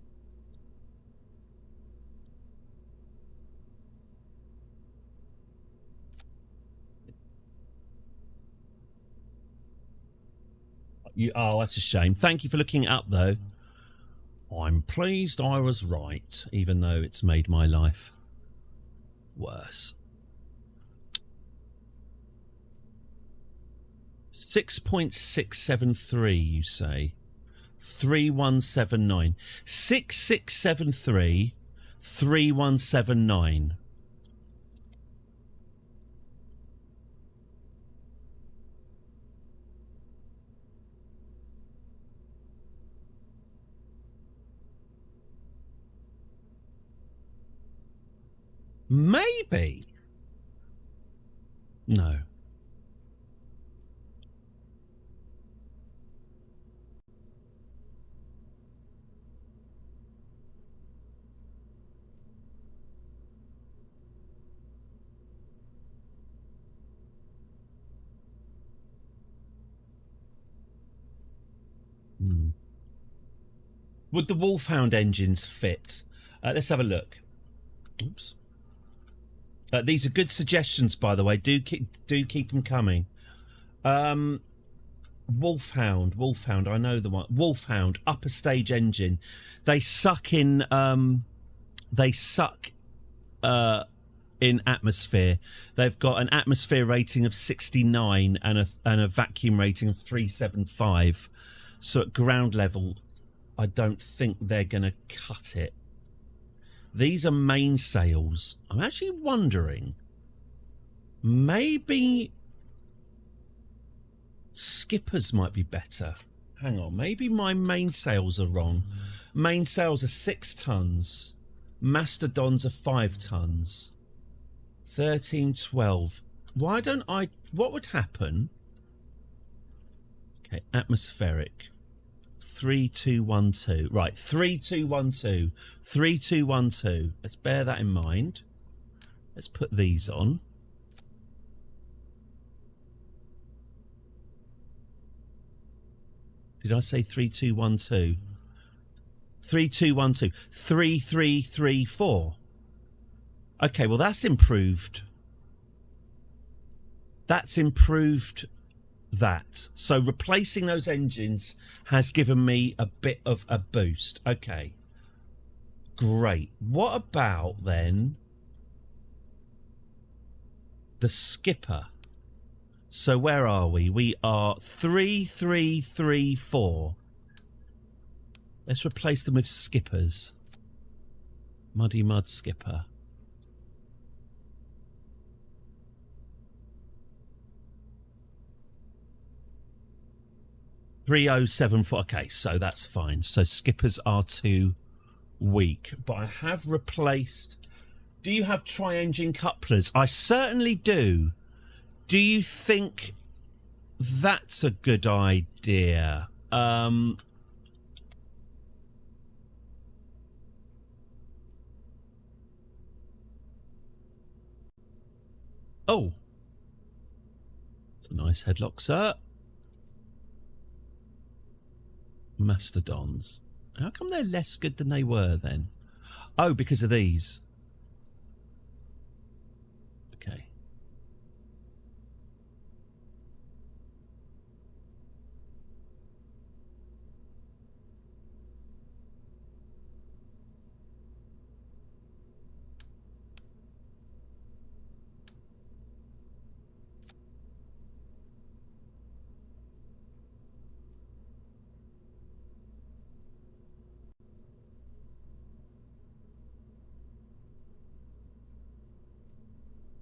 Oh, that's a shame. Thank you for looking it up, though. I'm pleased I was right, even though it's made my life worse. 6.673, you say? 3179. 6673 3179. Maybe. No. Would the Wolfhound engines fit? Let's have a look. Oops. These are good suggestions, by the way. Do keep them coming. Wolfhound. I know the one. Wolfhound upper stage engine. They suck in. In atmosphere. They've got an atmosphere rating of 69 and a vacuum rating of 375. So at ground level, I don't think they're going to cut it. These are mainsails. I'm actually wondering, maybe skippers might be better. Hang on, maybe my mainsails are wrong. Mainsails are 6 tons. Mastodons are 5 tons. 13, 12. Why don't I... What would happen? Okay, atmospheric. 3212. Right, 3212. 3212. Let's bear that in mind. Let's put these on. Did I say 3212? 3212. 3334. Okay, well that's improved. That's improved that. So replacing those engines has given me a bit of a boost. Okay. Great. What about then the skipper? So where are we? We are 3334. Let's replace them with skippers. Muddy Mud skipper. $3074. Okay, so that's fine. So skippers are too weak. But I have replaced... Do you have tri-engine couplers? I certainly do. Do you think that's a good idea? Oh, it's a nice headlock, sir. Mastodons. How come they're less good than they were then? Oh, because of these. Okay.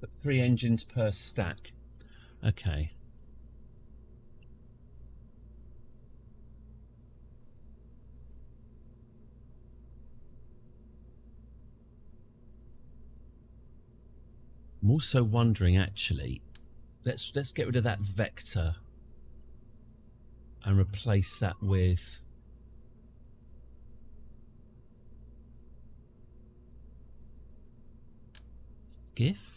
But 3 engines per stack. Okay. I'm also wondering, actually, let's get rid of that vector and replace that with GIF.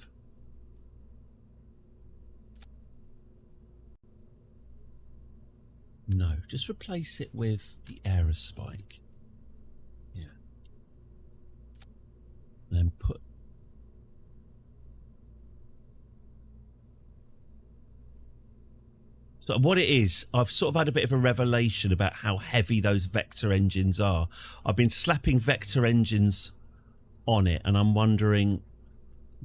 No, just replace it with the error spike. Yeah. And then put. So what it is, I've sort of had a bit of a revelation about how heavy those vector engines are. I've been slapping vector engines on it, and I'm wondering,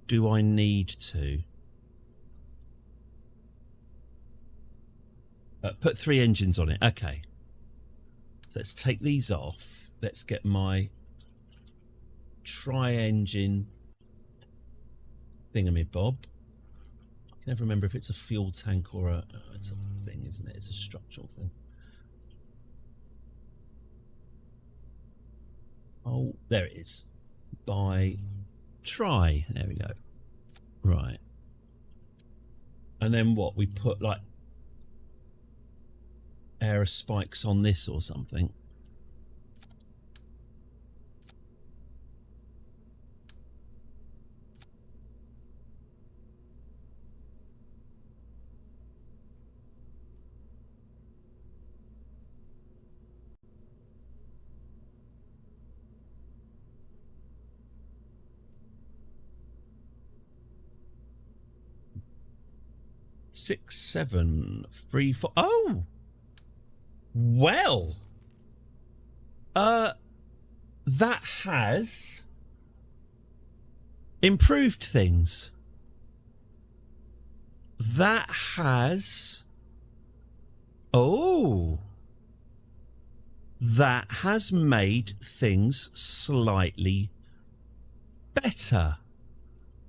do I need to? Put 3 engines on it. Okay. So let's take these off. Let's get my tri-engine thingamabob. I can never remember if it's a fuel tank or a... it's a thing, isn't it? It's a structural thing. Oh, there it is. By try. There we go. Right. And then what? We put like air spikes on this or something. Six, 7, 3, 4. Oh, well, that has improved things. That has. Oh, that has made things slightly better.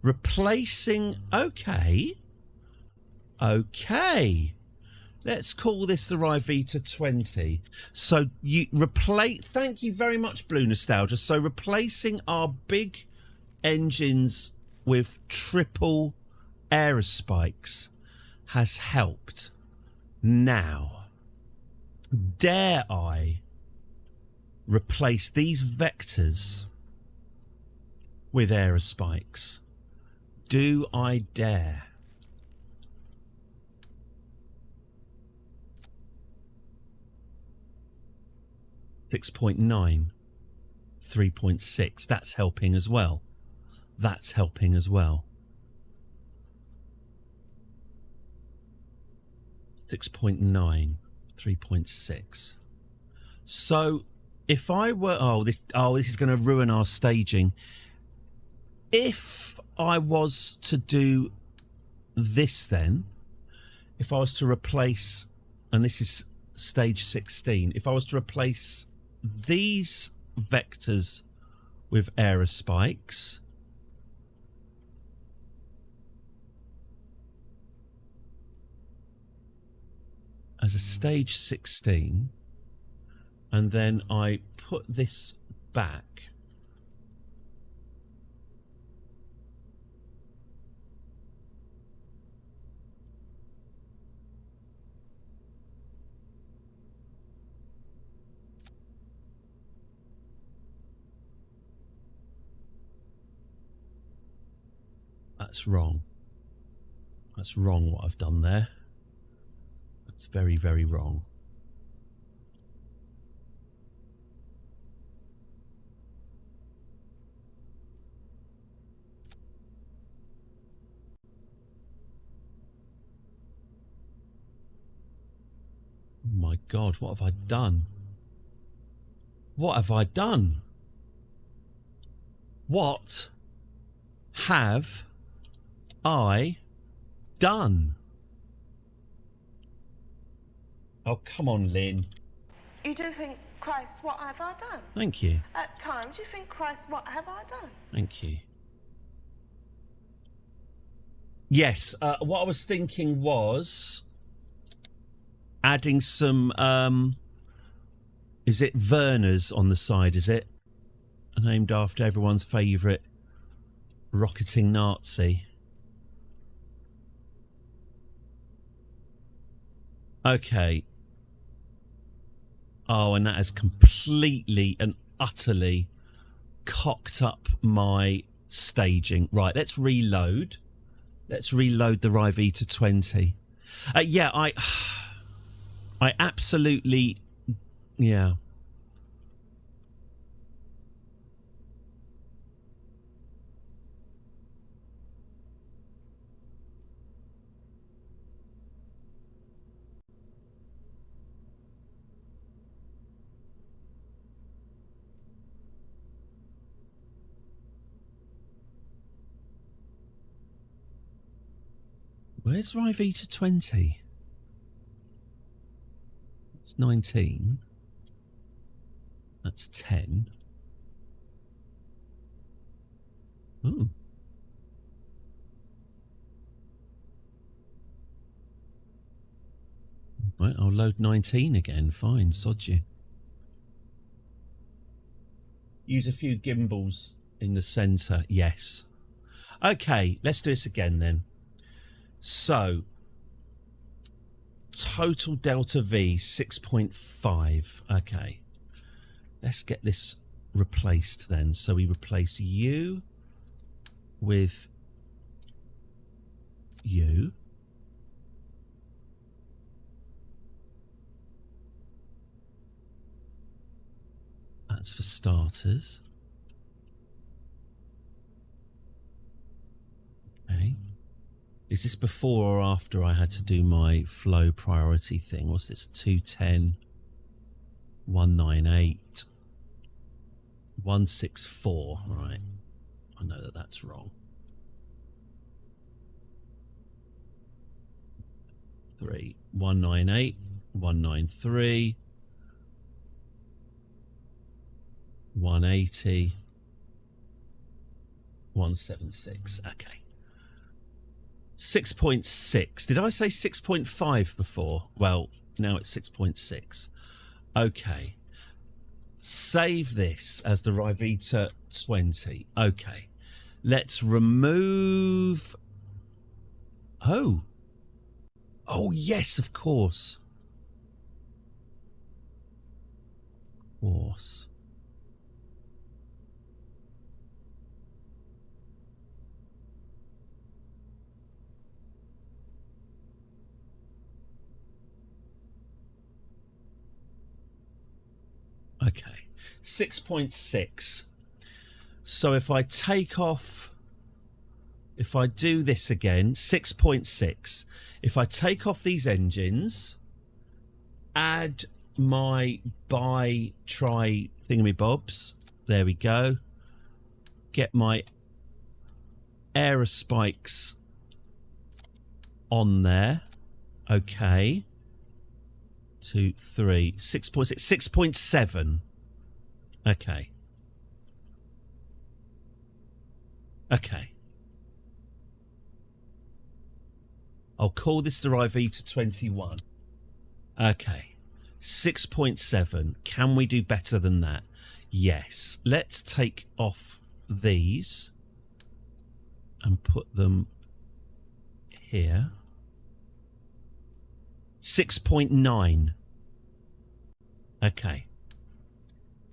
Replacing. Okay. Okay, let's call this the Rivita 20. So you replace, thank you very much, Blue Nostalgia. So replacing our big engines with triple aerospikes has helped. Now, dare I replace these vectors with aerospikes? Do I dare? 6.9, 3.6. That's helping as well. That's helping as well. 6.9, 3.6. So if I were... Oh, this is going to ruin our staging. If I was to do this then, if I was to replace... And this is stage 16. If I was to replace these vectors with aerospikes, as a stage 16, and then I put this back, that's wrong. That's wrong what I've done there. That's very, very wrong. Oh my God, what have I done? What have I done? What have I done? Oh, come on, Lynn. You do think, Christ, what have I done? Thank you. At times you think, Christ, what have I done? Thank you. Yes, what I was thinking was adding some, is it Werner's on the side, is it? Named after everyone's favourite rocketing Nazi. Okay. Oh, and that has completely and utterly cocked up my staging. Right, let's reload. Let's reload the Ryvita 20. Yeah, I absolutely, yeah. Where's Ryvita 20? It's 19. That's 10. Ooh. Right, I'll load 19 again. Fine, sod you. Use a few gimbals in the centre. Yes. Okay, let's do this again then. So, total delta V 6.5. Okay. Let's get this replaced then. So we replace you with you. That's for starters. Okay. Is this before or after I had to do my flow priority thing? What's this? 210, 198, 164. Right. I know that that's wrong. 3, 198, 193, 180, 176. Okay. 6.6. Did I say 6.5 before? Well, now it's 6.6. Okay. Save this as the Ryvita 20. Okay. Let's remove... Oh. Oh, yes, of course. Of course. Okay, 6.6. So if I take off, if I do this again, 6.6. If I take off these engines, add my try thingamybobs, there we go. Get my aerospikes on there. Okay. 2, 3, 6.6, 6.7. Okay. Okay. I'll call this the Ryvita 21. Okay. 6.7. Can we do better than that? Yes. Let's take off these and put them here. 6.9. Okay.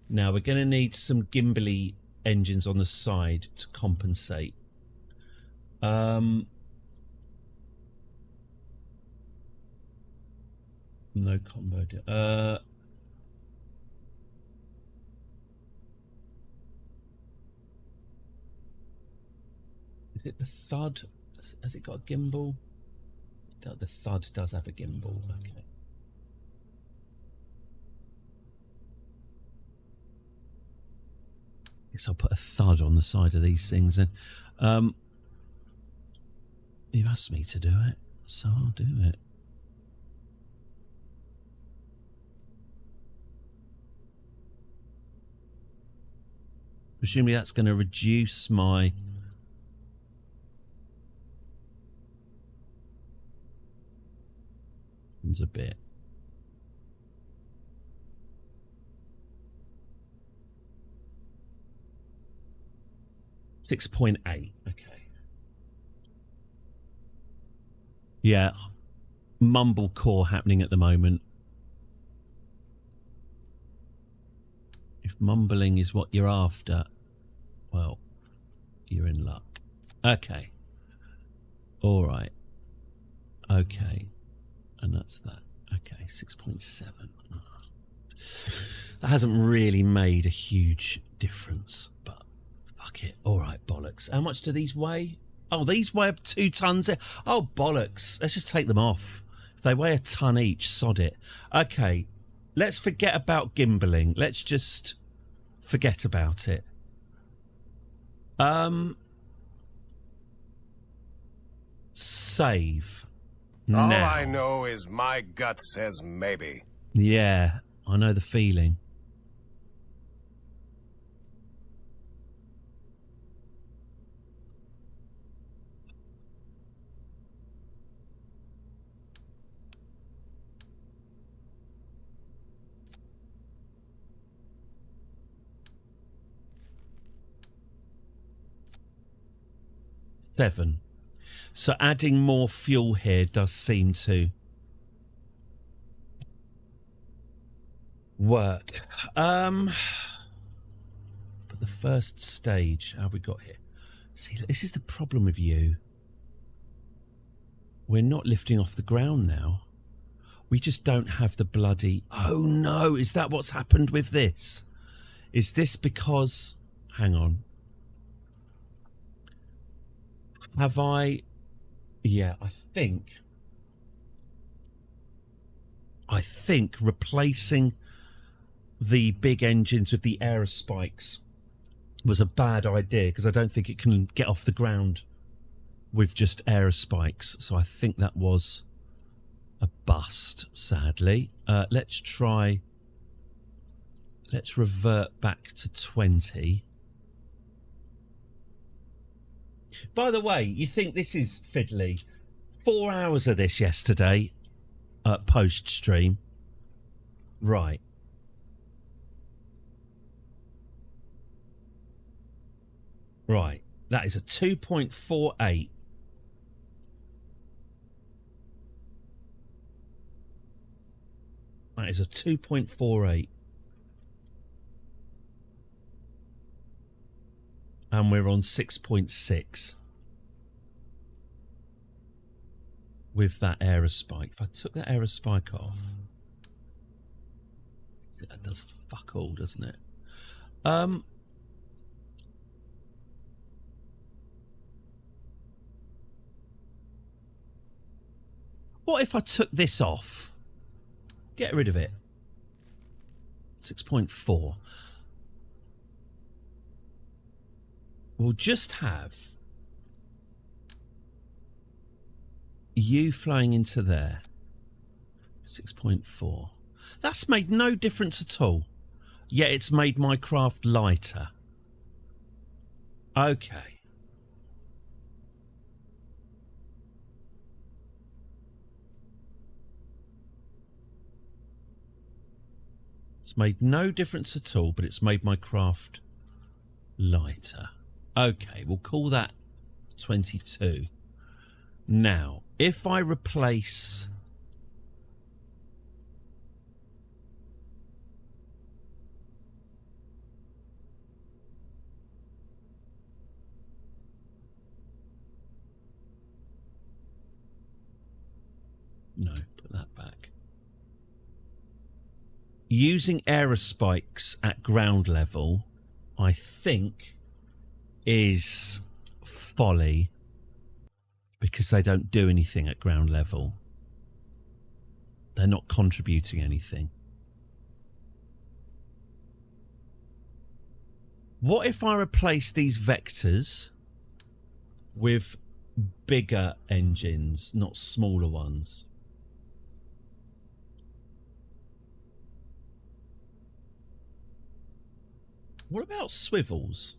Now we're going to need some gimbally engines on the side to compensate. No combo. Is it the Thud? Has it got a gimbal? The Thud does have a gimbal. Okay. Guess I'll put a Thud on the side of these things then. You asked me to do it, so I'll do it. Presumably that's going to reduce my... a bit. .8. Okay. Yeah. Mumblecore happening at the moment. If mumbling is what you're after, well, you're in luck. Okay. All right. Okay. And that's that. Okay, 6.7. That hasn't really made a huge difference, but fuck it. All right, bollocks. How much do these weigh? Oh, these weigh up 2 tons. Oh, bollocks. Let's just take them off. If they weigh a ton each, sod it. Okay, let's forget about gimbaling. Let's just forget about it. Save. All Now. I know is my gut says maybe. Yeah, I know the feeling. Seven. So adding more fuel here does seem to work. But the first stage, how have we got here? See, this is the problem with you. We're not lifting off the ground now. We just don't have the bloody... Oh no, is that what's happened with this? Is this because... Hang on. Have I... Yeah, I think replacing the big engines with the aerospikes was a bad idea, because I don't think it can get off the ground with just aerospikes. So I think that was a bust, sadly. Let's revert back to 20. By the way, you think this is fiddly? 4 hours of this yesterday, post stream. Right. Right. That is a 2.48. That is a 2.48. And we're on 6.6. With that aerospike. If I took that aerospike off, that does fuck all, doesn't it? What if I took this off? Get rid of it. 6.4. We'll just have you flying into there. 6.4. That's made no difference at all. Yet it's made my craft lighter. Okay. It's made no difference at all, but it's made my craft lighter. Okay, we'll call that 22. Now, if I replace... No, put that back. using error spikes at ground level, I think, is folly because they don't do anything at ground level. They're not contributing anything. What if I replace these vectors with bigger engines, not smaller ones? What about swivels?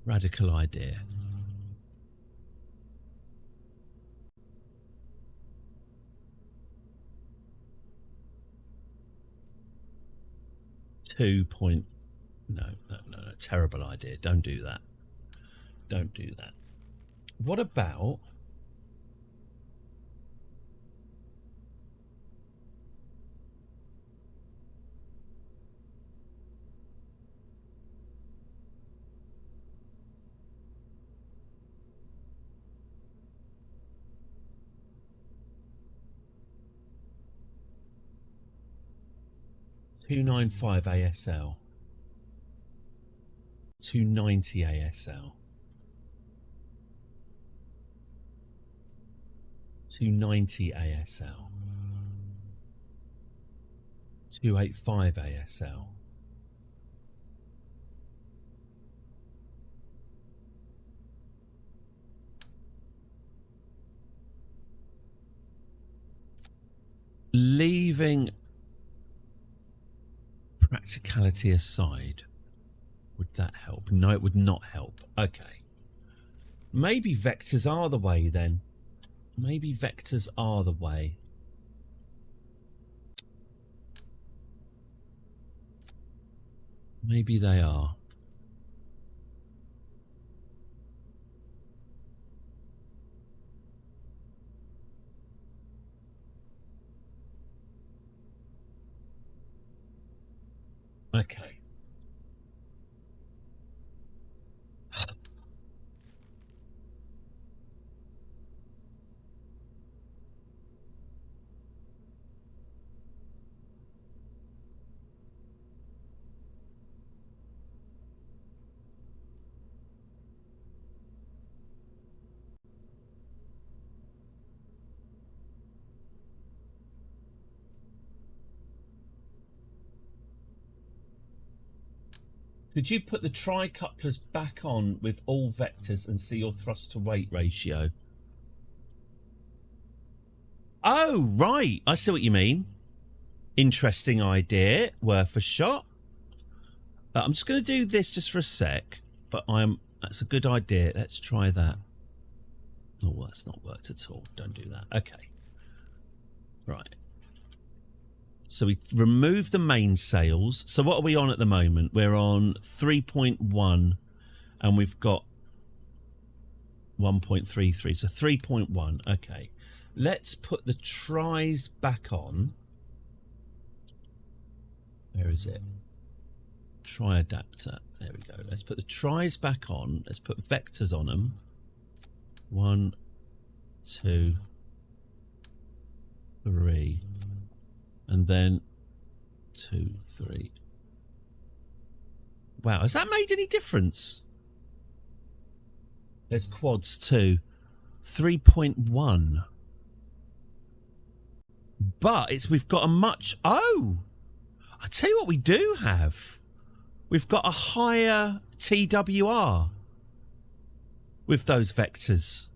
Radical idea. No, terrible idea. Don't do that. Don't do that. What about... $295 ASL. $290 ASL. $290 ASL. $285 ASL. Leaving practicality aside, would that help? No, it would not help. Okay. Maybe vectors are the way then. Maybe vectors are the way. Maybe they are. Okay. Could you put the tricouplers back on with all vectors and see your thrust to weight ratio? Oh, right. I see what you mean. Interesting idea. Worth a shot. I'm just going to do this just for a sec. But that's a good idea. Let's try that. Oh, that's not worked at all. Don't do that. Okay. Right. So we remove the mainsails. So what are we on at the moment? We're on 3.1 and we've got 1.33. So 3.1. Okay. Let's put the tries back on. Where is it? Try adapter. There we go. Let's put the tries back on. Let's put vectors on them. 1, 2, 3. And then 2, 3. Wow, has that made any difference? There's quads too. 3.1. But we've got a much... Oh! I tell you what we do have. We've got a higher TWR with those vectors.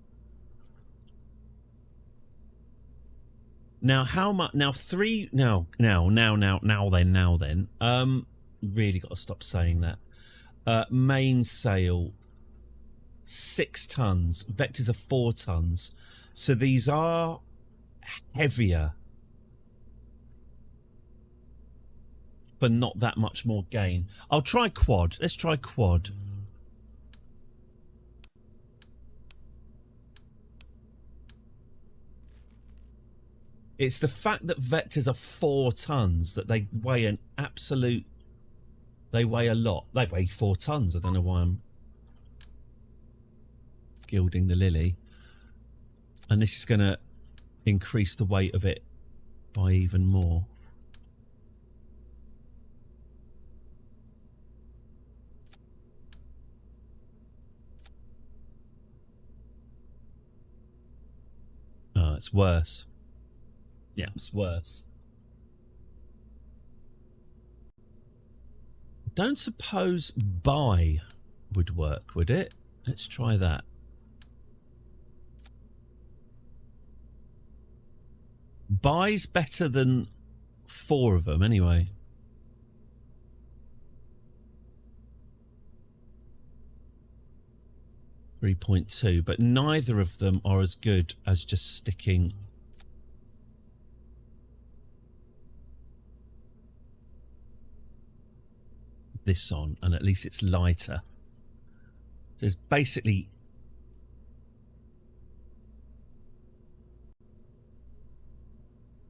Now, how much? Now, now then. Really got to stop saying that. Mainsail, 6 tons. Vectors are 4 tons. So these are heavier, but not that much more gain. I'll try quad. Let's try quad. It's the fact that vectors are 4 tons that they weigh an absolute... They weigh a lot. They weigh 4 tons. I don't know why I'm gilding the lily. And this is going to increase the weight of it by even more. Oh, it's worse. Yeah, it's worse. Don't suppose buy would work, would it? Let's try that. Buy's better than 4 of them anyway. .2, but neither of them are as good as just sticking this on, and at least it's lighter. There's basically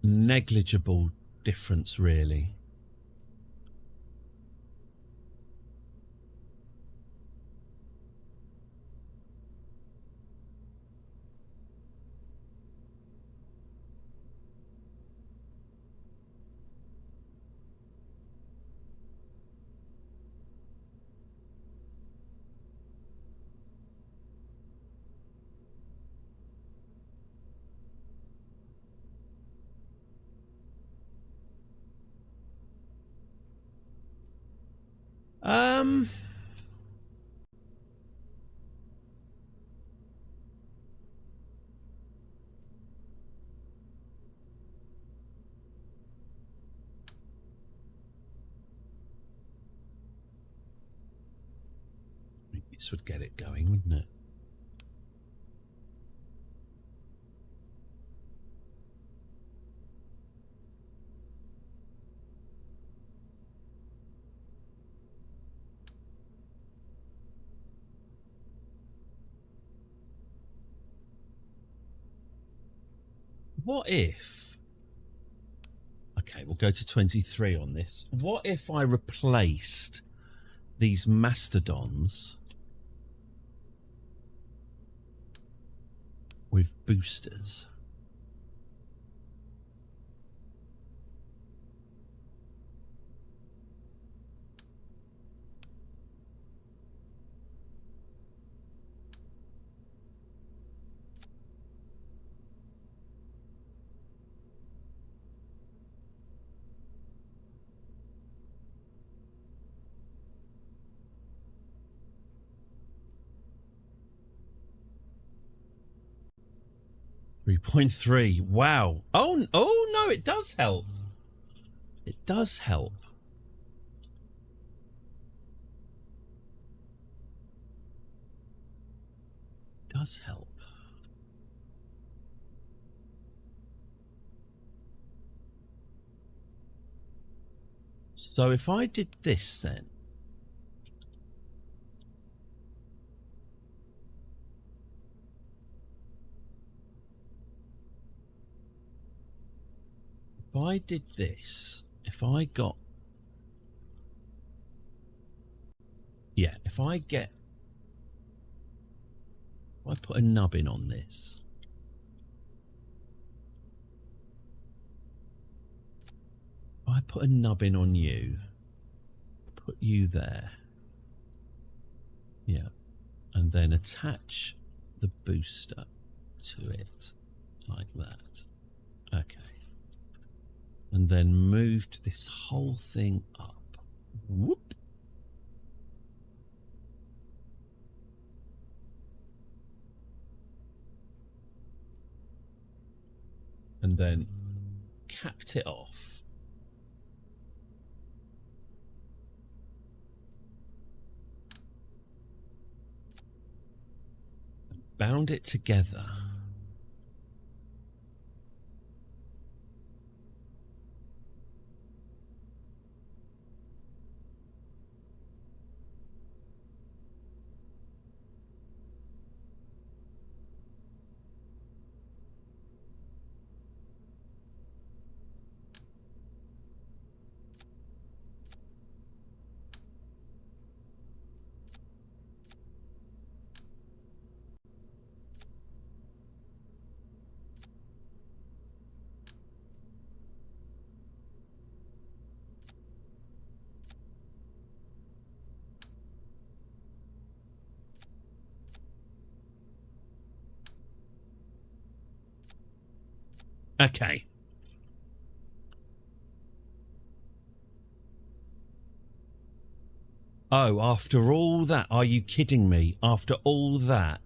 negligible difference, really. This would get it going, wouldn't it? What if... Okay, we'll go to 23 on this. What if I replaced these mastodons with boosters? .3. Wow. Oh no, it does help. It does help. It does help. So if I did this then, if I did this, if I got, yeah, if I put a nubbin on this, if I put a nubbin on you, put you there, yeah, and then attach the booster to it like that. Okay. And then moved this whole thing up. Whoop. And then capped it off. Bound it together. Okay. Oh, after all that, are you kidding me? After all that,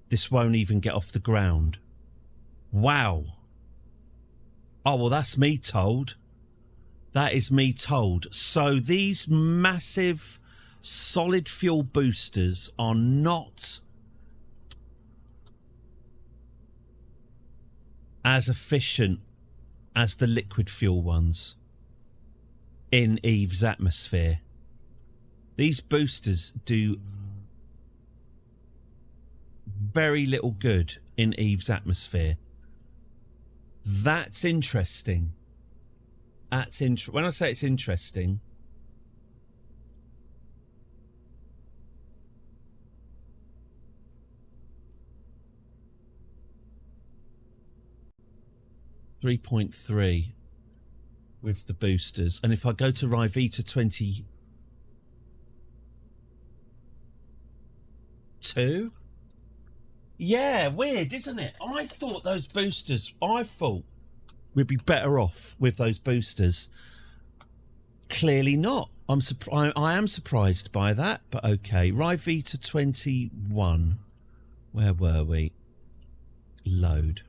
this won't even get off the ground. Wow. Oh, well, that's me told. That is me told. So these massive solid fuel boosters are not as efficient as the liquid fuel ones in Eve's atmosphere. These boosters do very little good in Eve's atmosphere. That's interesting. When I say it's interesting, .3 with the boosters, and if I go to Ryvita 22, yeah, weird, isn't it? I thought we'd be better off with those boosters. Clearly not. I am surprised by that, but okay. Ryvita 21. Where were we? Load.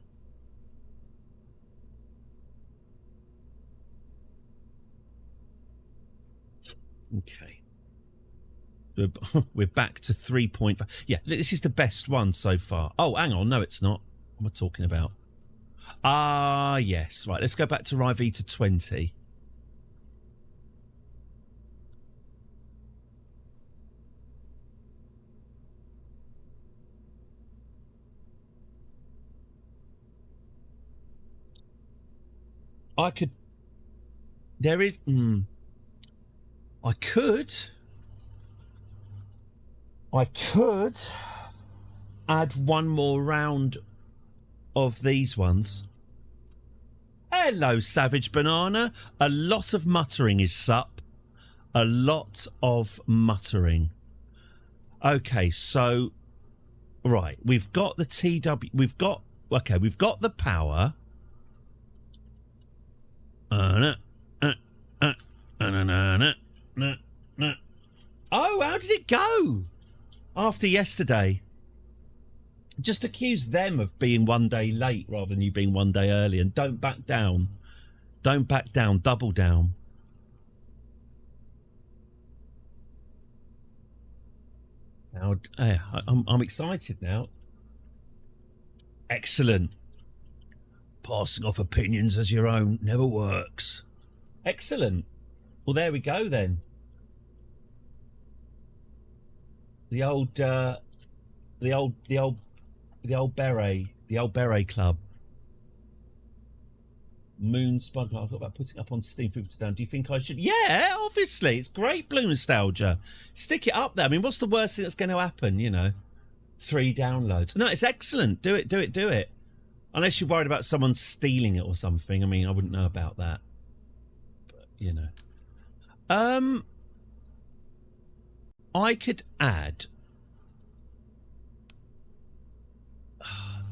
Okay. We're back to 3.5. Yeah, this is the best one so far. Oh, hang on. No, it's not. What am I talking about? Ah, yes. Right, let's go back to Ryvita 20. I could... There is... I could add one more round of these ones. Hello, Savage Banana. A lot of muttering is sup. A lot of muttering. Okay, so... Right, we've got the TW... We've got the power. Oh, how did it go after yesterday? Just accuse them of being one day late rather than you being one day early, and don't back down. Don't back down, double down. Now, I'm excited now. Excellent. Passing off opinions as your own never works. Excellent. Well, there we go then. The old beret club. Moon Spud. I thought about putting it up on Steam. People to down. Do you think I should? Yeah, obviously. It's great Blue Nostalgia. Stick it up there. I mean, what's the worst thing that's going to happen? You know, 3 downloads. No, it's excellent. Do it. Unless you're worried about someone stealing it or something. I mean, I wouldn't know about that. But, you know. I could add...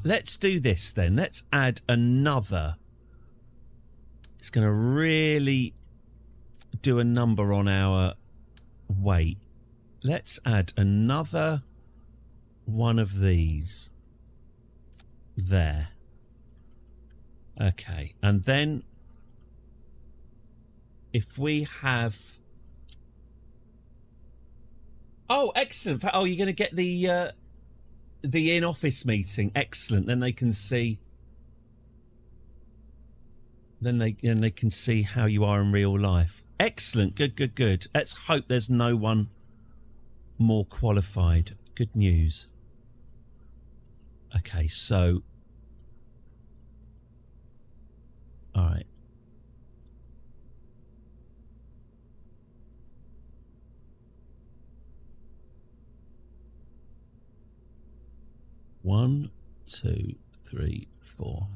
Let's do this then. Let's add another. It's going to really do a number on our weight. Let's add another one of these. There. Okay. And then if we have... Oh, excellent. Oh, you're going to get the in-office meeting. Excellent. Then they can see... Then they can see how you are in real life. Excellent. Good. Let's hope there's no one more qualified. Good news. Okay, so... All right. One, 2, 3, 4.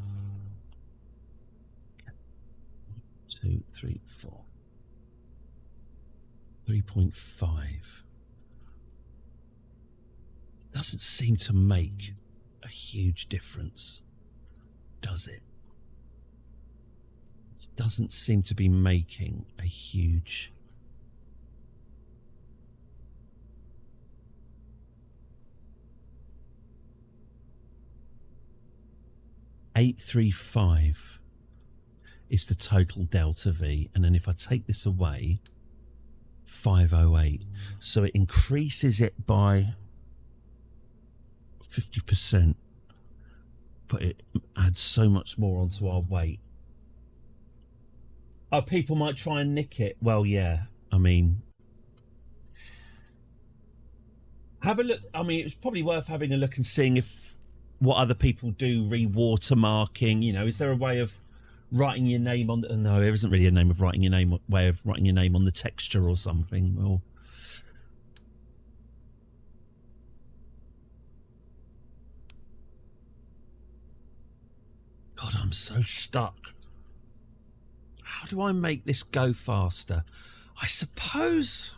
2, 3, 4. 3.5. Doesn't seem to make a huge difference, does it? doesn't seem to be making a huge... $835 is the total delta V, and then if I take this away, 508. So it increases it by 50%, but it adds so much more onto our weight. Oh, people might try and nick it. Well, yeah, I mean, have a look. I mean, it's probably worth having a look and seeing if what other people do re-watermarking. You know, is there a way of writing your name on the... No, there isn't really a name of writing your name, way of writing your name on the texture or something. Well, God, I'm so stuck. How do I make this go faster? I suppose...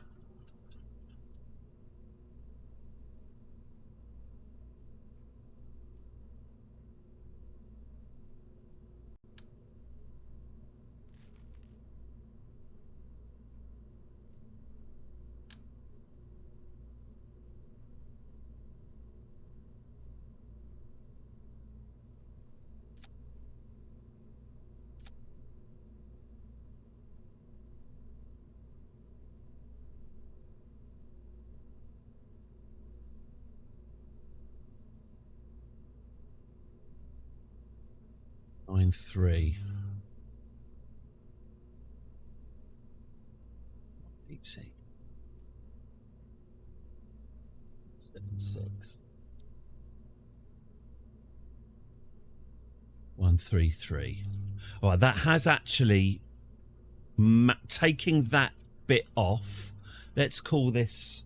Line 3. 80. 76. 133. All right, that has actually taking that bit off. Let's call this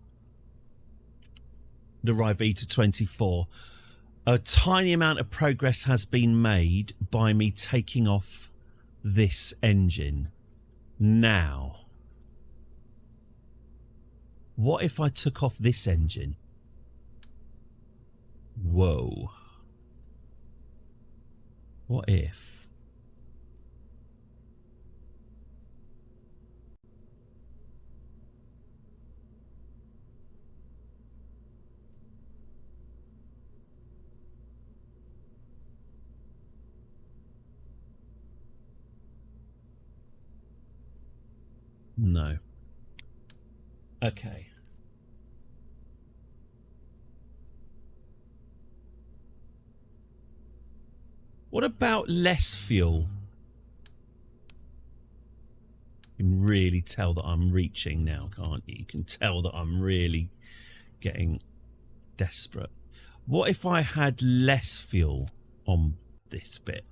the Rivita 24. A tiny amount of progress has been made by me taking off this engine. Now, what if I took off this engine? Whoa. What if? No. Okay. What about less fuel? You can really tell that I'm reaching now, can't you? You can tell that I'm really getting desperate. What if I had less fuel on this bit?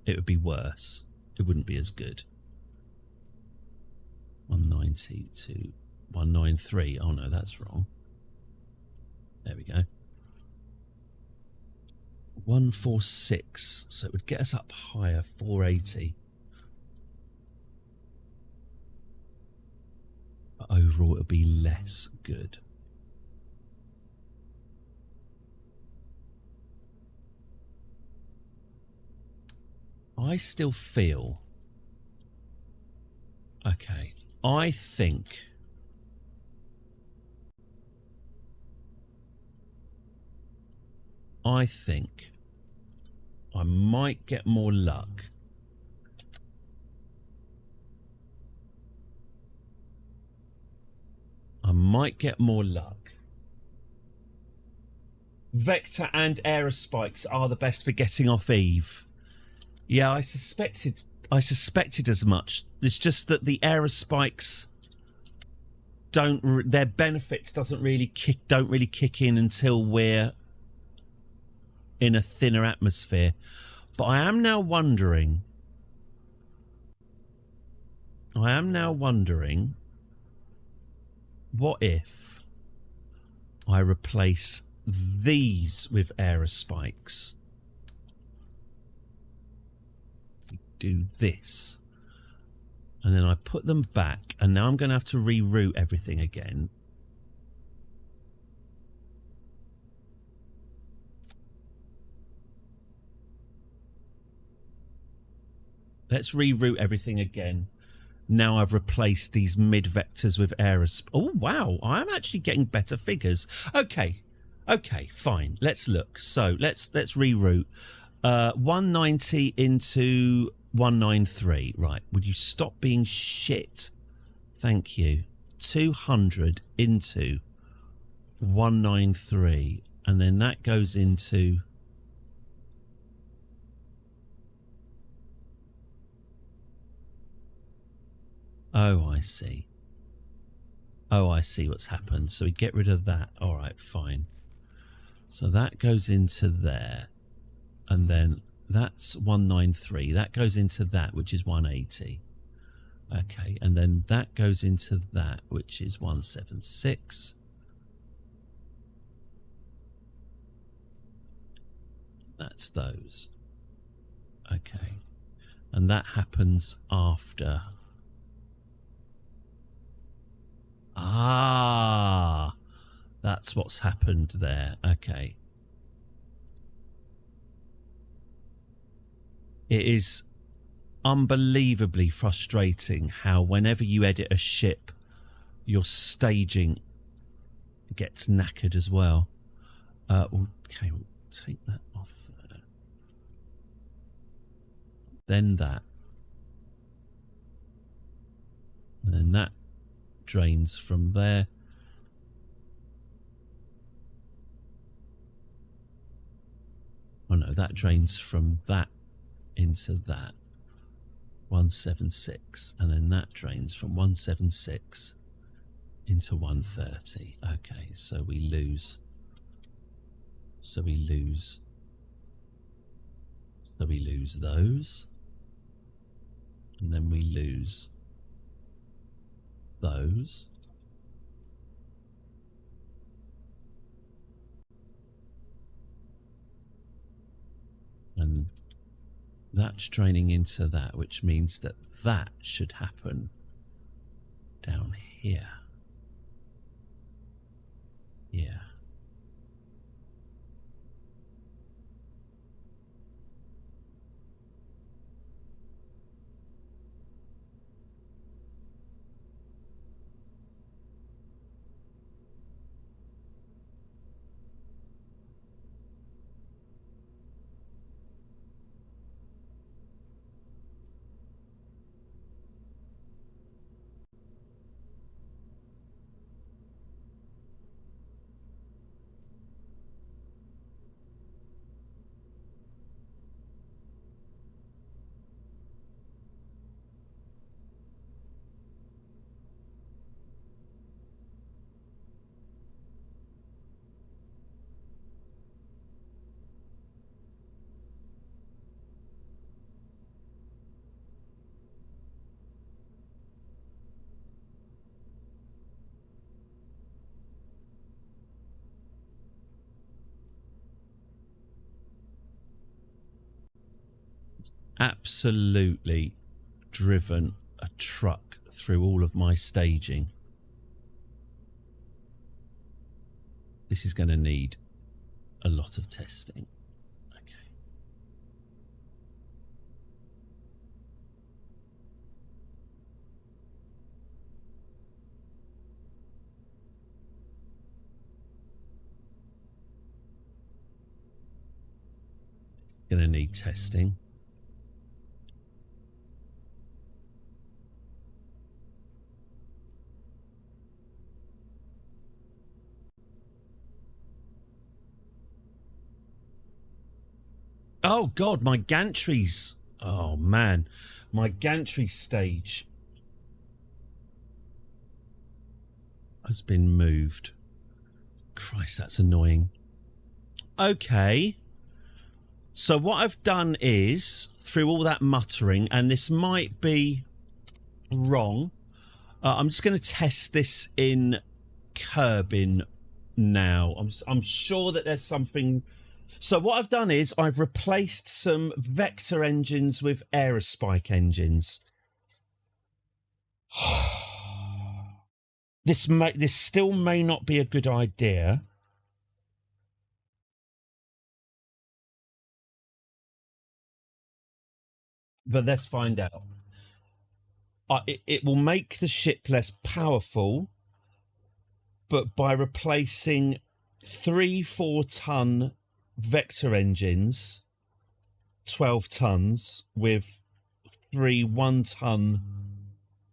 It would be worse. It wouldn't be as good. 190 to 193. Oh no, that's wrong. There we go. 146. So it would get us up higher. 480. But overall, it would be less good. I still feel... Okay. I think... I might get more luck. Vector and aerospikes are the best for getting off Eve. Yeah, I suspected as much. It's just that the aerospikes their benefits don't really kick in until we're in a thinner atmosphere. But I am now wondering what if I replace these with aerospikes? Do this, and then I put them back, and now I'm going to have to reroute everything again. Let's reroute everything again. Now I've replaced these mid vectors with aerospace. Oh, wow. I'm actually getting better figures. Okay. Okay, fine. Let's look. So let's reroute. 190 into 193. Right. Would you stop being shit? Thank you. 200 into 193. And then that goes into... Oh, I see. Oh, I see what's happened. So we get rid of that. All right, fine. So that goes into there. And then that's 193. That goes into that, which is 180. Okay, and then that goes into that, which is 176. That's those. Okay. And that happens after... Ah, that's what's happened there. Okay. It is unbelievably frustrating how whenever you edit a ship, your staging gets knackered as well. Okay, we'll take that off there. Then that. And then that drains from there. Oh no, that drains from that into that. 176. And then that drains from 176 into 130. Okay, so we lose. So we lose. So we lose those. And then we lose those. And that's draining into that, which means that that should happen down here. Yeah. Absolutely driven a truck through all of my staging. This is going to need a lot of testing. Okay. Going to need testing. Oh God, my gantries. Oh man, my gantry stage has been moved. Christ, that's annoying. Okay. So what I've done is, through all that muttering, and this might be wrong, I'm just going to test this in Kerbal now. I'm sure that there's something... So what I've done is I've replaced some vector engines with aerospike engines. This still may not be a good idea. But let's find out. It will make the ship less powerful, but by replacing 3 4-ton vector engines, 12 tons, with 3 1-ton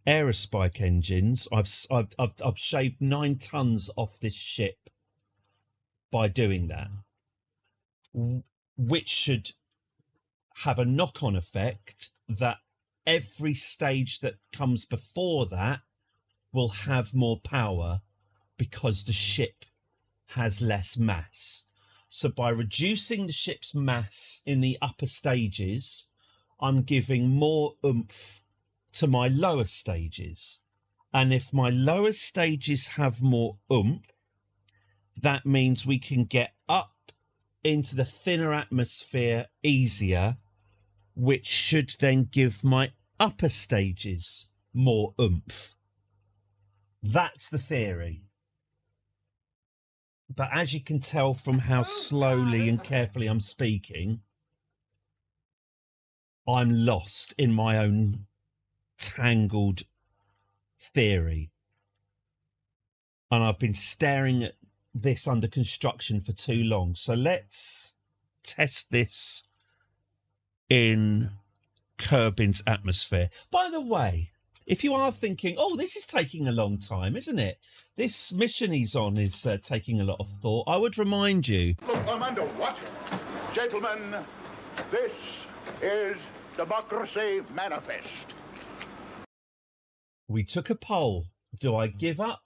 aerospike engines, I've shaved 9 tons off this ship by doing that, which should have a knock-on effect that every stage that comes before that will have more power because the ship has less mass. So by reducing the ship's mass in the upper stages, I'm giving more oomph to my lower stages. And if my lower stages have more oomph, that means we can get up into the thinner atmosphere easier, which should then give my upper stages more oomph. That's the theory. But as you can tell from how slowly and carefully I'm speaking, I'm lost in my own tangled theory. And I've been staring at this under construction for too long. So let's test this in Kerbin's atmosphere. By the way, if you are thinking, oh, this is taking a long time, isn't it? This mission he's on is taking a lot of thought. I would remind you. Look, I'm under what? Gentlemen, this is Democracy Manifest. We took a poll. Do I give up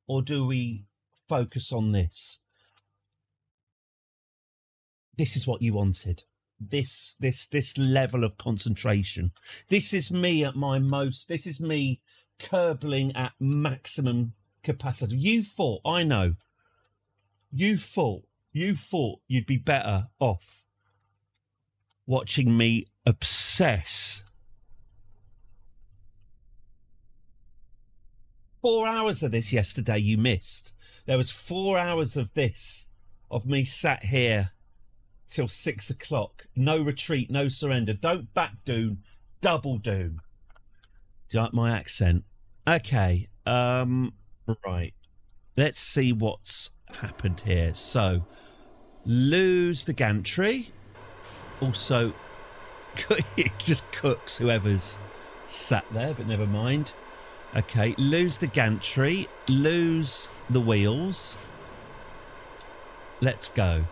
or do we focus on this? This is what you wanted. This level of concentration. This is me at my most. This is me Kerbaling at maximum capacity. You thought, I know, you thought you'd be better off watching me obsess. 4 hours of this yesterday you missed. There was 4 hours of this, of me sat here till 6 o'clock. No retreat, no surrender. Don't back doom, double doom. Do you like my accent? Okay, right. Let's see what's happened here. So, lose the gantry. Also, it just cooks whoever's sat there, but never mind. Okay, lose the gantry, lose the wheels. Let's go.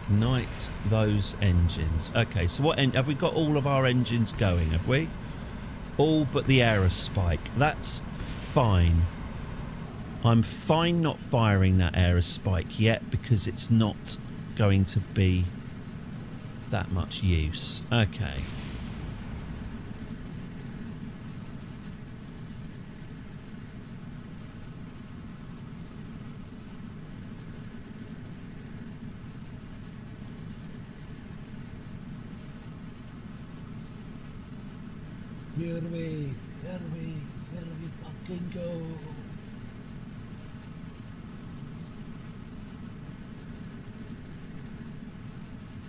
Ignite those engines. Okay, so what have we got? All of our engines going, have we? All but the aerospike. That's fine. I'm fine not firing that aerospike yet because it's not going to be that much use. Okay. Here we fucking go.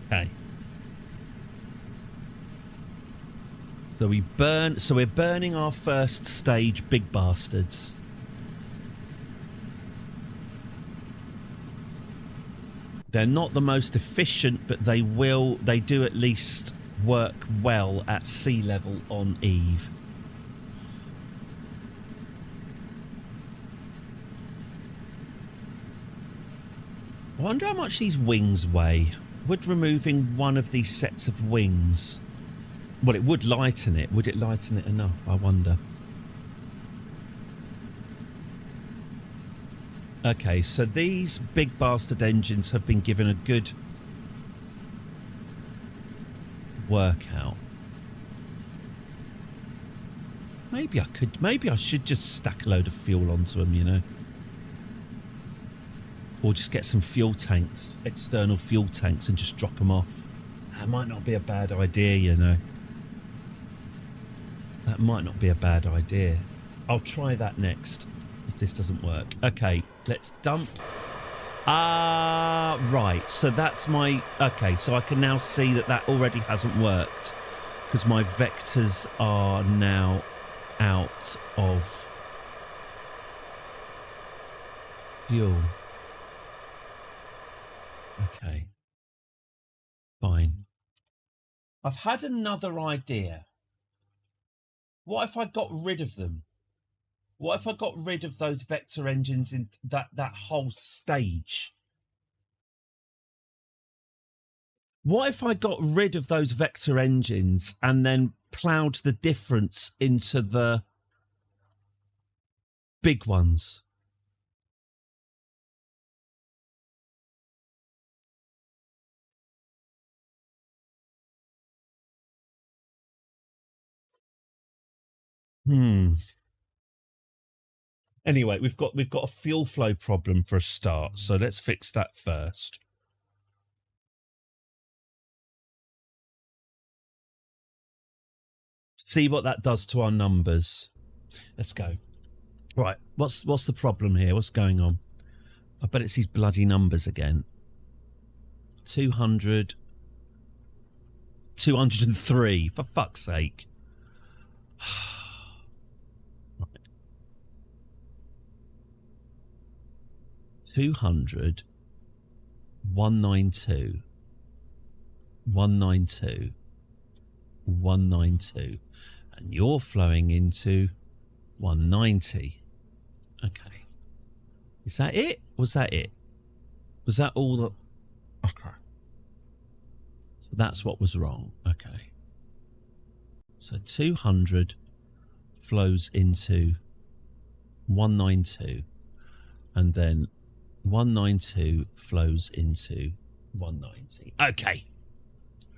Okay. So we're burning our first stage big bastards. They're not the most efficient, but they do at least work well at sea level on Eve. I wonder how much these wings weigh. Would removing one of these sets of wings, well, it would lighten it. Would it lighten it enough? I wonder. Okay, so these big bastard engines have been given a good workout. Maybe I should just stack a load of fuel onto them, you know. Or just get some fuel tanks, external fuel tanks, and just drop them off. That might not be a bad idea, you know. That might not be a bad idea. I'll try that next if this doesn't work. Okay, let's dump Right. So that's my... Okay, so I can now see that that already hasn't worked because my vectors are now out of fuel. Okay. Fine. I've had another idea. What if I got rid of them? What if I got rid of those vector engines in that whole stage? What if I got rid of those vector engines and then ploughed the difference into the big ones? Anyway, we've got a fuel flow problem for a start, so let's fix that first. See what that does to our numbers. Let's go. Right, what's the problem here? What's going on? I bet it's these bloody numbers again. 200, 203, for fuck's sake. Right. 200, 192, 192, 192, and you're flowing into 190. Okay. Is that it? Was that it? Was that all the... Okay. So that's what was wrong. Okay. So 200 flows into 192, and then 192 flows into 190. Okay.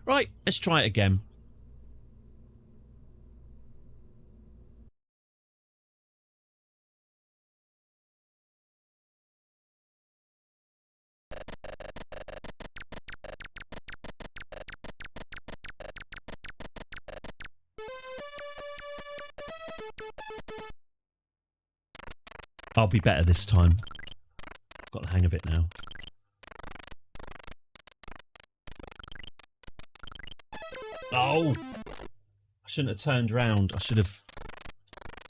Right, let's try it again. I'll be better this time. Got the hang of it now. Oh! I shouldn't have turned round. I should have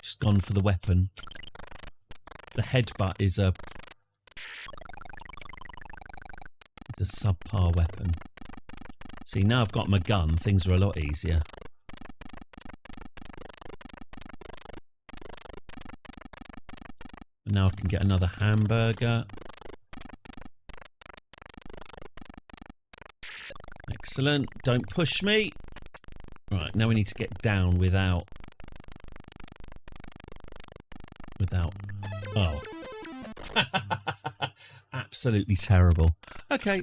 just gone for the weapon. The headbutt is a subpar weapon. See, now I've got my gun, things are a lot easier. And now I can get another hamburger. Excellent. Don't push me. Right, now we need to get down without... Oh. Absolutely terrible. Okay.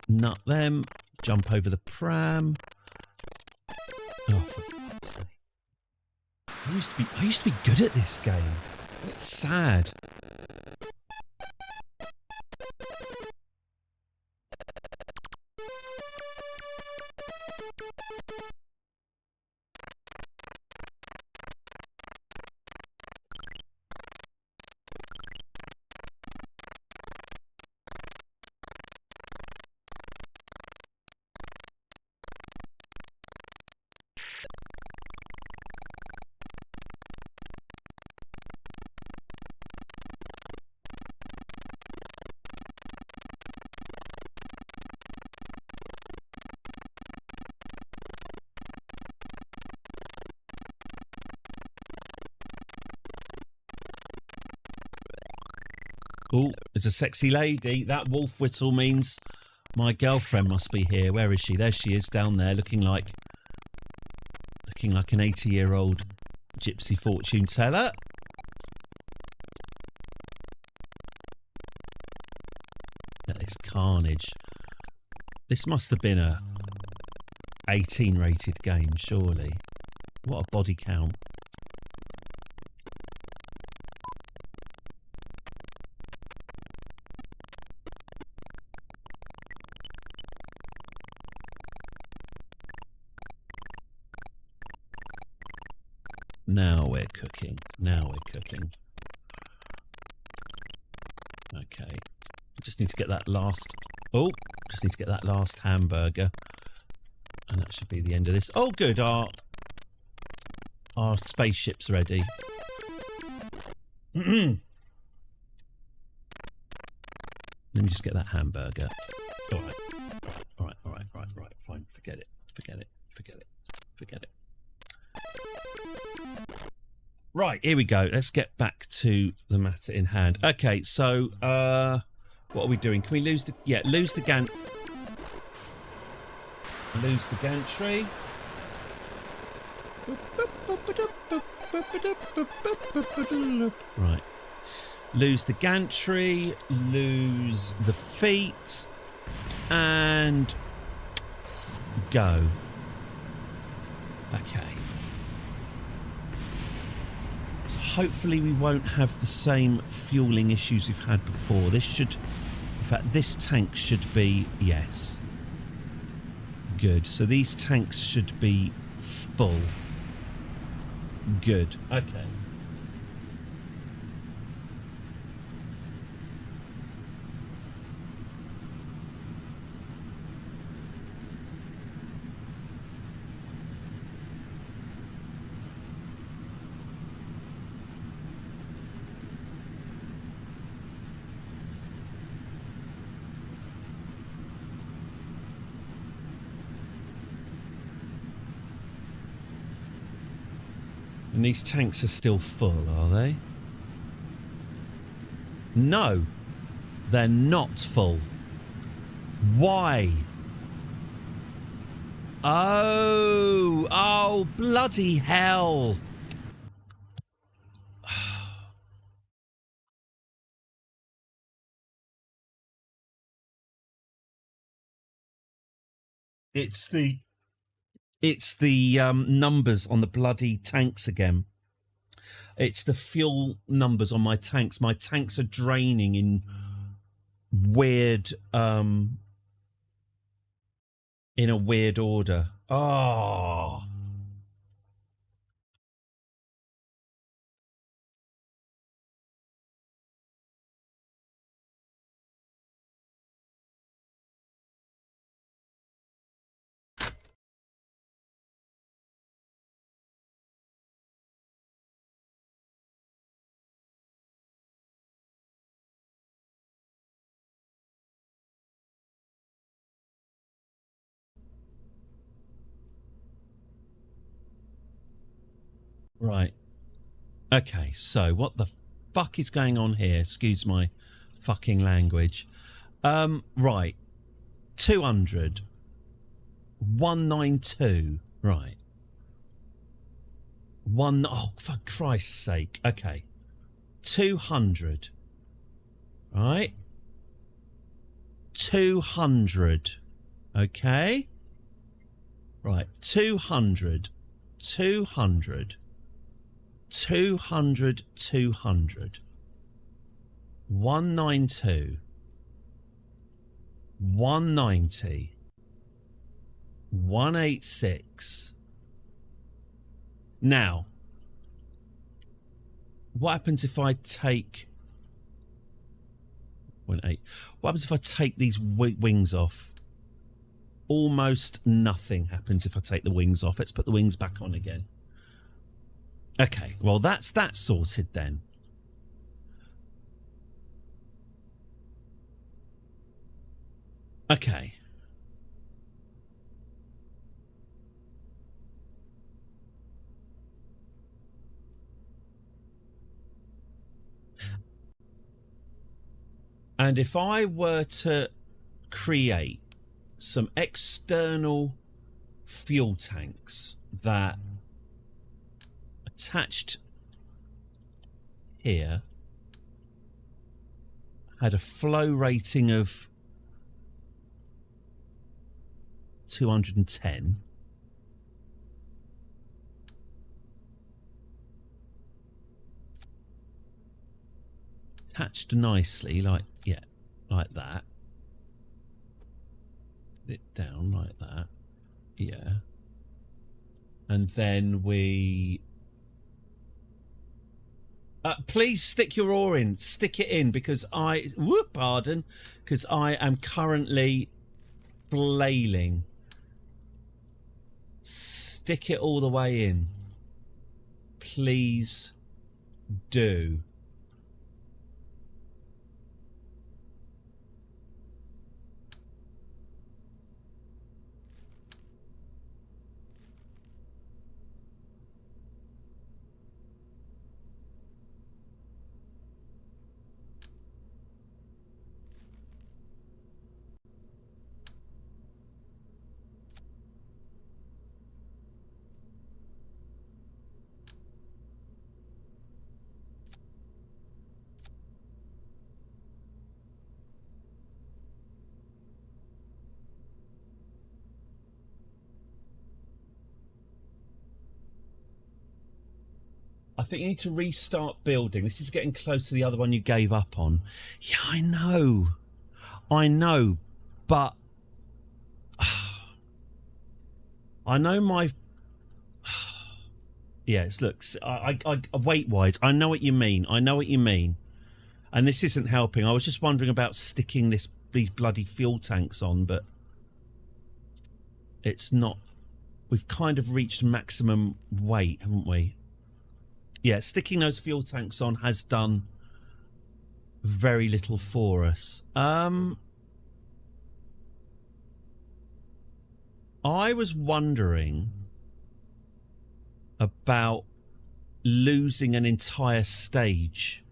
Nut them. Jump over the pram. Oh, for fuck's sake. I used to be good at this game. It's sad. Oh, there's a sexy lady. That wolf whistle means my girlfriend must be here. Where is she? There she is, down there, looking like an 80-year-old gypsy fortune teller. Look at this carnage. This must have been a 18-rated game, surely. What a body count. Now we're cooking. Now we're cooking. Okay. Just need to get that last... Oh, just need to get that last hamburger. And that should be the end of this. Oh, good. Our spaceship's ready. Let me just get that hamburger. All right. Fine. Forget it. Right, here we go. Let's get back to the matter in hand. Okay, so what are we doing? Can we lose the... Yeah, lose the gantry. Right. Lose the gantry, lose the feet, and go. Okay. So hopefully we won't have the same fueling issues we've had before. This should... In fact, this tank should be... Yes. Good. So these tanks should be full. Good. Okay. And these tanks are still full, are they? No, they're not full. Why? Oh, bloody hell. It's the numbers on the bloody tanks again. It's the fuel numbers on my tanks. My tanks are draining in weird, in a weird order. Oh. Right. Okay, so what the fuck is going on here? Excuse my fucking language. Right. 200. 192. Right. Oh, for Christ's sake. Okay. 200. Right. 200. Okay. Right. 200. 200. 200, 200. 192. 190. 186. Now, what happens if I take... 1.8. What happens if I take these wings off? Almost nothing happens if I take the wings off. Let's put the wings back on again. Okay, well, that's that sorted then. Okay. And if I were to create some external fuel tanks that attached here had a flow rating of 210, attached nicely, like that, it down like that, yeah, and then we Please stick your oar in. Stick it in because because I am currently flailing. Stick it all the way in. Please do. I think you need to restart building. This is getting close to the other one you gave up on. Yeah, I know, but I know my. Yes, look, I weight-wise, I know what you mean. And this isn't helping. I was just wondering about sticking these bloody fuel tanks on, but it's not. We've kind of reached maximum weight, haven't we? Yeah, sticking those fuel tanks on has done very little for us. I was wondering about losing an entire stage,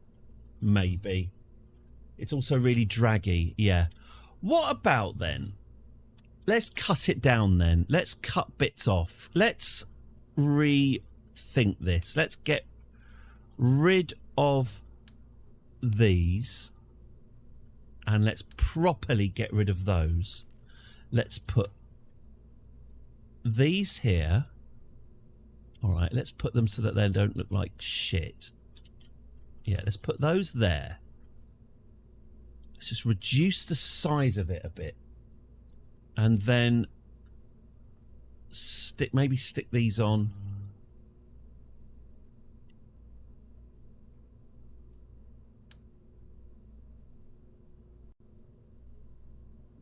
maybe. It's also really draggy, yeah. What about then? Let's cut it down then. Let's cut bits off. Let's rethink this. Let's get rid of these and let's properly get rid of those. Let's put these here. All right, let's put them so that they don't look like shit. Yeah, let's put those there. Let's just reduce the size of it a bit. And then maybe stick these on.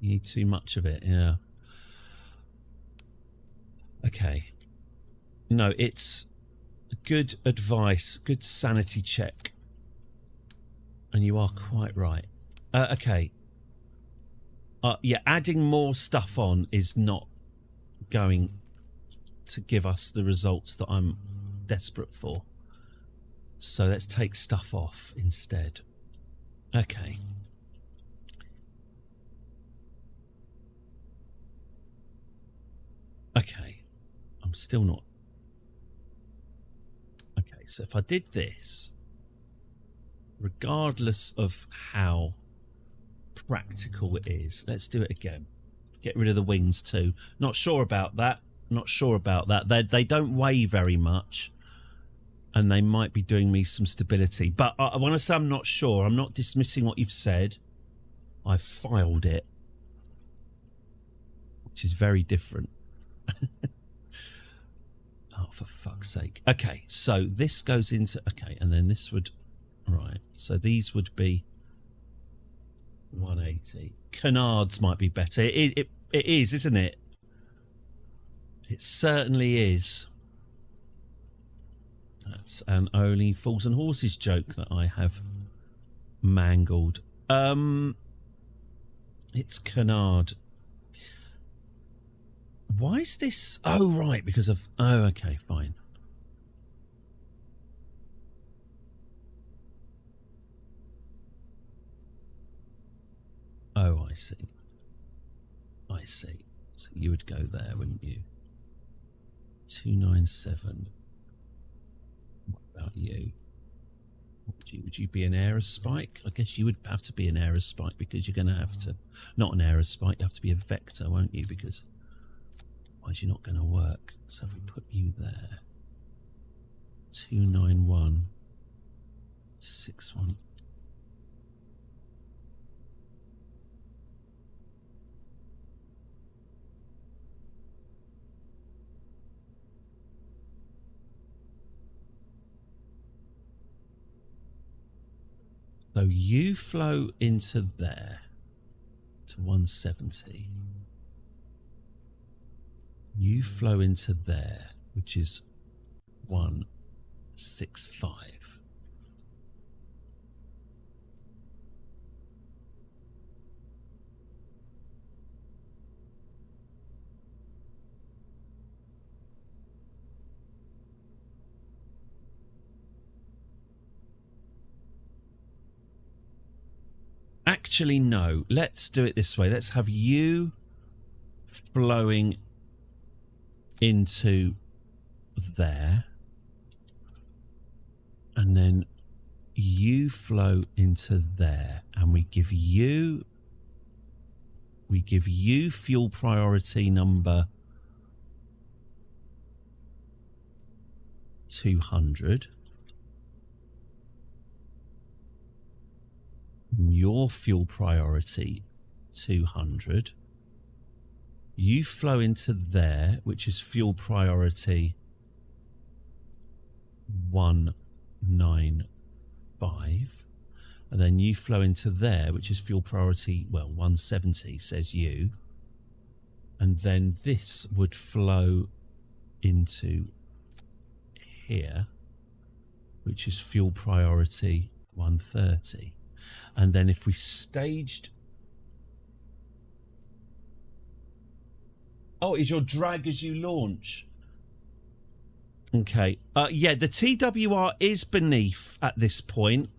You need too much of it, yeah. Okay. No, it's good advice, good sanity check. And you are quite right. Okay. Yeah, adding more stuff on is not going to give us the results that I'm desperate for. So let's take stuff off instead. Okay. Okay. I'm still not. Okay, so if I did this, regardless of how practical it is, let's do it again. Get rid of the wings too. Not sure about that. They don't weigh very much. And they might be doing me some stability. But I want to say I'm not sure. I'm not dismissing what you've said. I've filed it. Which is very different. Oh, for fuck's sake. Okay, so this goes into... Okay, and then this would... Right, so these would be 180. Canards might be better. It is, isn't it? It certainly is. That's an Only Fools and Horses joke that I have mangled. It's canard. Why is this? Oh, right, because of... Oh, okay, fine. Oh, I see. I see. So you would go there, wouldn't you? 297. What about you? Would you be an aerospike? I guess you would have to be an aerospike because you're going to have to... Not an aerospike, you have to be a vector, won't you? Because otherwise you're not going to work. So if we put you there... 291... 61... So you flow into there to 170. You flow into there, which is 165. Actually, no. Let's do it this way. Let's have you flowing into there. And then you flow into there. And we give you fuel priority number 200. Your fuel priority 200. You flow into there, which is fuel priority 195. And then you flow into there, which is fuel priority, well, 170, says you. And then this would flow into here, which is fuel priority 130. And then if we staged... Oh, is your drag as you launch? Okay. Yeah, the TWR is beneath at this point.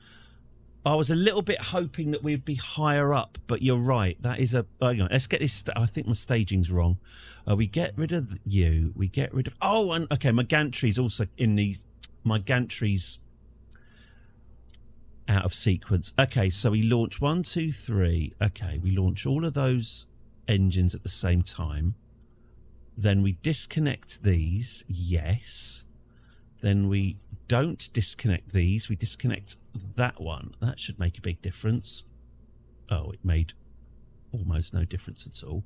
I was a little bit hoping that we'd be higher up, but you're right. That is a... hang on, let's get this... I think my staging's wrong. We get rid of you. We get rid of... Oh, and okay, my gantry's also in these... My gantry's out of sequence. Okay, so we launch 1, 2, 3. Okay, we launch all of those engines at the same time. Then we disconnect these. Yes. Then we don't disconnect these. We disconnect that one. That should make a big difference. Oh, it made almost no difference at all.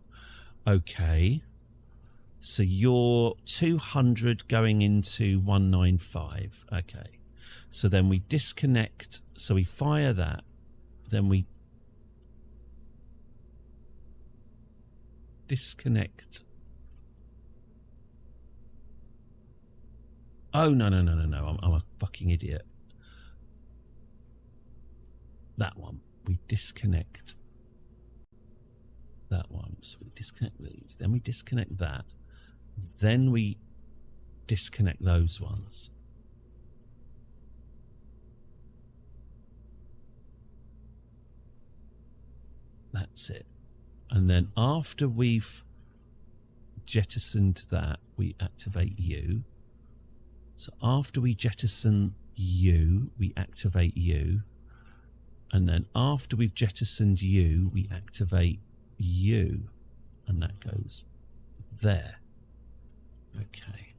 Okay. So you're 200 going into 195. Okay. So then we disconnect. So we fire that. Then we disconnect. Oh, no. I'm a fucking idiot. That one. We disconnect that one. So we disconnect these. Then we disconnect that. Then we disconnect those ones. That's it. And then after we've jettisoned that, we activate you. So after we jettison you, we activate you. And then after we've jettisoned you, we activate you. And that goes there. Okay.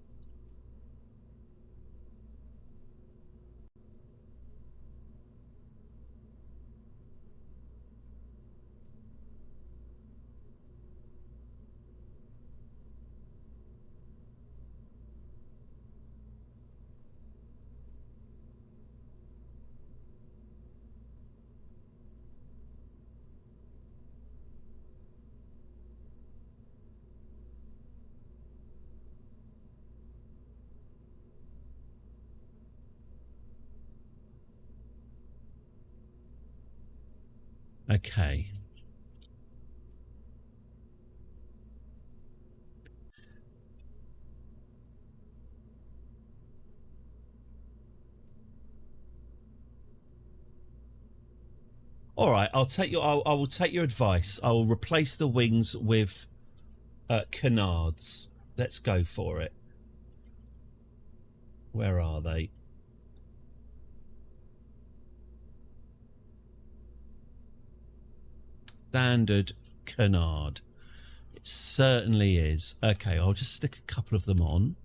Okay. All right, I'll take your. I will take your advice. I will replace the wings with canards. Let's go for it. Where are they? Standard canard. It certainly is. Okay, I'll just stick a couple of them on.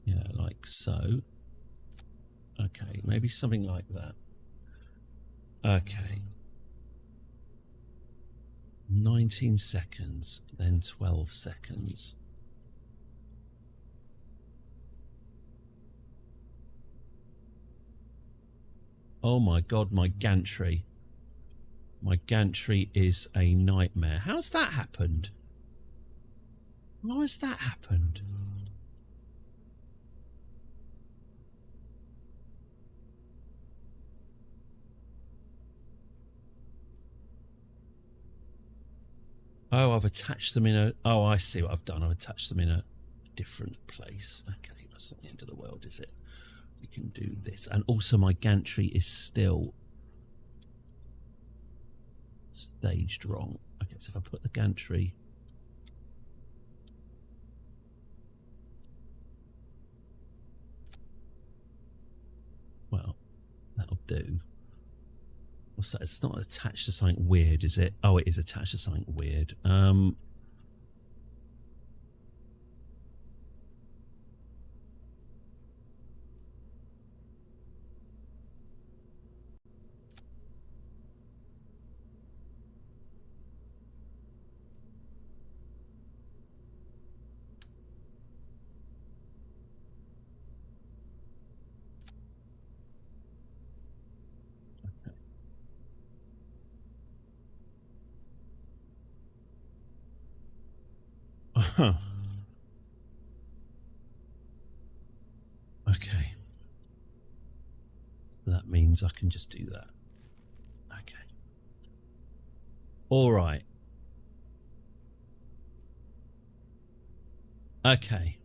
Yeah, like so. Okay, maybe something like that. Okay. 19 seconds, then 12 seconds. Oh my god, my gantry. My gantry is a nightmare. How's that happened? How has that happened? Oh, I've attached them in a... Oh, I see what I've done. I've attached them in a different place. Okay, that's not the end of the world, is it? We can do this. And also my gantry is still staged wrong. Okay, so if I put the gantry... Well, that'll do. What's that? It's not attached to something weird, is it? Oh, it is attached to something weird. Okay. That means I can just do that. Okay. All right. Okay.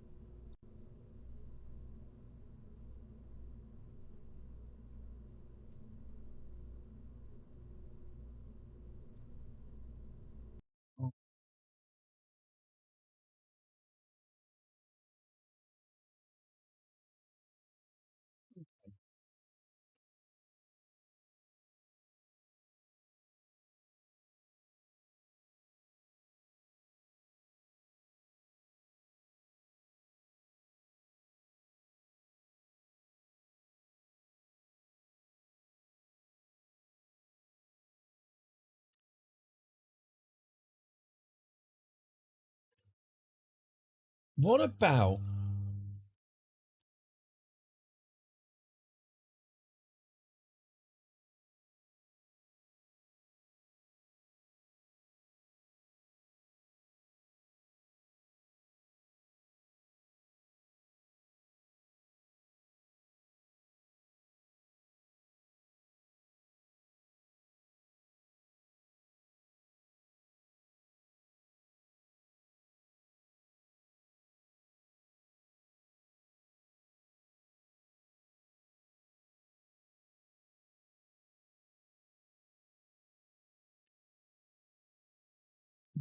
What about...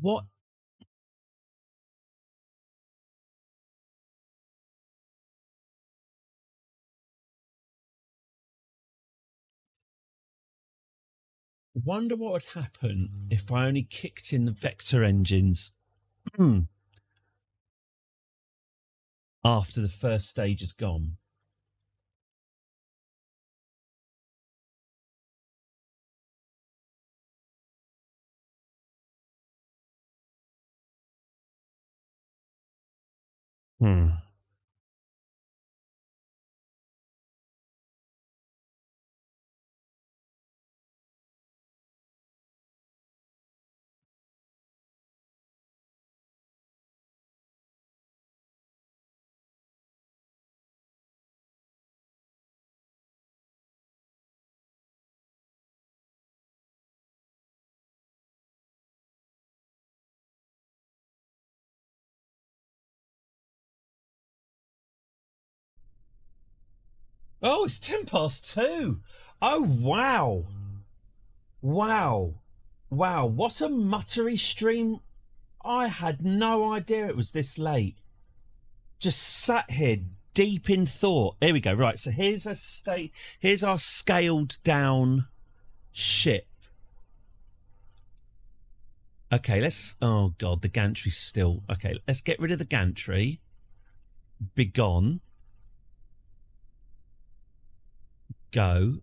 What... Wonder what would happen if I only kicked in the vector engines after the first stage is gone. Oh, it's 2:10. Oh, wow. Wow. Wow. What a muttery stream. I had no idea it was this late. Just sat here deep in thought. Here we go. Right. So here's our scaled down ship. Okay, let's... Oh, God, the gantry's still... Okay, let's get rid of the gantry. Begone. Go.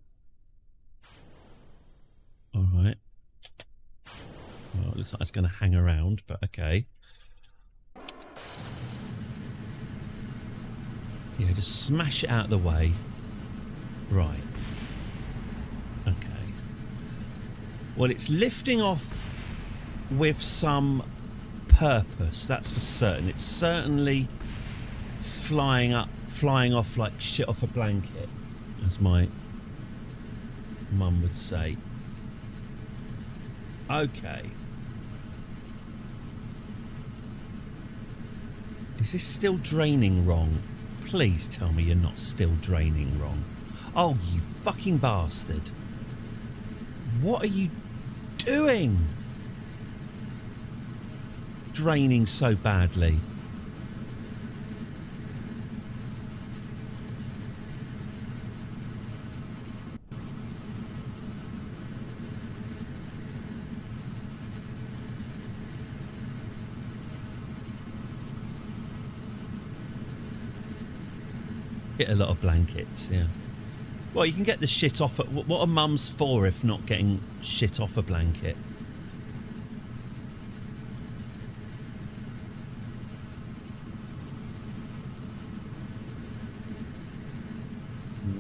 All right. Well, it looks like it's going to hang around, but okay. Yeah, just smash it out of the way. Right. Well, it's lifting off with some purpose, that's for certain. It's certainly flying off like shit off a blanket, as my mum would say. Okay. Is this still draining wrong? Please tell me you're not still draining wrong. Oh, you fucking bastard. What are you doing? Draining so badly. Get a lot of blankets, yeah. Well, you can get the shit off. What are mums for if not getting shit off a blanket?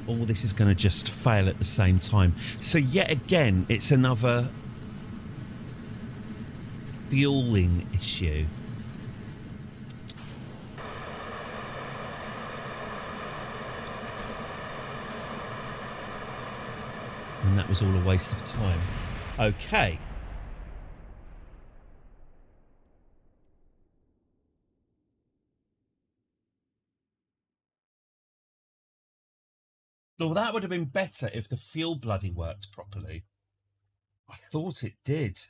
All this is going to just fail at the same time. So yet again, it's another fueling issue. And that was all a waste of time. Okay. Well, that would have been better if the fuel bloody worked properly. I thought it did.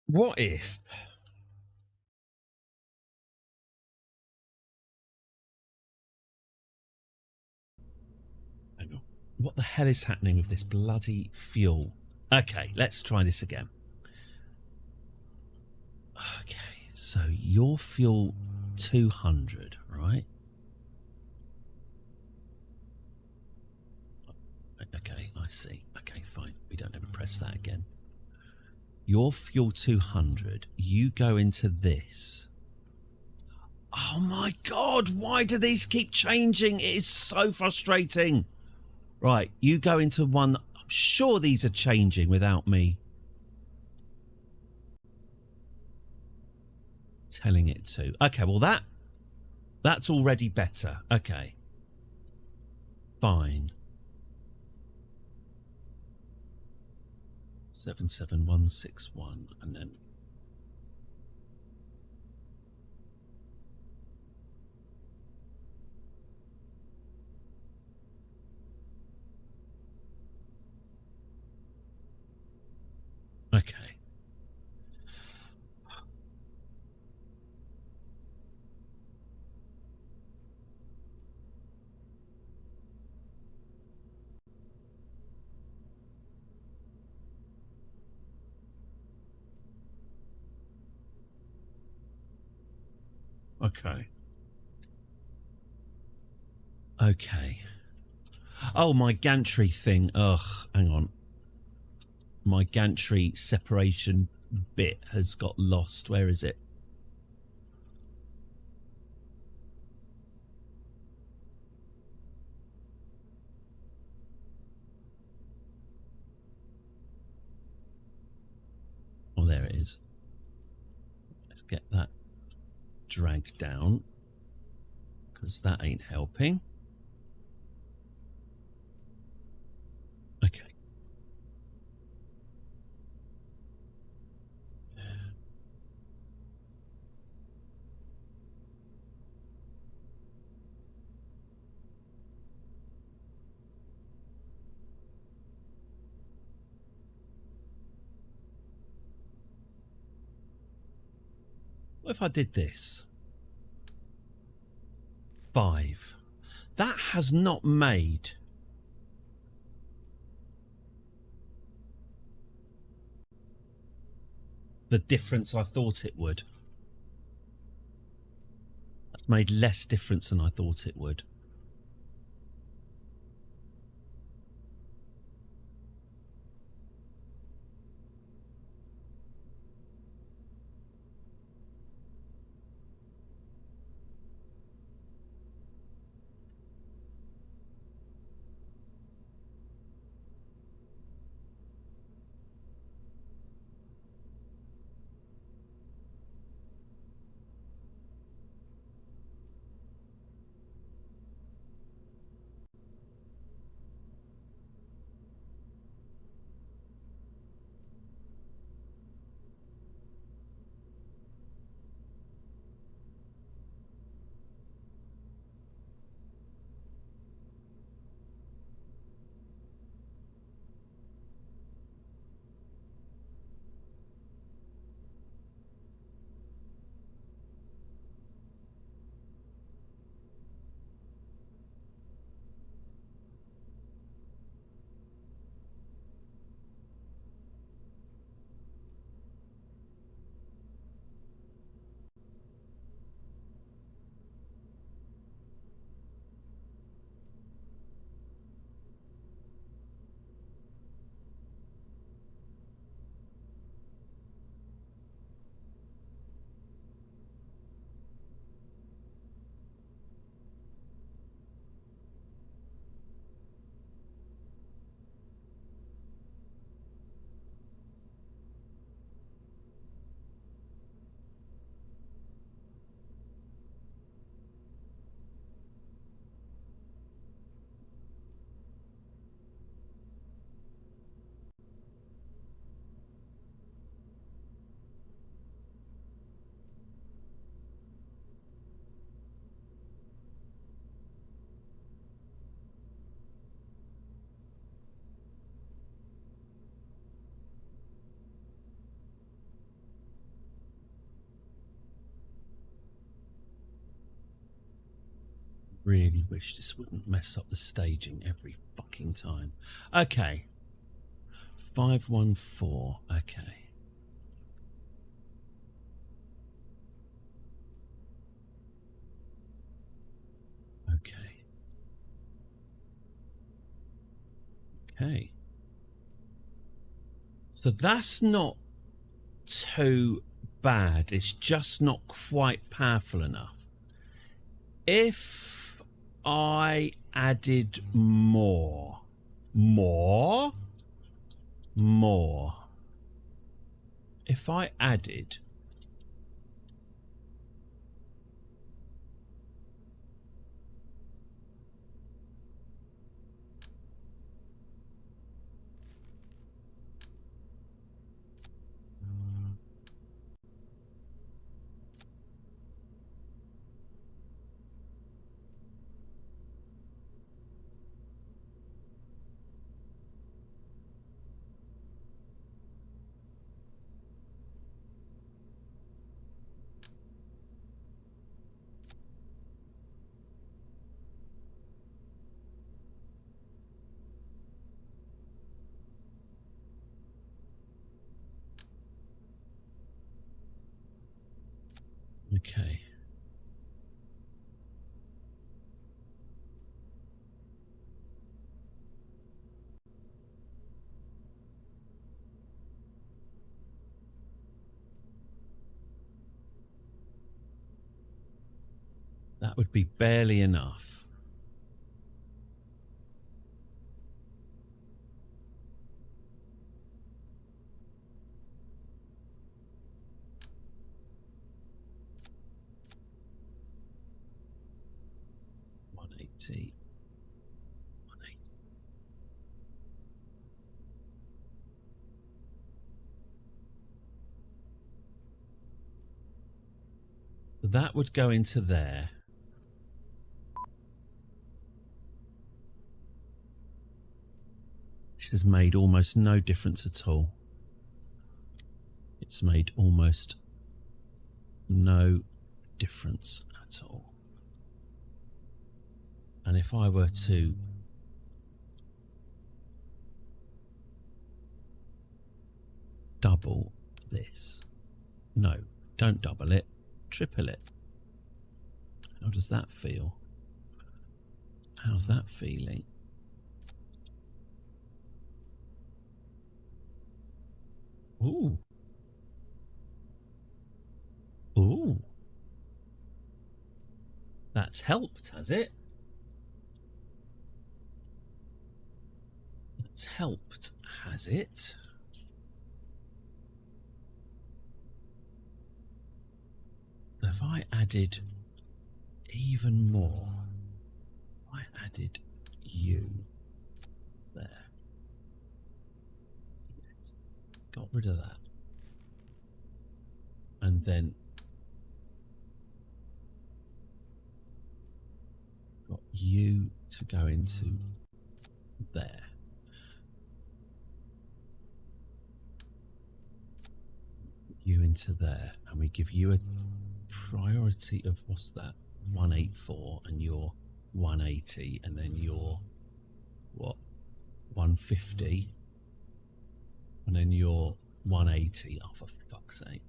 What if? Hang on. What the hell is happening with this bloody fuel? Okay, let's try this again. Okay, so your fuel 200, right? Okay, I see. Okay, fine. We don't ever press that again. Your fuel 200, you go into this. Oh my God, why do these keep changing? It is so frustrating. Right, you go into one. I'm sure these are changing without me telling it to. Okay, well that's already better. Okay. Fine. 77161 and then okay. Okay. Okay. Oh, my gantry thing. Ugh, hang on. My gantry separation bit has got lost. Where is it? Oh, there it is. Let's get that dragged down, because that ain't helping. Okay. What if I did this? 5. That has not made the difference I thought it would. That's made less difference than I thought it would. Really wish this wouldn't mess up the staging every fucking time. Okay. 514. Okay. Okay. Okay. So that's not too bad. It's just not quite powerful enough. If I added more. If I added okay. That would be barely enough. $180. That would go into there. This has made almost no difference at all. It's made almost no difference at all. And if I were to double this, No, don't double it. Triple it. How does that feel? How's that feeling? Ooh. Ooh. That's helped, has it? That's helped, has it? Have I added even more? I added you there. Yes. Got rid of that. And then got you to go into there. You into there. And we give you a priority of, what's that? 184, and you're 180, and then you're what? 150, and then you're 180. Oh, for fuck's sake.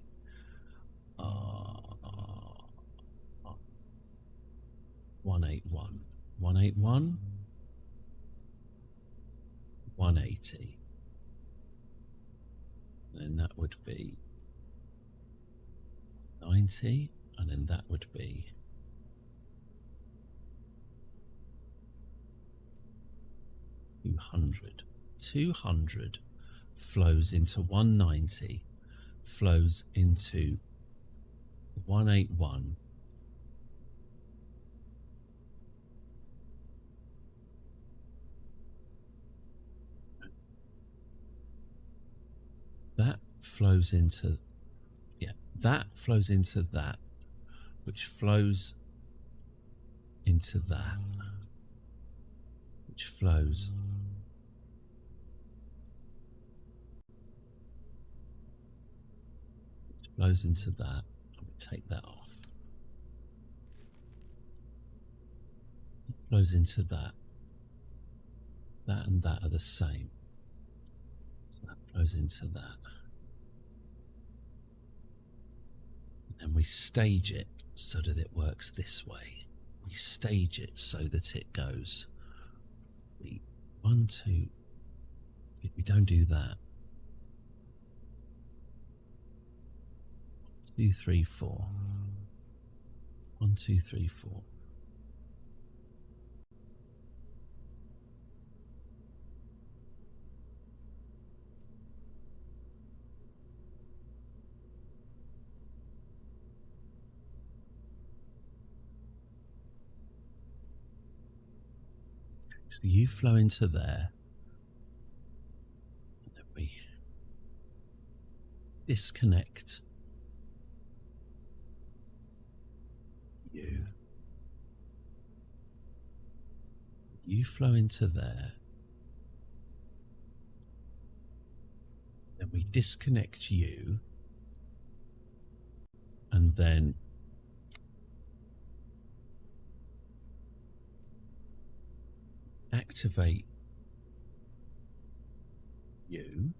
181. 181. 180. And then that would be 90, and then that would be 200. 200 flows into 190, flows into 181. That flows into, yeah, that flows into that, which flows into that, which flows into that, and we take that off. It flows into that. That and that are the same. So that flows into that. And then we stage it so that it works this way. We stage it so that it goes 1, 2. If we don't do that, 2, 3, 4. 1, 2, 3, 4. So you flow into there, and then we disconnect you. You flow into there, then we disconnect you, and then activate you.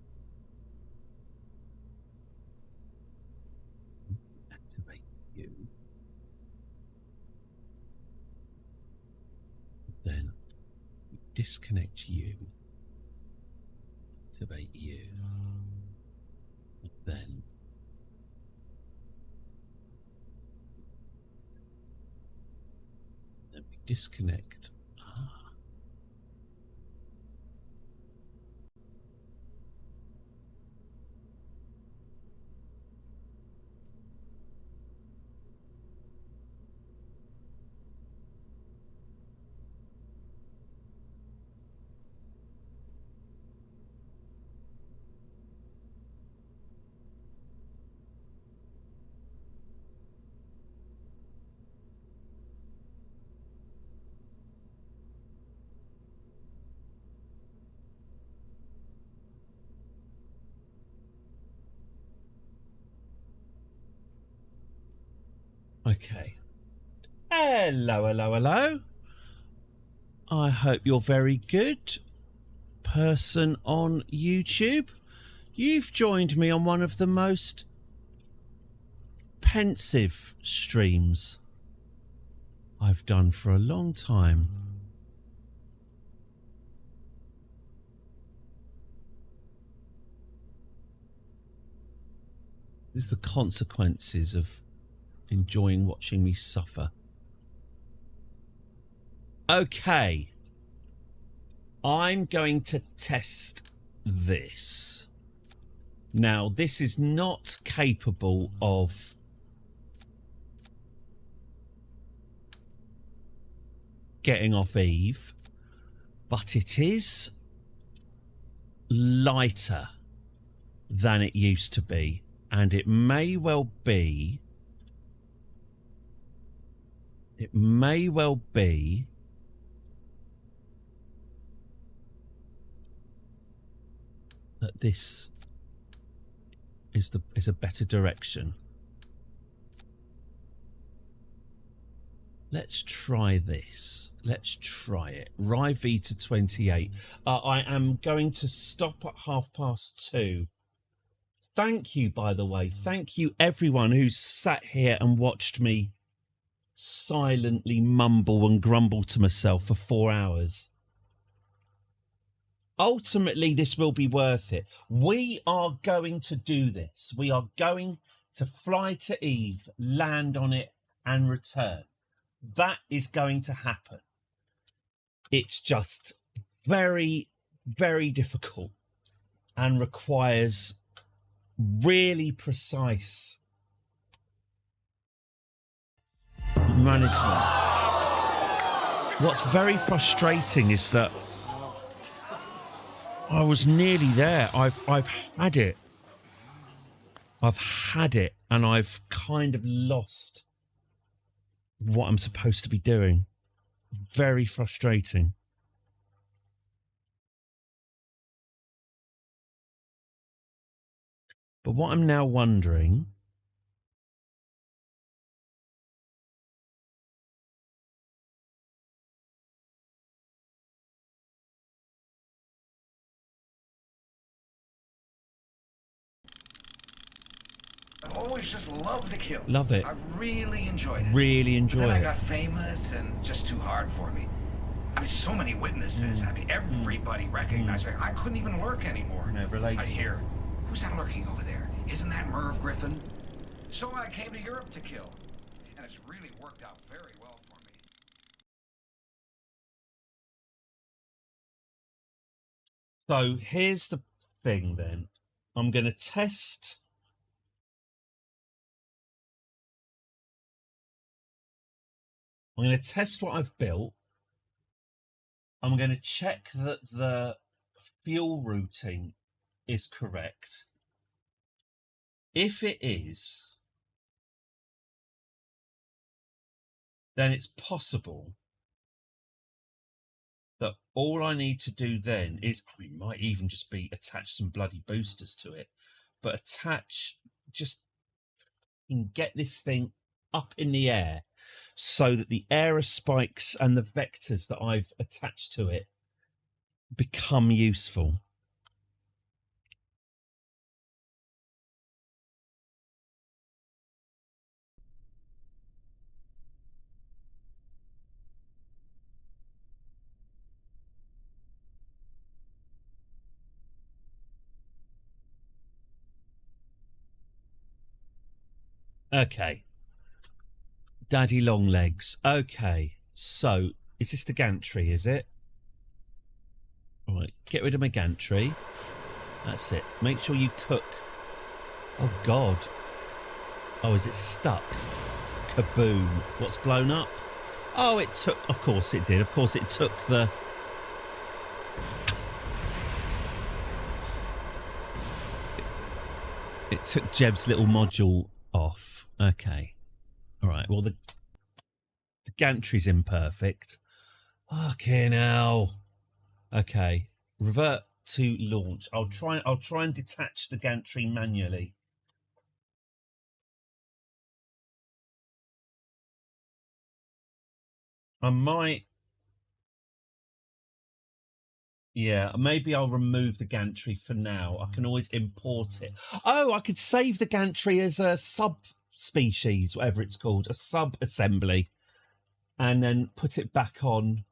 Activate you. Then disconnect you. Activate you. Then we disconnect. Okay. Hello, hello, hello. I hope you're very good, person on YouTube. You've joined me on one of the most pensive streams I've done for a long time. This is the consequences of enjoying watching me suffer. Okay. I'm going to test this. Now, this is not capable of getting off Eve, but it is lighter than it used to be, and it may well be that this is a better direction. Let's try this. Let's try it. Rye V to 28. I am going to stop at 2:30. Thank you, by the way. Thank you, everyone who's sat here and watched me silently mumble and grumble to myself for 4 hours. Ultimately, this will be worth it. We are going to do this. We are going to fly to Eve, land on it, and return. That is going to happen. It's just very, very difficult and requires really precise management. What's very frustrating is that I was nearly there. I've had it. I've had it, and I've kind of lost what I'm supposed to be doing. Very frustrating. But what I'm now wondering, I've always just loved to kill. love it. I really enjoyed it. Really enjoy Then I it. got famous and just too hard for me. I mean, so many witnesses. I mean, everybody recognized me. I couldn't even lurk anymore. No, relates. I hear, who's that lurking over there? Isn't that Merv Griffin? So I came to Europe to kill. And it's really worked out very well for me. So here's the thing then. I'm going to test. I'm going to test what I've built. I'm going to check that the fuel routing is correct. If it is, then it's possible that all I need to do then is, I mean, it might even just be attach some bloody boosters to it, but attach, just get this thing up in the air so that the aerospikes and the vectors that I've attached to it become useful. Okay. Daddy long legs. Okay. So, is this the gantry, is it? All right. Get rid of my gantry. That's it. Make sure you cook. Oh, God. Oh, is it stuck? Kaboom. What's blown up? Oh, it took... Of course it did. Of course it took the... It took Jeb's little module off. Okay. All right. Well, the gantry's imperfect. Okay, now. Okay. Revert to launch. I'll try and detach the gantry manually. I might. Yeah, maybe I'll remove the gantry for now. I can always import it. Oh, I could save the gantry as a sub species, whatever it's called, a sub-assembly, and then put it back on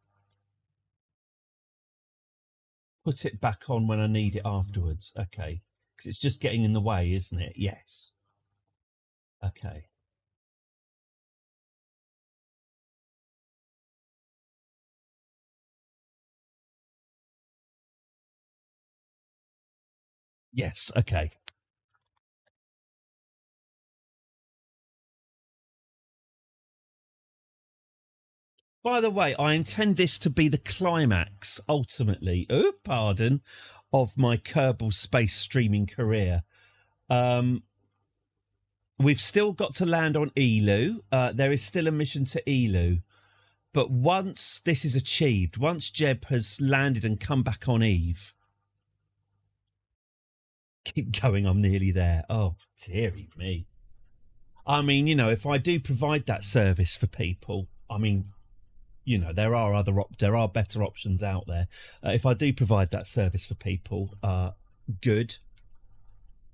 when I need it afterwards. Okay, because it's just getting in the way, isn't it? Yes. Okay. Yes, okay. By the way, I intend this to be the climax, ultimately, of my Kerbal space streaming career. We've still got to land on Elu. There is still a mission to Elu. But once this is achieved, once Jeb has landed and come back on Eve... Keep going, I'm nearly there. Oh, dearie me. I mean, you know, if I do provide that service for people, I mean... You know, there are better options out there. If I do provide that service for people, good.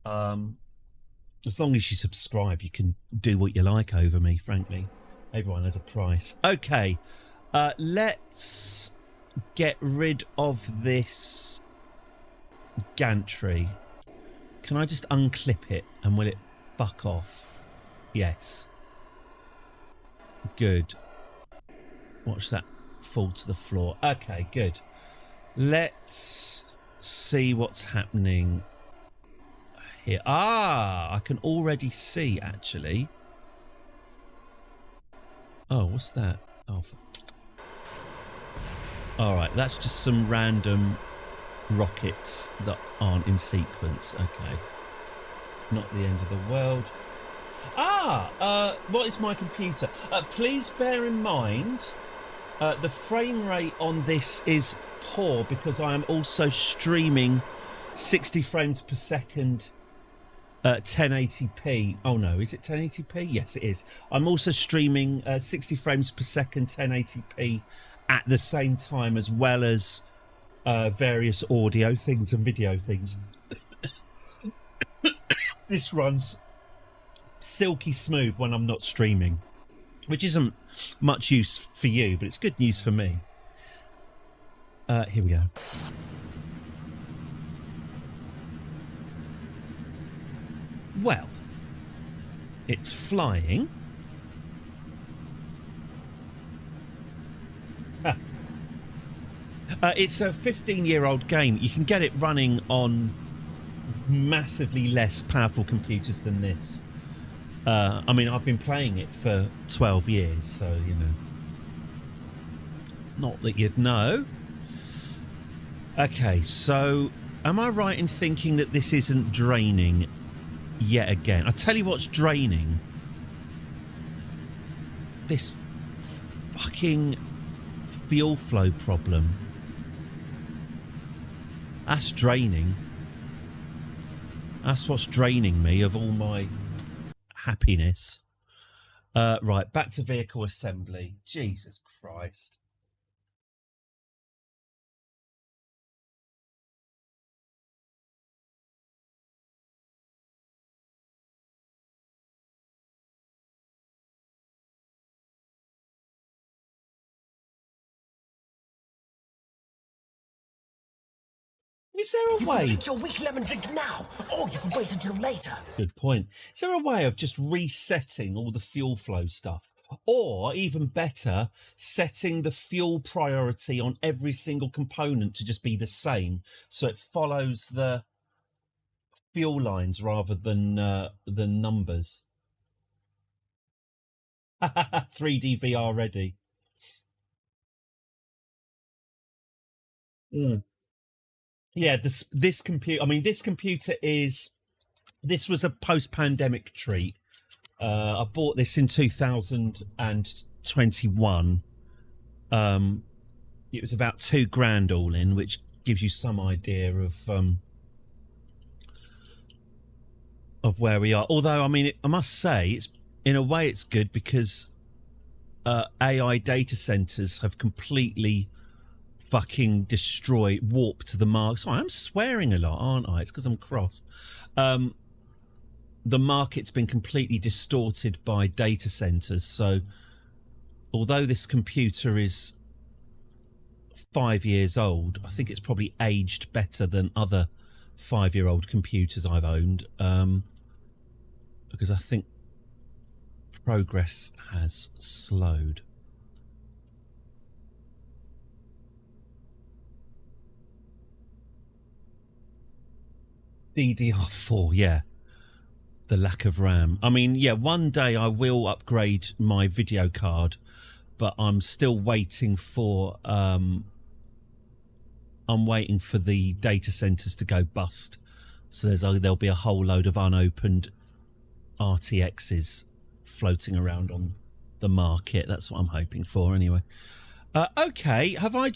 As long as you subscribe, you can do what you like over me, frankly. Everyone has a price. Okay, let's get rid of this gantry. Can I just unclip it and will it fuck off? Yes. Good. Watch that fall to the floor. Okay, good. Let's see what's happening here. Ah, I can already see, actually. Oh, what's that? Oh. All right, that's just some random rockets that aren't in sequence. Okay. Not the end of the world. What is my computer? Please bear in mind... the frame rate on this is poor because I am also streaming 60 frames per second 1080p. Oh no, is it 1080p? Yes, it is. I'm also streaming 60 frames per second 1080p at the same time, as well as various audio things and video things. This runs silky smooth when I'm not streaming, which isn't much use for you, but it's good news for me. Here we go. Well, it's flying. It's a 15-year-old game. You can get it running on massively less powerful computers than this. I mean, I've been playing it for 12 years, so, you know. Not that you'd know. Okay, so am I right in thinking that this isn't draining yet again? I'll tell you what's draining. This fucking fuel flow problem. That's draining. That's what's draining me of all my happiness. Right, back to vehicle assembly. Jesus Christ. Is there a way? You can drink your weak lemon drink now, or you can wait until later. Good point. Is there a way of just resetting all the fuel flow stuff? Or, even better, setting the fuel priority on every single component to just be the same, so it follows the fuel lines rather than numbers? 3D VR ready. Mm. Yeah, this computer. I mean, this computer is. This was a post-pandemic treat. I bought this in 2021. It was about $2,000 all in, which gives you some idea of where we are. Although, I mean, I must say, it's in a way it's good because AI data centers have completely fucking warped the mark. Sorry, I'm swearing a lot, aren't I? It's because I'm cross. the market's been completely distorted by data centers. So although this computer is 5 years old, I think it's probably aged better than other 5-year-old computers I've owned, because I think progress has slowed. DDR4, yeah. The lack of RAM. I mean, yeah, one day I will upgrade my video card, but I'm still waiting for I'm waiting for the data centers to go bust. So there'll be a whole load of unopened RTXs floating around on the market. That's what I'm hoping for anyway. Okay, have I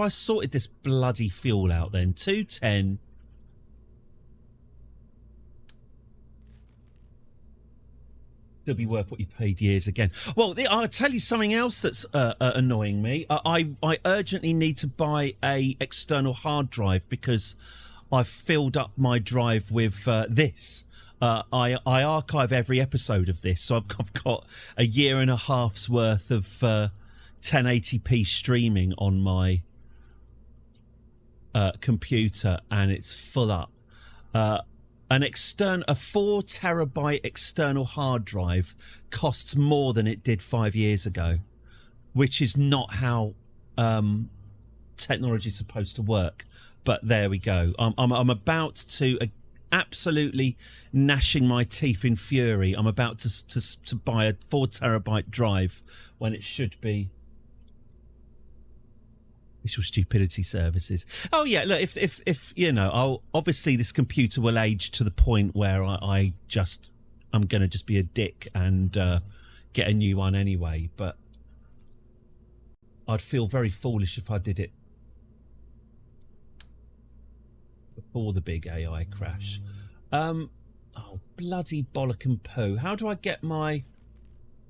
sorted this bloody fuel out then? 210. It'll be worth what you paid years again. Well, I'll tell you something else that's annoying me. I urgently need to buy a external hard drive because I've filled up my drive with this. I archive every episode of this, so I've got a year and a half's worth of 1080p streaming on my computer, and it's full up. A 4 terabyte external hard drive costs more than it did 5 years ago, which is not how technology is supposed to work. But there we go. I'm about to absolutely gnashing my teeth in fury. I'm about to buy a 4 terabyte drive when it should be Visual Stupidity Services. Oh yeah, look, if you know, obviously this computer will age to the point where I'm gonna just be a dick and get a new one anyway. But I'd feel very foolish if I did it before the big AI crash. Oh bloody bollock and poo! How do I get my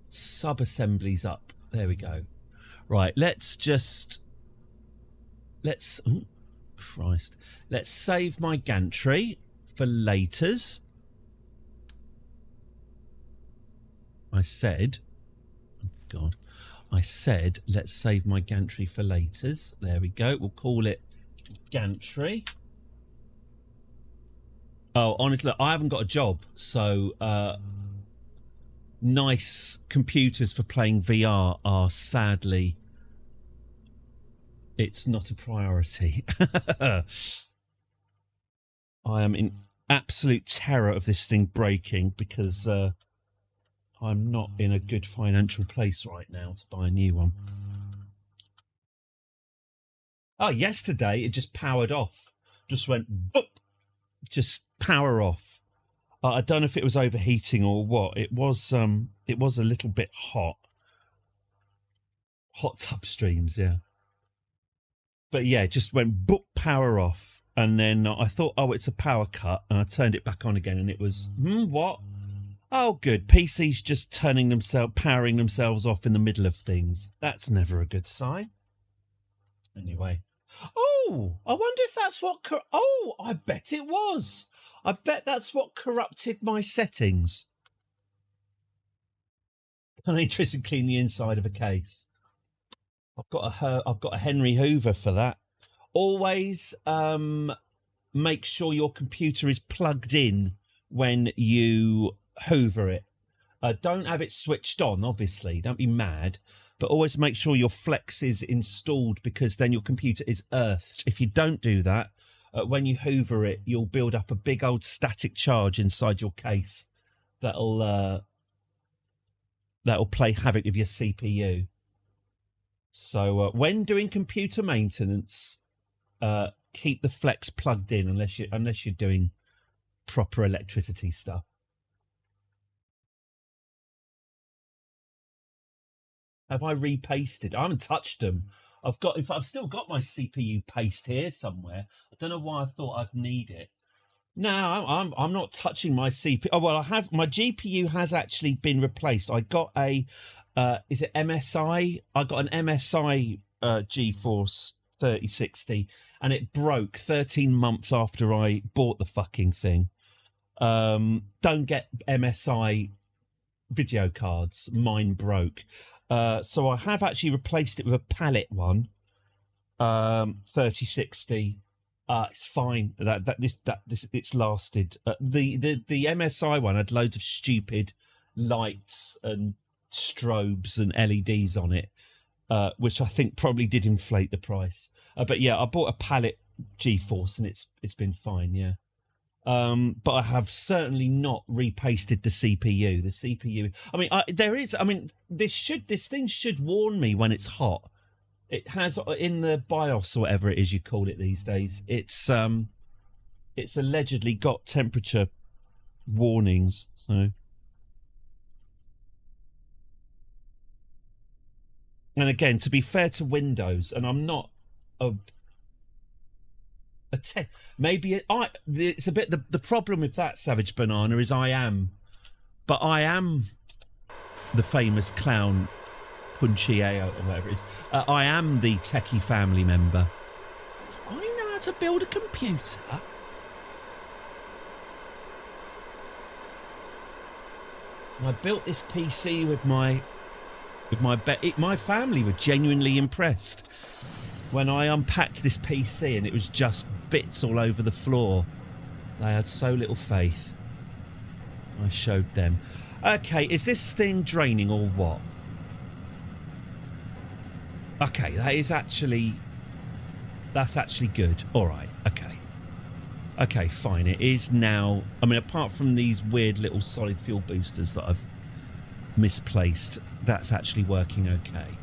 sub-assemblies up? There we go. Right, let's save my gantry for laters. I said let's save my gantry for laters. There we go. We'll call it gantry. Oh, honestly, I haven't got a job, so nice computers for playing VR are sadly, it's not a priority. I am in absolute terror of this thing breaking because I'm not in a good financial place right now to buy a new one. Oh, yesterday it just powered off. Just went boop. Just power off. I don't know if it was overheating or what. It was a little bit hot. Hot tub streams, yeah. But yeah, it just went boop, power off. And then I thought, oh, it's a power cut. And I turned it back on again and it was, what? Oh, good. PC's just powering themselves off in the middle of things. That's never a good sign. Anyway. Oh, I wonder if that's what... Oh, I bet it was. I bet that's what corrupted my settings. I'm interested in cleaning the inside of a case. I've got a Henry Hoover for that. Always make sure your computer is plugged in when you hoover it. Don't have it switched on, obviously. Don't be mad. But always make sure your Flex is installed because then your computer is earthed. If you don't do that, when you hoover it, you'll build up a big old static charge inside your case that'll play havoc with your CPU. So when doing computer maintenance, keep the Flex plugged in unless you're doing proper electricity stuff. Have I repasted? I haven't touched them. I've still got my CPU paste here somewhere. I don't know why I thought I'd need it. No, I'm not touching my CPU. Oh well, my GPU has actually been replaced. I got a is it MSI? I got an MSI GeForce 3060, and it broke 13 months after I bought the fucking thing. Don't get MSI video cards. Mine broke. So I have actually replaced it with a pallet one. 3060. It's fine. It's lasted. The MSI one had loads of stupid lights and strobes and LEDs on it, which I think probably did inflate the price. But yeah, I bought a pallet GeForce and it's been fine. Yeah. But I have certainly not repasted the CPU. The CPU. I mean, this thing should warn me when it's hot. It has in the BIOS or whatever it is you call it these days. It's allegedly got temperature warnings. So, and again, to be fair to Windows, and I'm not maybe it's a bit the problem with that, Savage Banana, is I am the famous clown Punchieo or whatever it is. I am the techie family member. I know how to build a computer. I built this PC with my my family were genuinely impressed when I unpacked this PC and it was just bits all over the floor. They had so little faith. I showed them. Okay, is this thing draining or what? Okay, that's actually good. All right, okay. Okay, fine. It is now. I mean, apart from these weird little solid fuel boosters that I've misplaced, that's actually working okay.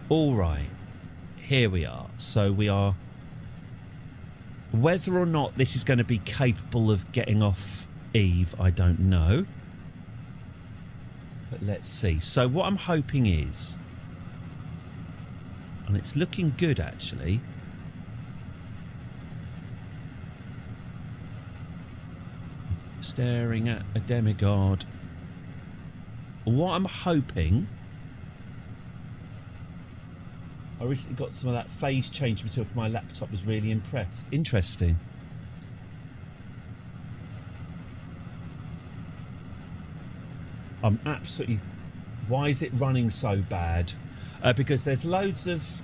All right. Here we are. So we are... Whether or not this is going to be capable of getting off Eve, I don't know. But let's see. So what I'm hoping is... And it's looking good, actually. Staring at a demigod. What I'm hoping... I recently got some of that phase change material for my laptop. Was really impressed. Interesting. I'm absolutely... Why is it running so bad? Because there's loads of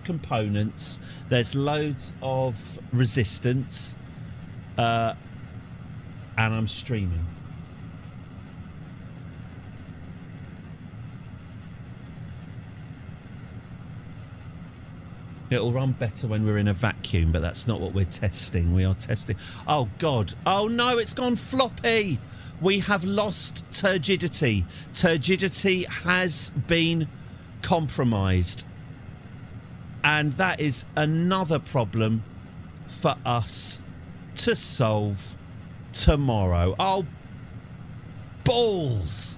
components. There's loads of resistance. And I'm streaming. It'll run better when we're in a vacuum, but that's not what we're testing. We are testing... Oh, God. Oh, no, it's gone floppy. We have lost turgidity. Turgidity has been compromised. And that is another problem for us to solve tomorrow. Oh, balls.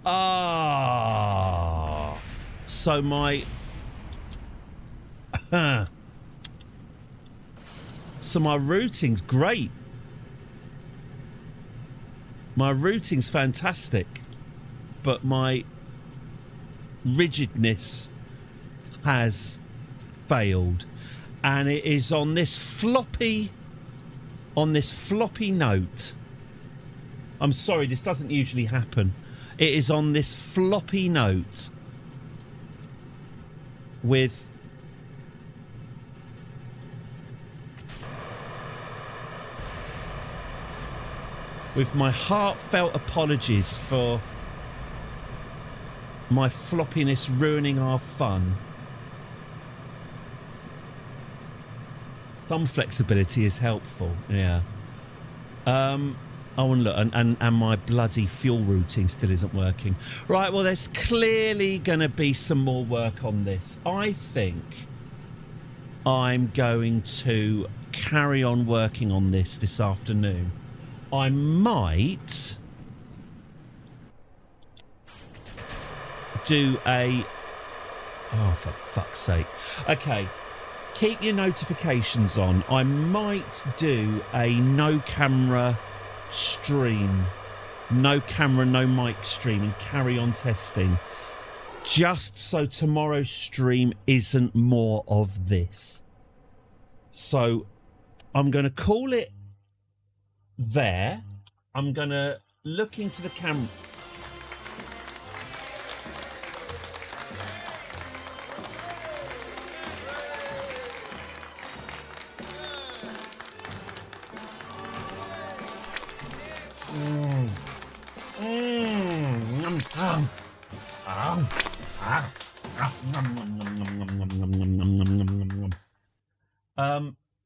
Ah. So my... So my routing's great. My routing's fantastic. But my rigidness has failed. And it is on this floppy note. I'm sorry, this doesn't usually happen. It is on this floppy note with my heartfelt apologies for my floppiness ruining our fun. Some flexibility is helpful, yeah. Oh, and look, and my bloody fuel routing still isn't working. Right, well, there's clearly going to be some more work on this. I think I'm going to carry on working on this afternoon. I might do a... Oh, for fuck's sake. Okay, keep your notifications on. I might do a no-camera stream. No camera, no mic stream and carry on testing. Just so tomorrow's stream isn't more of this. So I'm going to call it there. I'm going to look into the camera.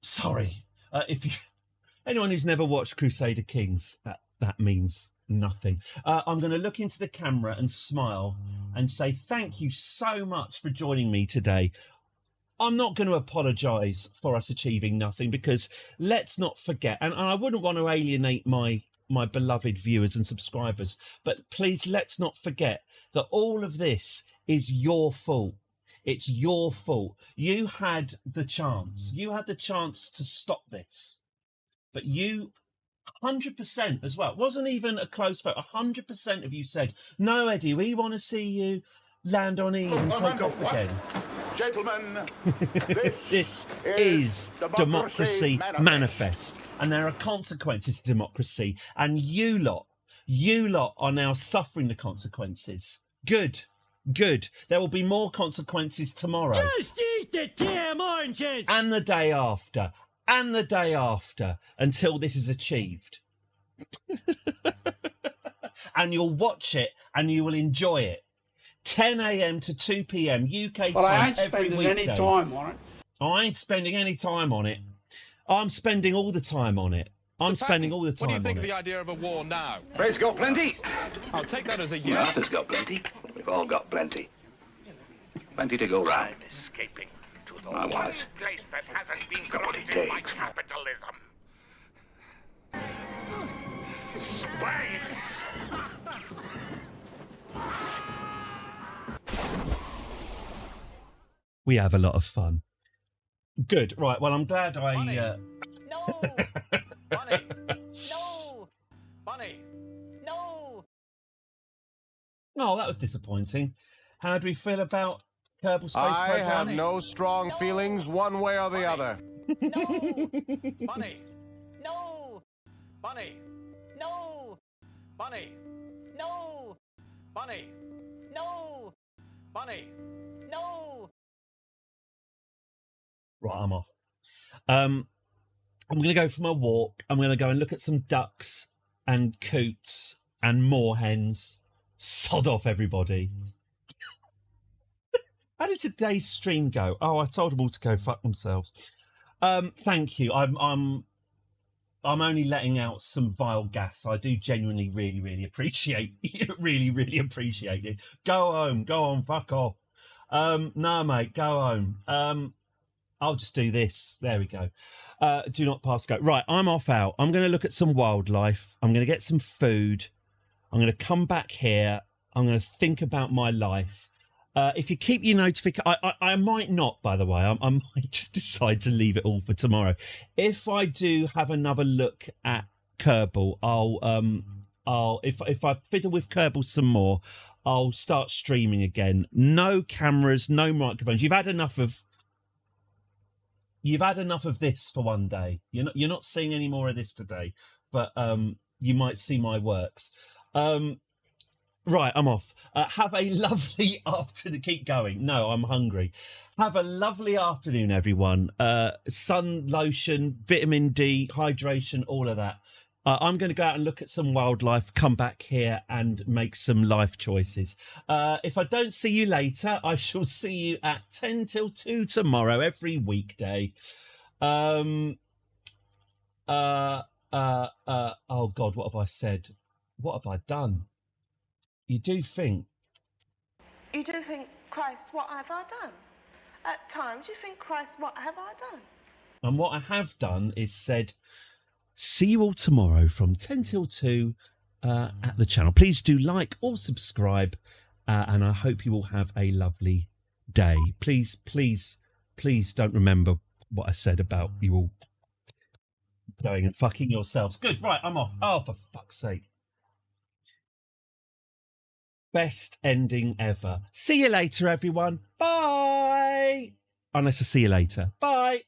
Sorry. If anyone who's never watched Crusader Kings, that means nothing. I'm going to look into the camera and smile and say thank you so much for joining me today. I'm not going to apologise for us achieving nothing, because let's not forget, and I wouldn't want to alienate my beloved viewers and subscribers, but please let's not forget that all of this is your fault. It's your fault. You had the chance. You had the chance to stop this. But you, 100% as well, it wasn't even a close vote. 100% of you said, no, Eddie, we want to see you land on E and take off again. Gentlemen, this is Democracy Manifest. And there are consequences to democracy. And you lot are now suffering the consequences. Good. There will be more consequences tomorrow. Just eat the damn oranges! And the day after. And the day after. Until this is achieved. And you'll watch it and you will enjoy it. 10 a.m. to 2 p.m. UK time. I ain't every spending weekday. any time on it. I ain't spending any time on it. I'm spending all the time on it. I'm spending all the time on it. What do you think of the idea of a war now? Ray's got plenty. I'll take that as a yes. Arthur's got plenty. We've all got plenty. Plenty to go round. Escaping to the I want it. place that hasn't been Got what it corrupted by takes. capitalism. Space! We have a lot of fun. Good. Right. Well, I'm glad I... No! Bunny! No! Bunny! No! Oh, that was disappointing. How do we feel about Kerbal Space I Program? have no strong feelings one way or the other. No! Bunny! No! Bunny! No! Bunny! No! Bunny! No! Bunny! No! Right, I'm off. I'm going to go for my walk. I'm going to go and look at some ducks and coots and moorhens. Sod off, everybody. How did today's stream go? Oh, I told them all to go fuck themselves. Thank you. I'm only letting out some vile gas. I do genuinely really appreciate really appreciate it. Go home. Go on. Fuck off. No, mate. Go home. I'll just do this. There we go. Do not pass go. Right, I'm off out. I'm going to look at some wildlife. I'm going to get some food. I'm going to come back here. I'm going to think about my life. If you keep your notification, I might not, by the way. I might just decide to leave it all for tomorrow. If I do have another look at Kerbal, if I fiddle with Kerbal some more, I'll start streaming again. No cameras, no microphones. You've had enough of this for one day. You're not seeing any more of this today, but you might see my works. Right, I'm off. Have a lovely afternoon. Keep going. No, I'm hungry. Have a lovely afternoon, everyone. Sun lotion, vitamin D, hydration, all of that. I'm going to go out and look at some wildlife, come back here and make some life choices. If I don't see you later, I shall see you at 10 till 2 tomorrow, every weekday. Oh, God, what have I said? What have I done? You do think, Christ, what have I done? At times you think, Christ, what have I done? and what I have done is said, see you all tomorrow from 10 till 2 at the channel. Please do like or subscribe, and I hope you all have a lovely day. Please don't remember what I said about you all going and fucking yourselves. Good, right, I'm off. Oh, for fuck's sake. Best ending ever. See you later, everyone. Bye. Unless I see you later. Bye.